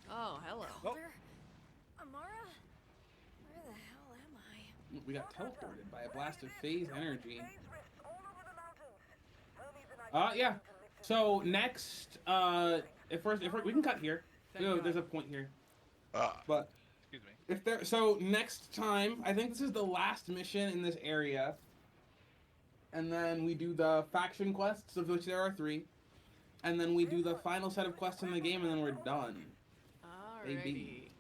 Oh, hello. Calder? Amara? Where the hell am I? We got teleported by a blast of phase energy. Yeah. So next, if we can cut here. There's a point here. But excuse me. So next time, I think this is the last mission in this area. And then we do the faction quests, of which there are 3. And then we do the final set of quests in the game, and then we're done. Alrighty.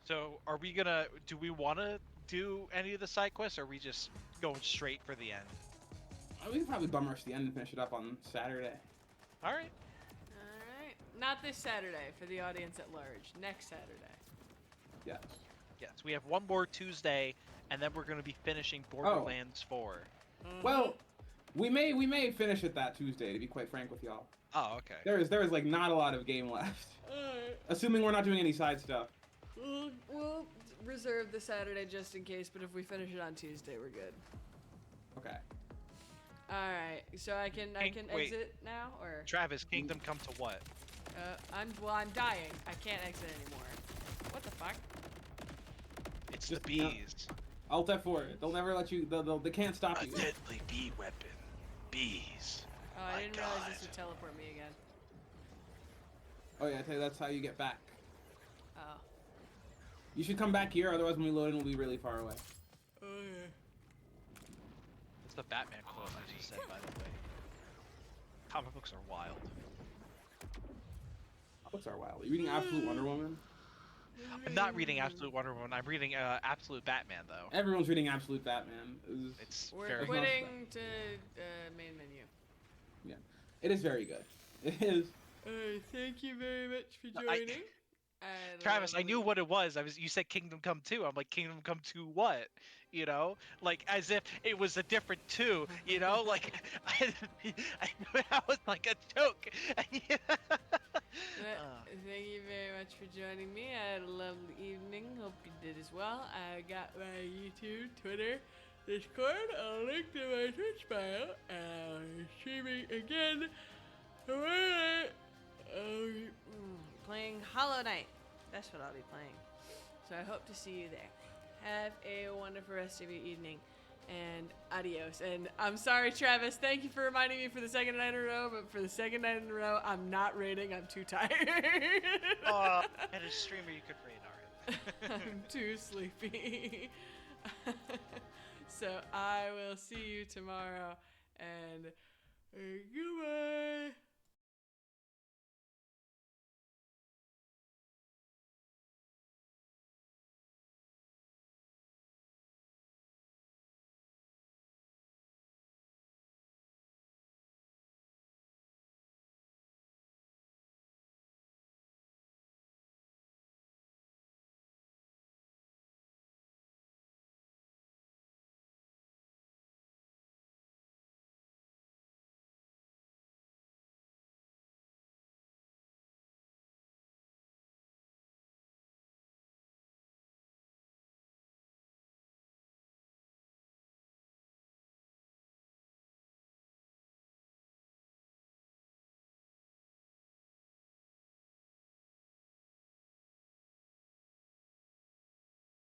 So, do we want to do any of the side quests, or are we just going straight for the end? We can probably bum rush the end and finish it up on Saturday. Alright. Alright. Not this Saturday for the audience at large. Next Saturday. Yes. Yes, we have one more Tuesday, and then we're going to be finishing Borderlands 4. Well, we may finish it that Tuesday, to be quite frank with y'all. Oh, okay. There is like not a lot of game left. Assuming we're not doing any side stuff. We'll reserve the Saturday just in case, but if we finish it on Tuesday, we're good. Okay. Alright, so I can wait. exit now, or? Travis, Kingdom come to what? I'm dying. I can't exit anymore. What the fuck? It's the bees. Alt F4. They'll never let you. They can't stop you. A deadly bee weapon. Bees. Oh, I didn't realize this would teleport me again. Oh yeah, I tell you, that's how you get back. Oh. You should come back here, otherwise when we load in, we'll be really far away. Oh yeah. That's the Batman quote I just said, by the way. Comic books are wild. Books are wild. Are you reading Absolute Wonder Woman? I'm not reading Absolute Wonder Woman. I'm reading Absolute Batman, though. Everyone's reading Absolute Batman. We're very quitting to main menu. Yeah, it is very good. It is. Thank you very much for joining. Travis, I knew what it was. You said Kingdom Come 2. I'm like, Kingdom Come 2 what? Like as if it was a different 2. Like I knew that was like a joke. Thank you very much for joining me. I had a lovely evening. Hope you did as well. I got my YouTube, Twitter, Discord. I'll link to my Twitch bio. I'm streaming again. Playing Hollow Knight. That's what I'll be playing. So I hope to see you there. Have a wonderful rest of your evening. and adios. And I'm sorry, Travis. Thank you for reminding me for the second night in a row, but for the second night in a row, I'm not raiding. I'm too tired. At a streamer, you could raid, alright. I'm too sleepy. So I will see you tomorrow, and goodbye.